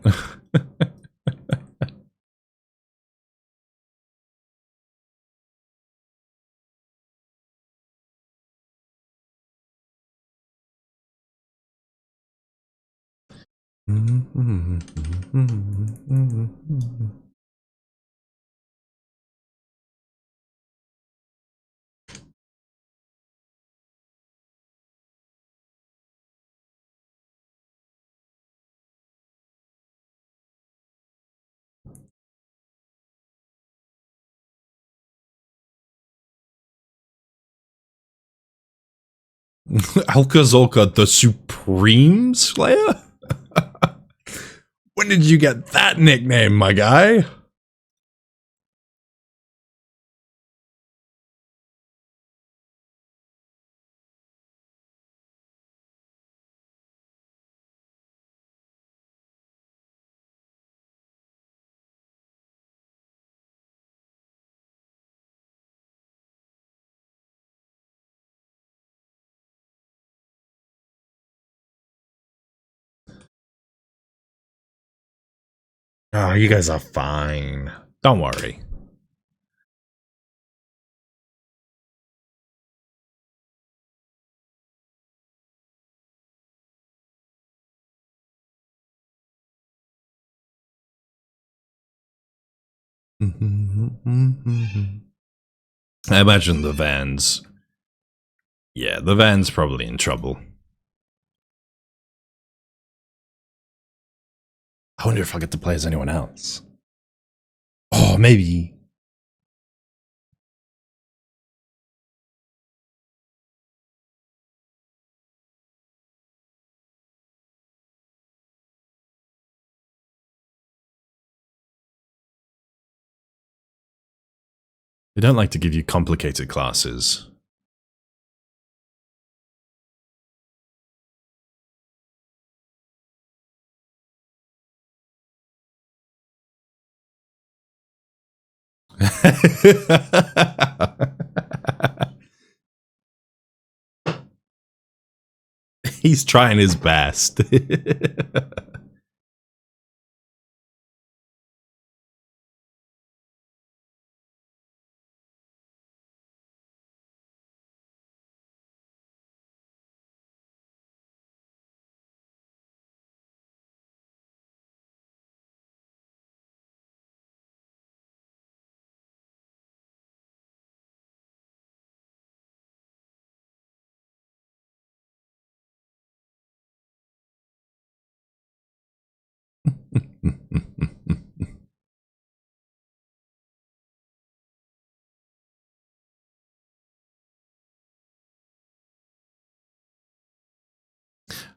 Alcazorca the Supreme Slayer? When did you get that nickname, my guy? Oh, you guys are fine. Don't worry. I imagine the van's... Yeah, the van's probably in trouble. I wonder if I get to play as anyone else. Oh, maybe. They don't like to give you complicated classes. He's trying his best.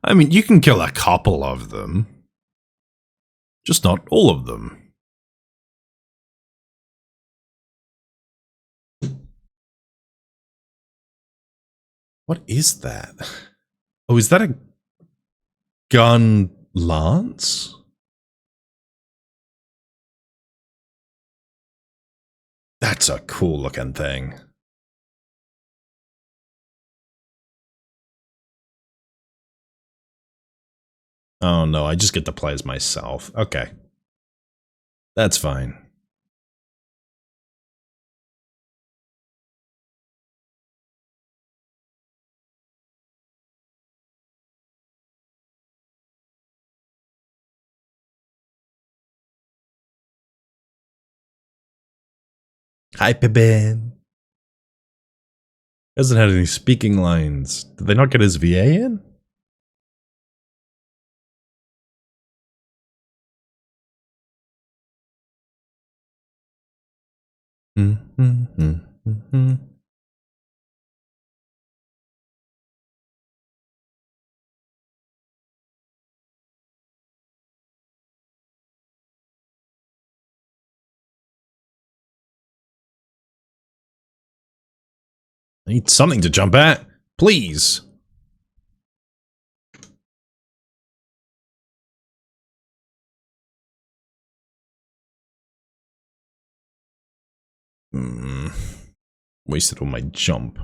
I mean, you can kill a couple of them. Just not all of them. What is that? Oh, is that a gun lance? That's a cool looking thing. Oh no, I just get to play as myself. Okay. That's fine. Hi, Pippin. Hasn't had any speaking lines. Did they not get his VA in? I need something to jump at. Please. Wasted all my jump.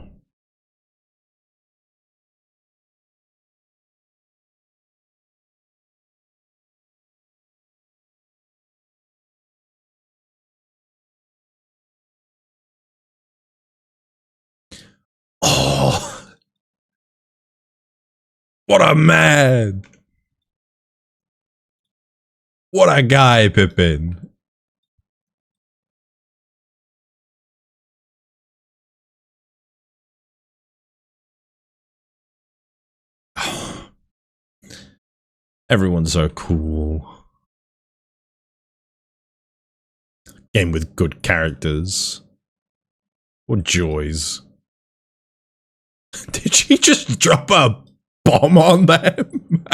Oh, what a man. What a guy, Pippin. Everyone's so cool. Game with good characters. What joys. Did she just drop a bomb on them?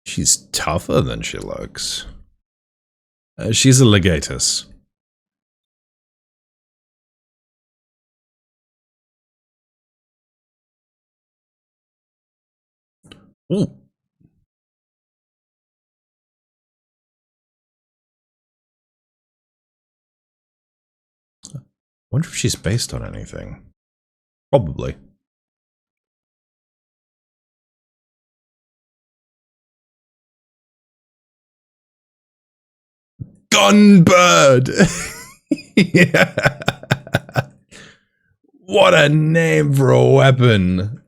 She's tougher than she looks. She's a legatus. Ooh. Wonder if she's based on anything. Probably. Gunbird! Yeah. What a name for a weapon.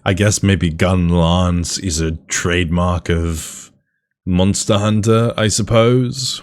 I guess maybe Gun Lance is a trademark of Monster Hunter, I suppose.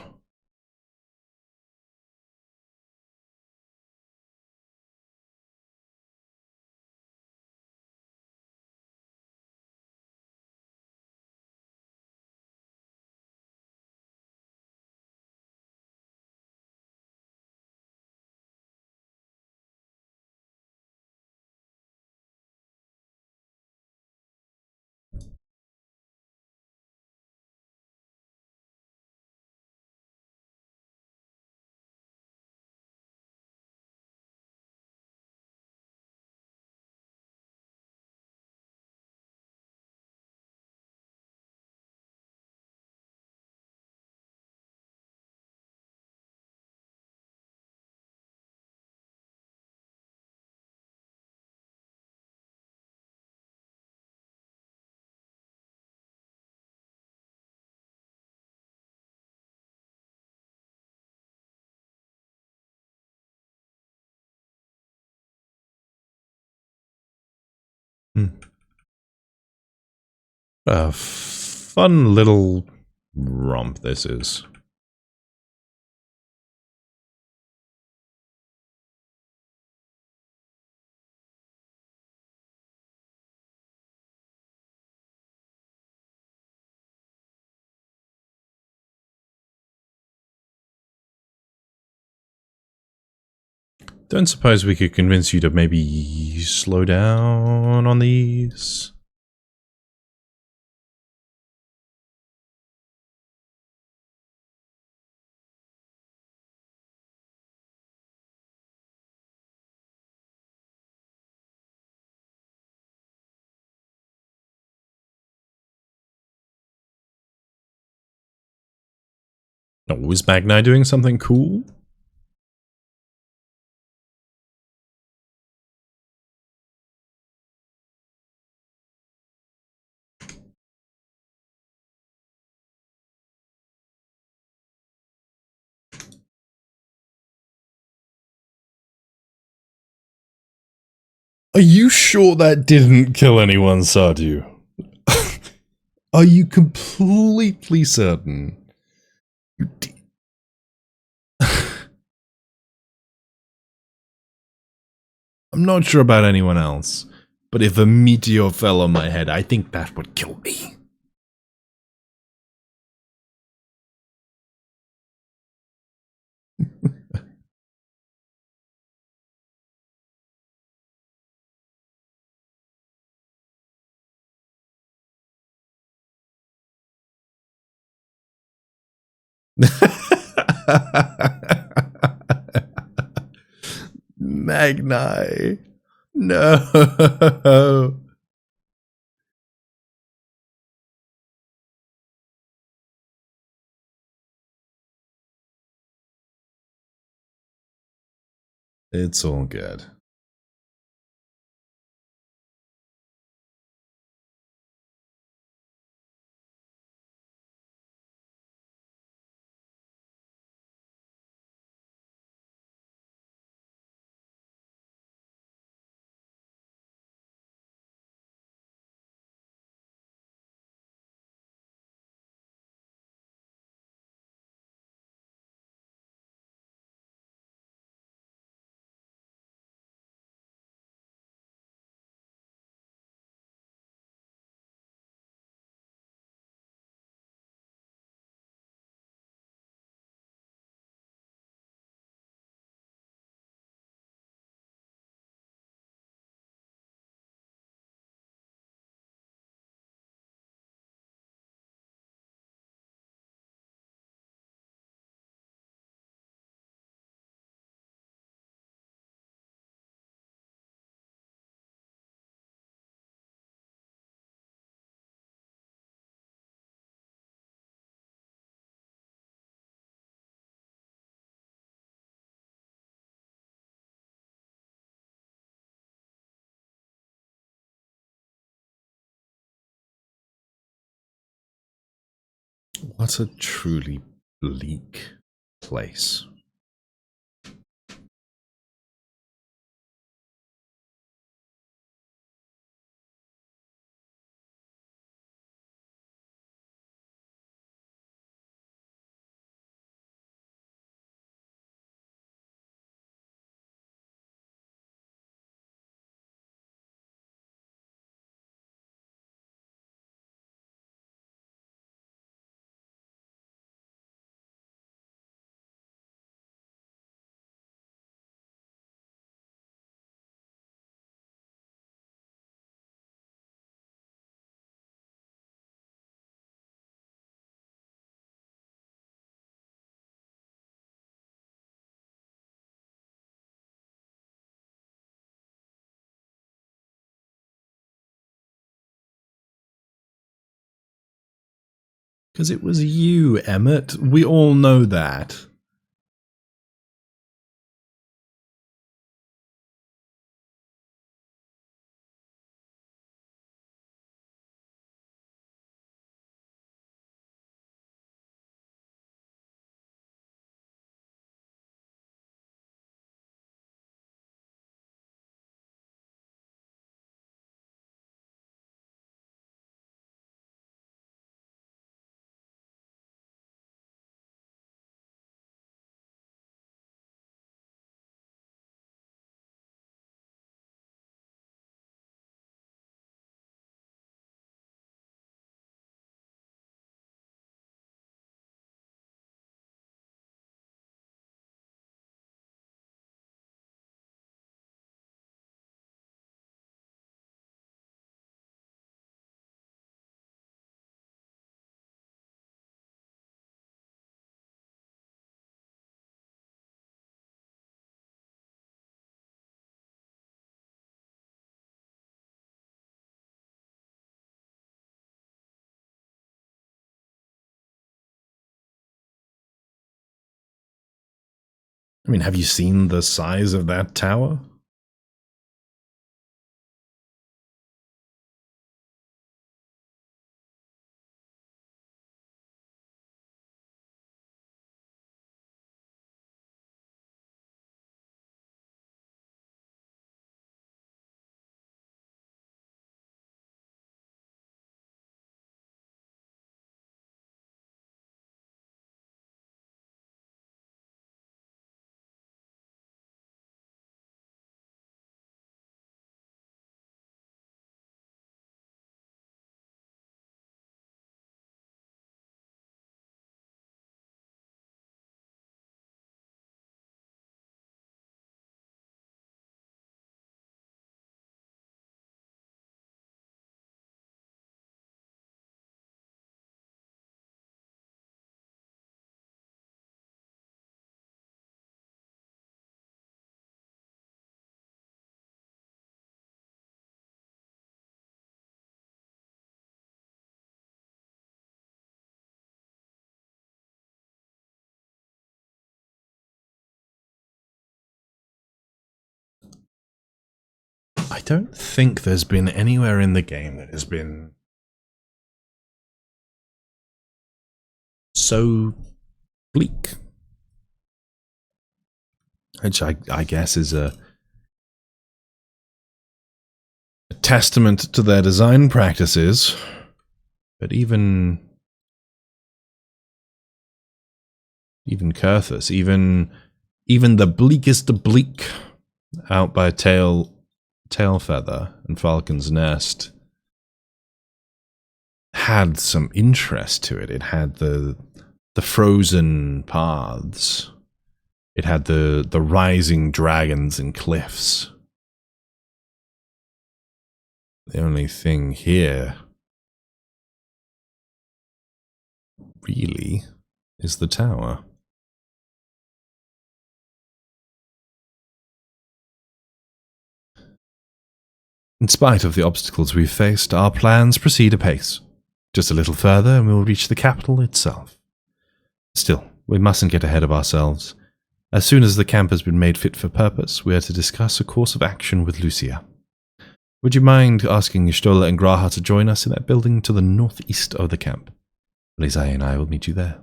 A fun little romp this is. Don't suppose we could convince you to maybe slow down on these? Oh, is Magni doing something cool? Are you sure that didn't kill anyone, Sardu? Are you completely certain? I'm not sure about anyone else, but if a meteor fell on my head, I think that would kill me. Magni. No. It's all good. What a truly bleak place. Because it was you, Emmett. We all know that. I mean, have you seen the size of that tower? I don't think there's been anywhere in the game that has been so bleak. Which I guess is a testament to their design practices. But even Kurthus, even the bleakest bleak out by Tailfeather and Falcon's Nest had some interest to it. It had the frozen paths. It had the rising dragons and cliffs. The only thing here really is the tower. In spite of the obstacles we've faced, our plans proceed apace. Just a little further and we'll reach the capital itself. Still, we mustn't get ahead of ourselves. As soon as the camp has been made fit for purpose, we are to discuss a course of action with Lucia. Would you mind asking Stola and Graha to join us in that building to the northeast of the camp? Lizai and I will meet you there.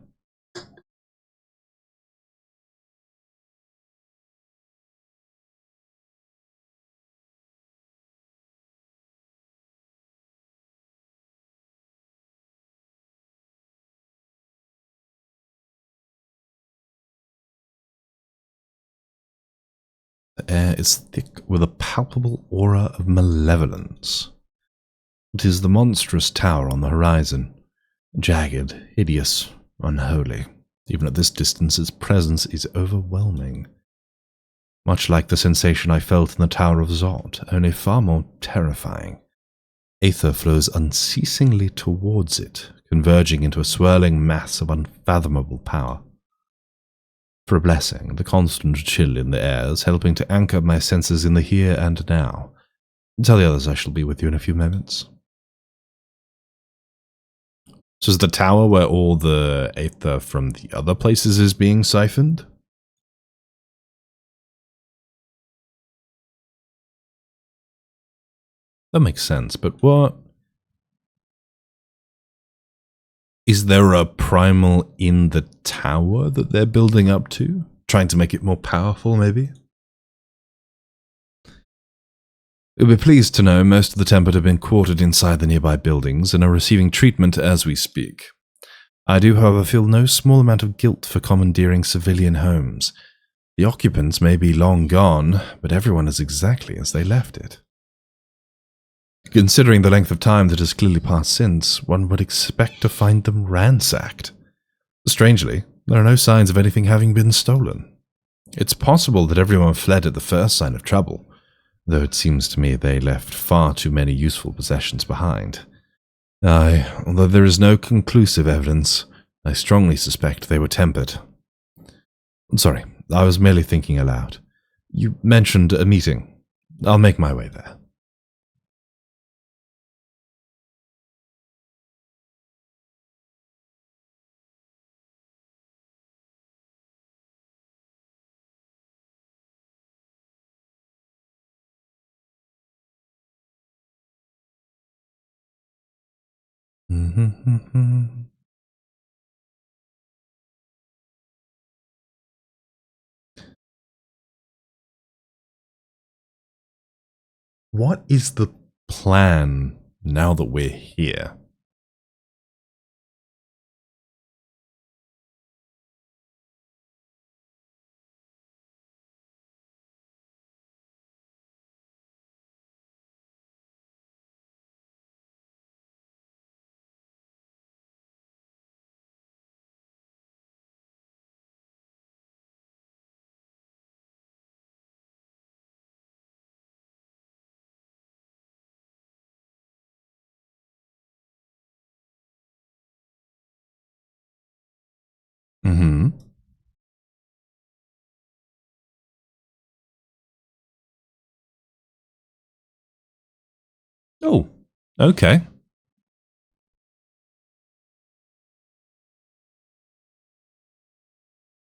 The air is thick with a palpable aura of malevolence. It is the monstrous tower on the horizon, jagged, hideous, unholy. Even at this distance, its presence is overwhelming. Much like the sensation I felt in the Tower of Zod, only far more terrifying. Aether flows unceasingly towards it, converging into a swirling mass of unfathomable power. For a blessing, the constant chill in the air is helping to anchor my senses in the here and now. Tell the others I shall be with you in a few moments. So is the tower where all the aether from the other places is being siphoned? That makes sense, but what? Is there a primal in the tower that they're building up to? Trying to make it more powerful, maybe? You'll be pleased to know most of the tempered have been quartered inside the nearby buildings and are receiving treatment as we speak. I do, however, feel no small amount of guilt for commandeering civilian homes. The occupants may be long gone, but everyone is exactly as they left it. Considering the length of time that has clearly passed since, one would expect to find them ransacked. Strangely, there are no signs of anything having been stolen. It's possible that everyone fled at the first sign of trouble, though it seems to me they left far too many useful possessions behind. Aye, although there is no conclusive evidence, I strongly suspect they were tempered. Sorry, I was merely thinking aloud. You mentioned a meeting. I'll make my way there. What is the plan now that we're here? Mm-hmm. Oh, okay.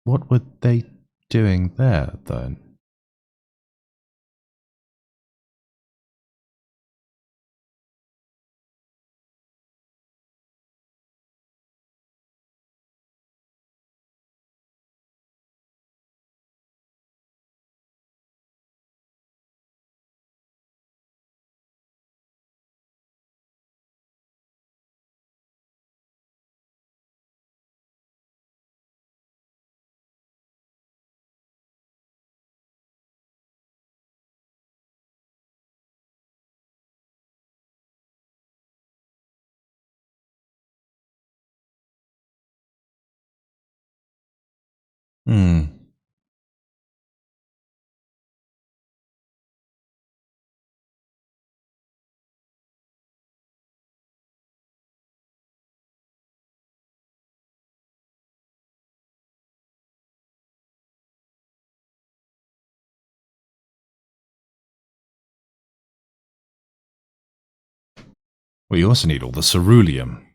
What were they doing there, then? Hmm. Well, you also need all the ceruleum.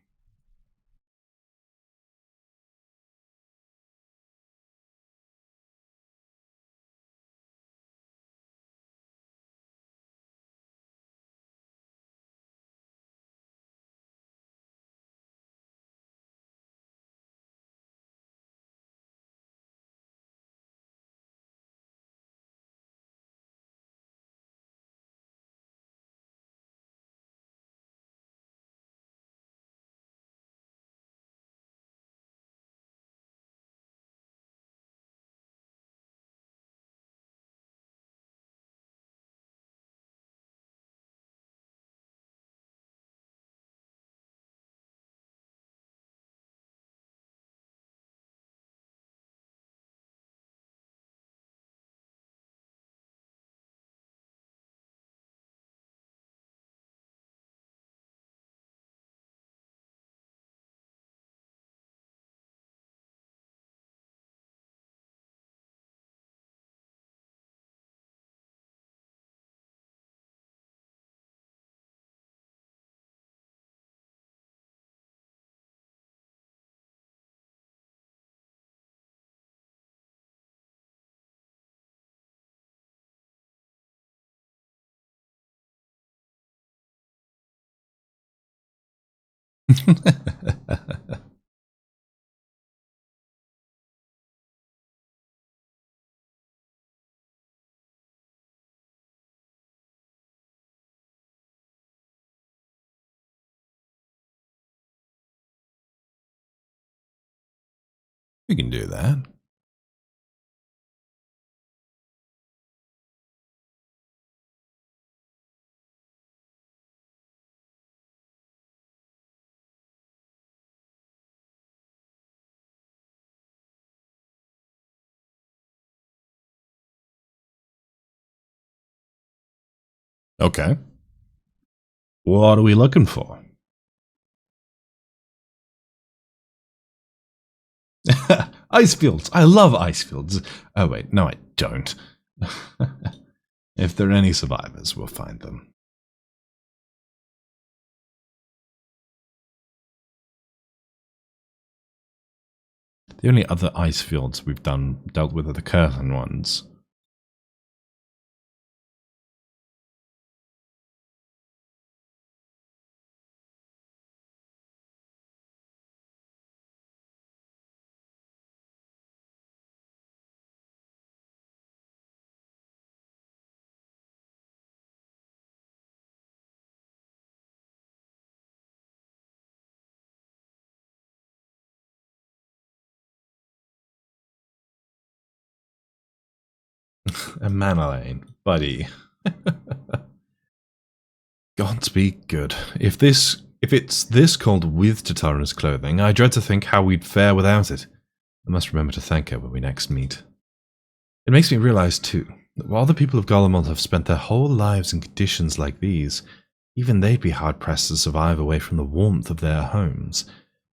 We can do that. Okay. What are we looking for? Ice fields. I love ice fields. Oh, wait. No, I don't. If there are any survivors, we'll find them. The only other ice fields we've dealt with are the curtain ones. A Manolane, buddy. Gods be good. If it's this cold with Tatara's clothing, I dread to think how we'd fare without it. I must remember to thank her when we next meet. It makes me realize, too, that while the people of Golemont have spent their whole lives in conditions like these, even they'd be hard-pressed to survive away from the warmth of their homes.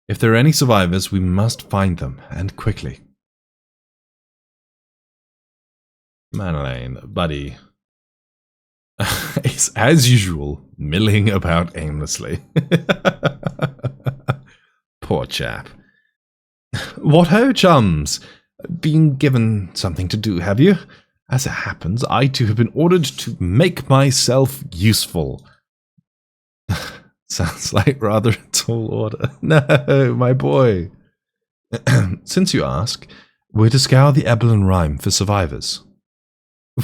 If there are any survivors, we must find them, and quickly. Manolane, buddy. Is, as usual, milling about aimlessly. Poor chap. What ho, chums? Been given something to do, have you? As it happens, I too have been ordered to make myself useful. Sounds like rather a tall order. No, my boy. Since you ask, we're to scour the Ebelin Rime for survivors.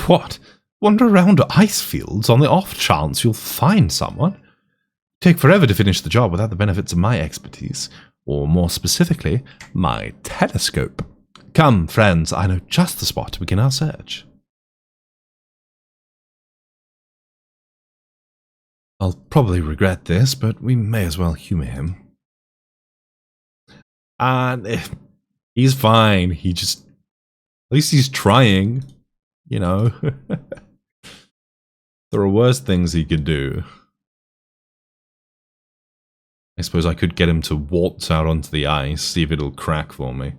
What? Wander around ice fields on the off chance you'll find someone? Take forever to finish the job without the benefits of my expertise, or more specifically, my telescope. Come, friends, I know just the spot to begin our search. I'll probably regret this, but we may as well humor him. And he's fine. He just least he's trying, you know. There are worse things he could do. I suppose I could get him to waltz out onto the ice, see if it'll crack for me.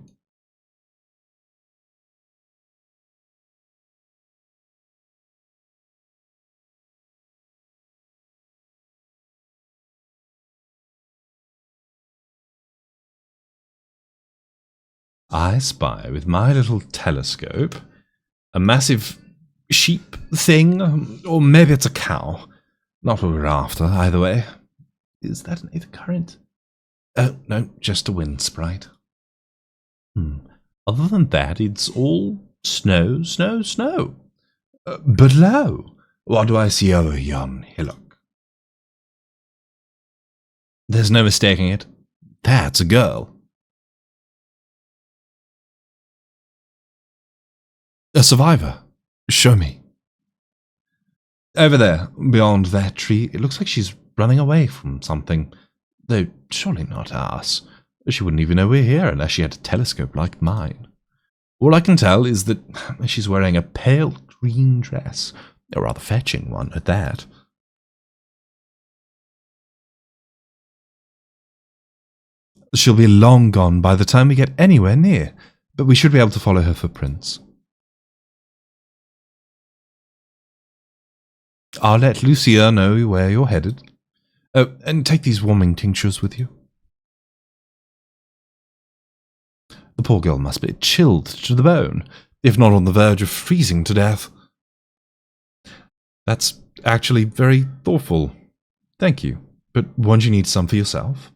I spy with my little telescope a massive sheep thing, or maybe it's a cow. Not what we're after, either way. Is that an ether current? Oh, no, just a wind sprite. Other than that, it's all snow, snow, snow. Below, what do I see over yon hillock? There's no mistaking it. That's a girl. A survivor. Show me. Over there, beyond that tree, it looks like she's running away from something. Though, surely not us. She wouldn't even know we're here unless she had a telescope like mine. All I can tell is that she's wearing a pale green dress. A rather fetching one at that. She'll be long gone by the time we get anywhere near, but we should be able to follow her footprints. I'll let Lucia know where you're headed. Oh, and take these warming tinctures with you. The poor girl must be chilled to the bone, if not on the verge of freezing to death. That's actually very thoughtful. Thank you. But won't you need some for yourself?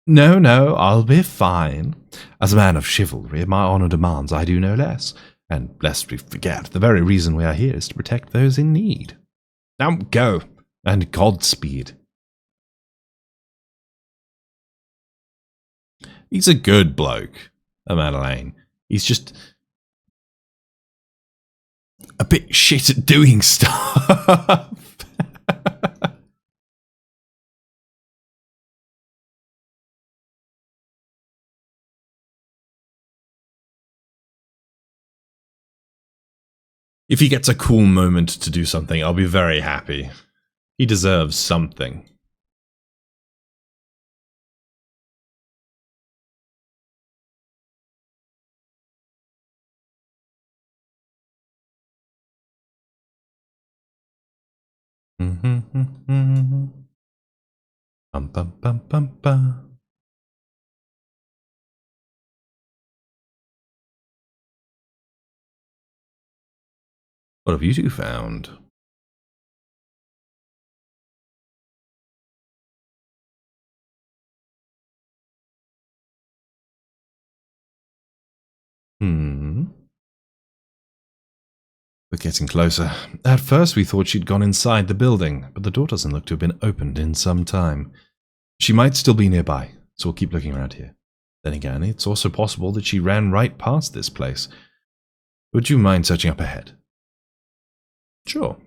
No, I'll be fine. As a man of chivalry, my honor demands I do no less. And lest we forget, the very reason we are here is to protect those in need. Now go, and Godspeed. He's a good bloke, Madeleine. He's just a bit shit at doing stuff. If he gets a cool moment to do something, I'll be very happy. He deserves something. Bum, bum, bum, bum, bum. What have you two found? We're getting closer. At first we thought she'd gone inside the building, but the door doesn't look to have been opened in some time. She might still be nearby, so we'll keep looking around here. Then again, it's also possible that she ran right past this place. Would you mind searching up ahead? Sure.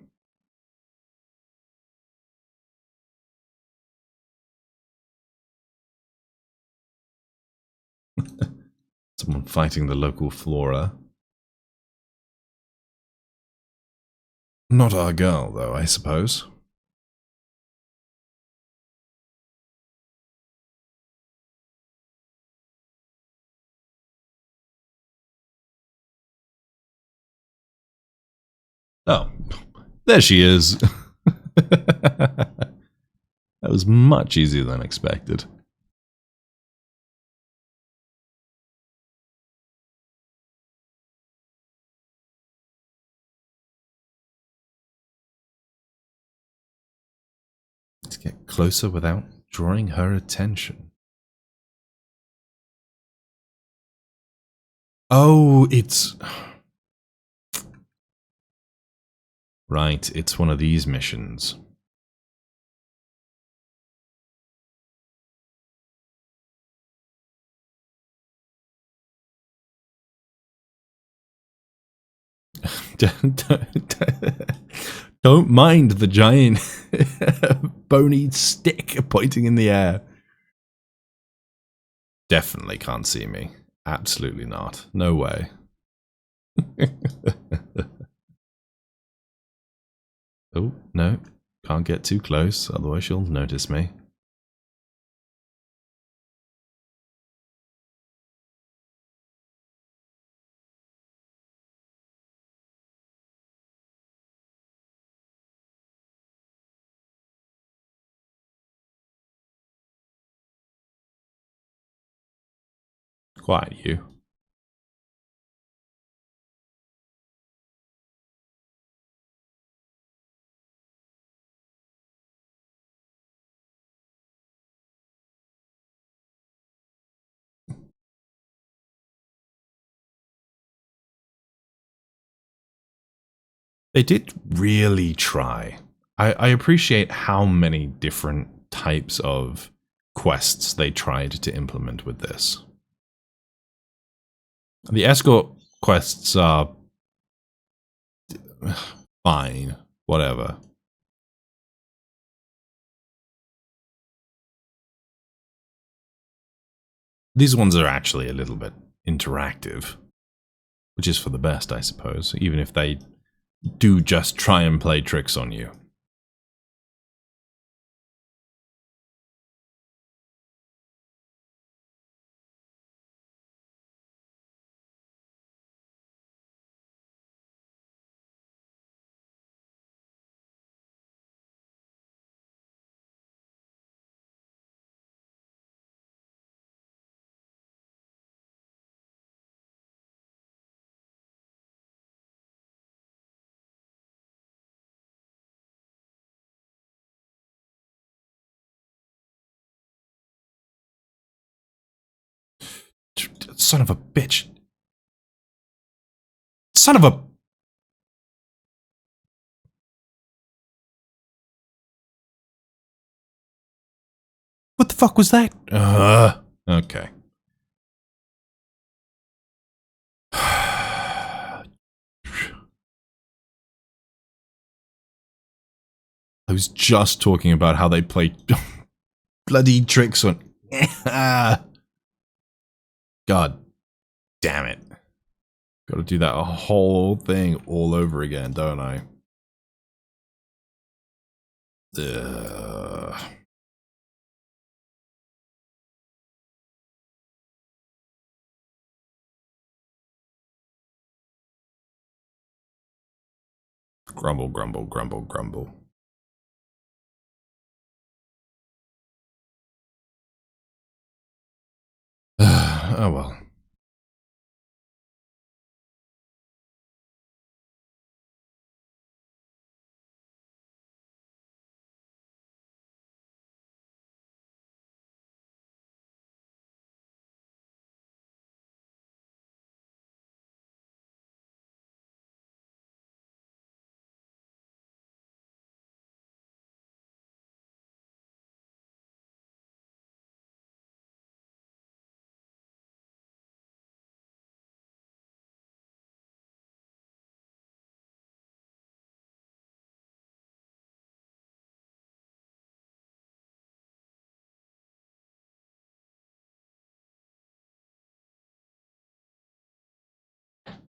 Someone fighting the local flora. Not our girl, though, I suppose. Oh, there she is. That was much easier than expected. To get closer without drawing her attention. Oh, it's... Right, it's one of these missions. Don't mind the giant bony stick pointing in the air. Definitely can't see me. Absolutely not. No way. Oh, no. Can't get too close, otherwise she'll notice me. Quiet, you. They did really try. I appreciate how many different types of quests they tried to implement with this. The escort quests are fine, whatever. These ones are actually a little bit interactive, which is for the best, I suppose, even if they do just try and play tricks on you. Son of a bitch. Son of a... What the fuck was that? Okay. I was just talking about how they play bloody tricks on... God damn it. Gotta do that whole thing all over again, don't I? Ugh. Grumble, grumble, grumble, grumble. Oh well.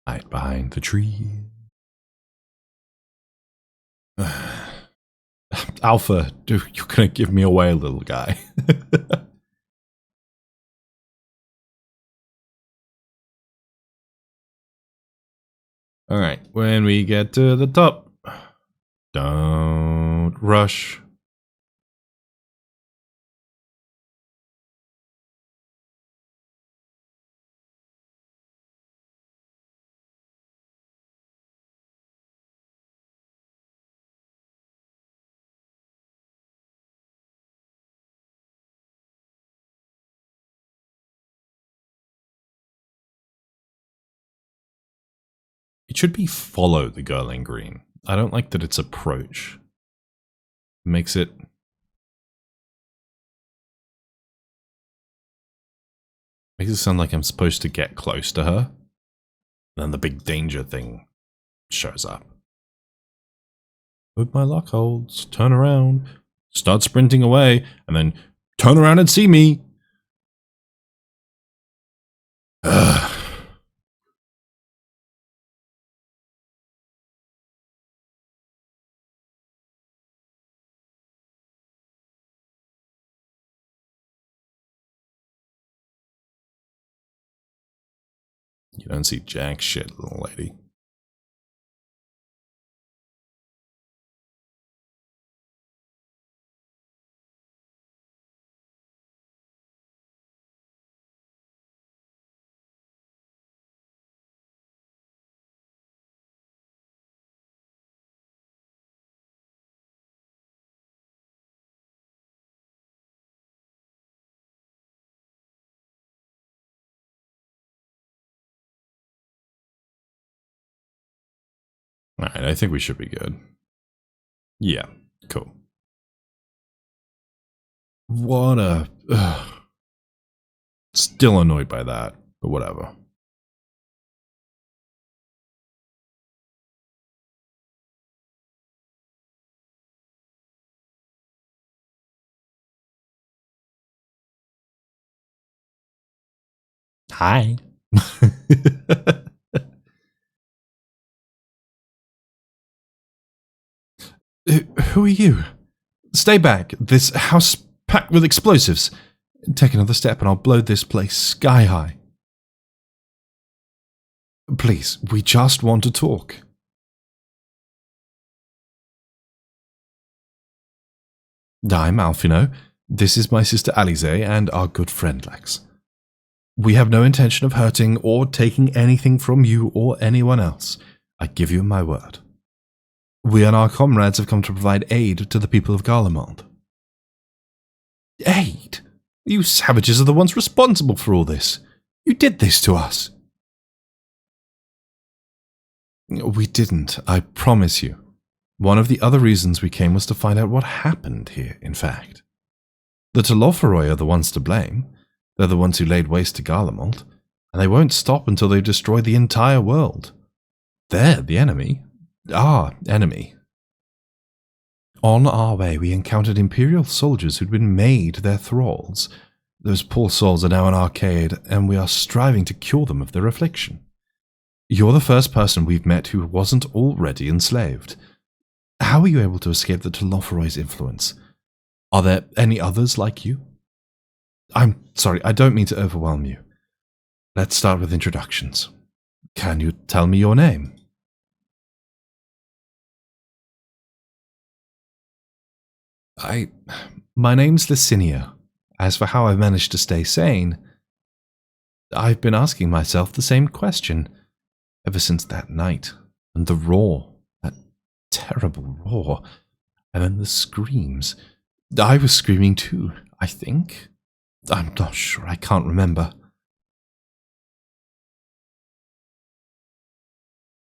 Hide behind the tree. Alpha, dude, you're gonna give me away, little guy. Alright, when we get to the top, don't rush. It should be follow the girl in green. I don't like that it's approach. Makes it... Makes it sound like I'm supposed to get close to her. Then the big danger thing shows up. Hope my luck holds. Turn around. Start sprinting away. And then turn around and see me. Ugh. You don't see jack shit, little lady. Alright, I think we should be good. Yeah, cool. What a... Still annoyed by that, but whatever. Hi. Who are you? Stay back. This house packed with explosives. Take another step and I'll blow this place sky high. Please, we just want to talk. I'm Alfino. This is my sister Alize and our good friend Lex. We have no intention of hurting or taking anything from you or anyone else. I give you my word. We and our comrades have come to provide aid to the people of Garlemald. Aid? You savages are the ones responsible for all this. You did this to us. We didn't, I promise you. One of the other reasons we came was to find out what happened here, in fact. The Telophoroi are the ones to blame. They're the ones who laid waste to Garlemald, and they won't stop until they destroy the entire world. They're the enemy. Our enemy. On our way, we encountered Imperial soldiers who'd been made their thralls. Those poor souls are now in Arcade, and we are striving to cure them of their affliction. You're the first person we've met who wasn't already enslaved. How were you able to escape the Telophoroi's influence? Are there any others like you? I'm sorry, I don't mean to overwhelm you. Let's start with introductions. Can you tell me your name? My name's Licinia. As for how I've managed to stay sane, I've been asking myself the same question ever since that night, and the roar, that terrible roar, and then the screams. I was screaming too, I think. I'm not sure, I can't remember.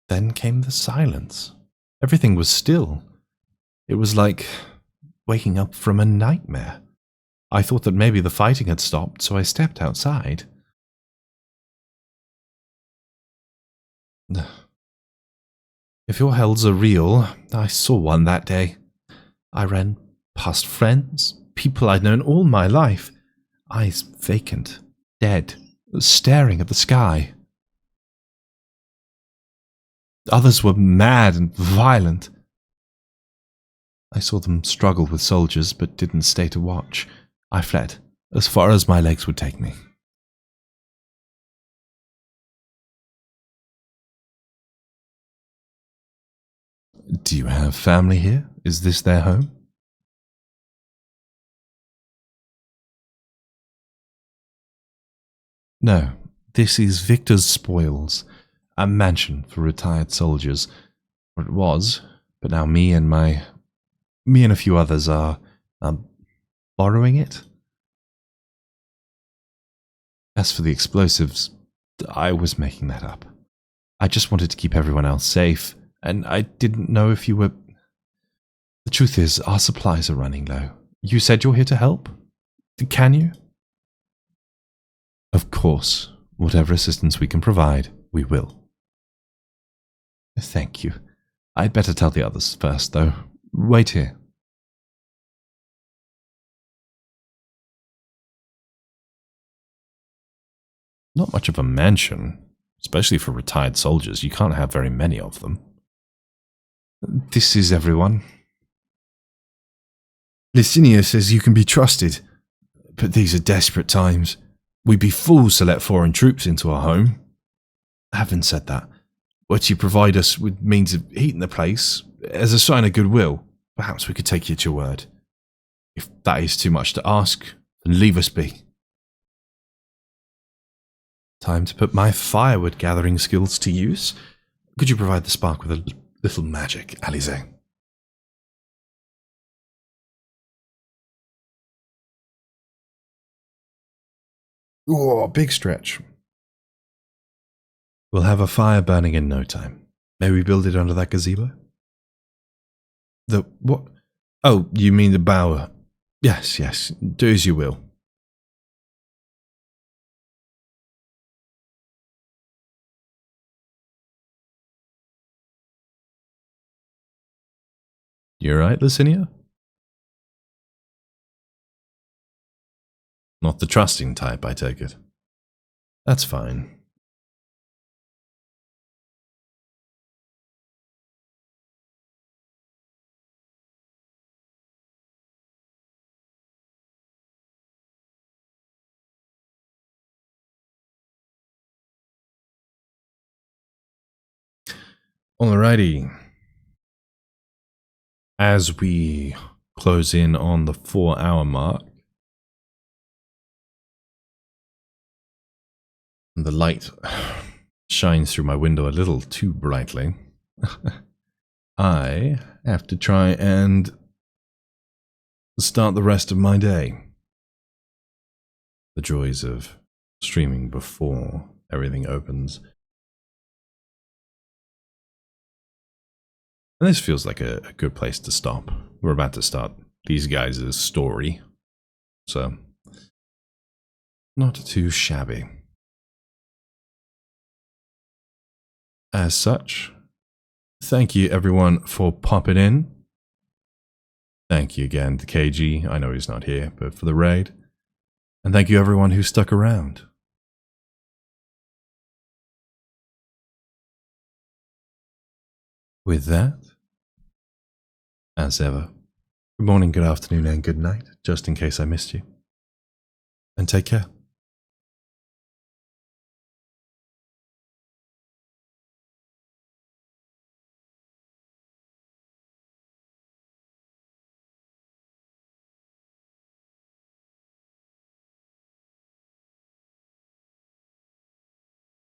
Then came the silence. Everything was still. It was like waking up from a nightmare. I thought that maybe the fighting had stopped, so I stepped outside. If your hells are real, I saw one that day. I ran past friends, people I'd known all my life, eyes vacant, dead, staring at the sky. Others were mad and violent. I saw them struggle with soldiers, but didn't stay to watch. I fled, as far as my legs would take me. Do you have family here? Is this their home? No, this is Victor's Spoils, a mansion for retired soldiers. Or it was, but now me and a few others are borrowing it. As for the explosives, I was making that up. I just wanted to keep everyone else safe, and I didn't know if you were... The truth is, our supplies are running low. You said you're here to help? Can you? Of course. Whatever assistance we can provide, we will. Thank you. I'd better tell the others first, though. Wait here. Not much of a mansion, especially for retired soldiers. You can't have very many of them. This is everyone. Licinia says you can be trusted, but these are desperate times. We'd be fools to let foreign troops into our home. Having said that, would you provide us with means of heating the place as a sign of goodwill? Perhaps we could take you at your word. If that is too much to ask, then leave us be. Time to put my firewood gathering skills to use. Could you provide the spark with a little magic, Alize? Oh, big stretch. We'll have a fire burning in no time. May we build it under that gazebo? The what? Oh, you mean the bower? Yes, yes. Do as you will. You right, Lucinia? Not the trusting type, I take it. That's fine. Alrighty. As we close in on the 4-hour mark, the light shines through my window a little too brightly. I have to try and start the rest of my day. The joys of streaming before everything opens. And this feels like a good place to stop. We're about to start these guys' story. So, not too shabby. As such, thank you everyone for popping in. Thank you again to KG. I know he's not here, but for the raid. And thank you everyone who stuck around. With that, as ever, good morning, good afternoon, and good night, just in case I missed you. And take care.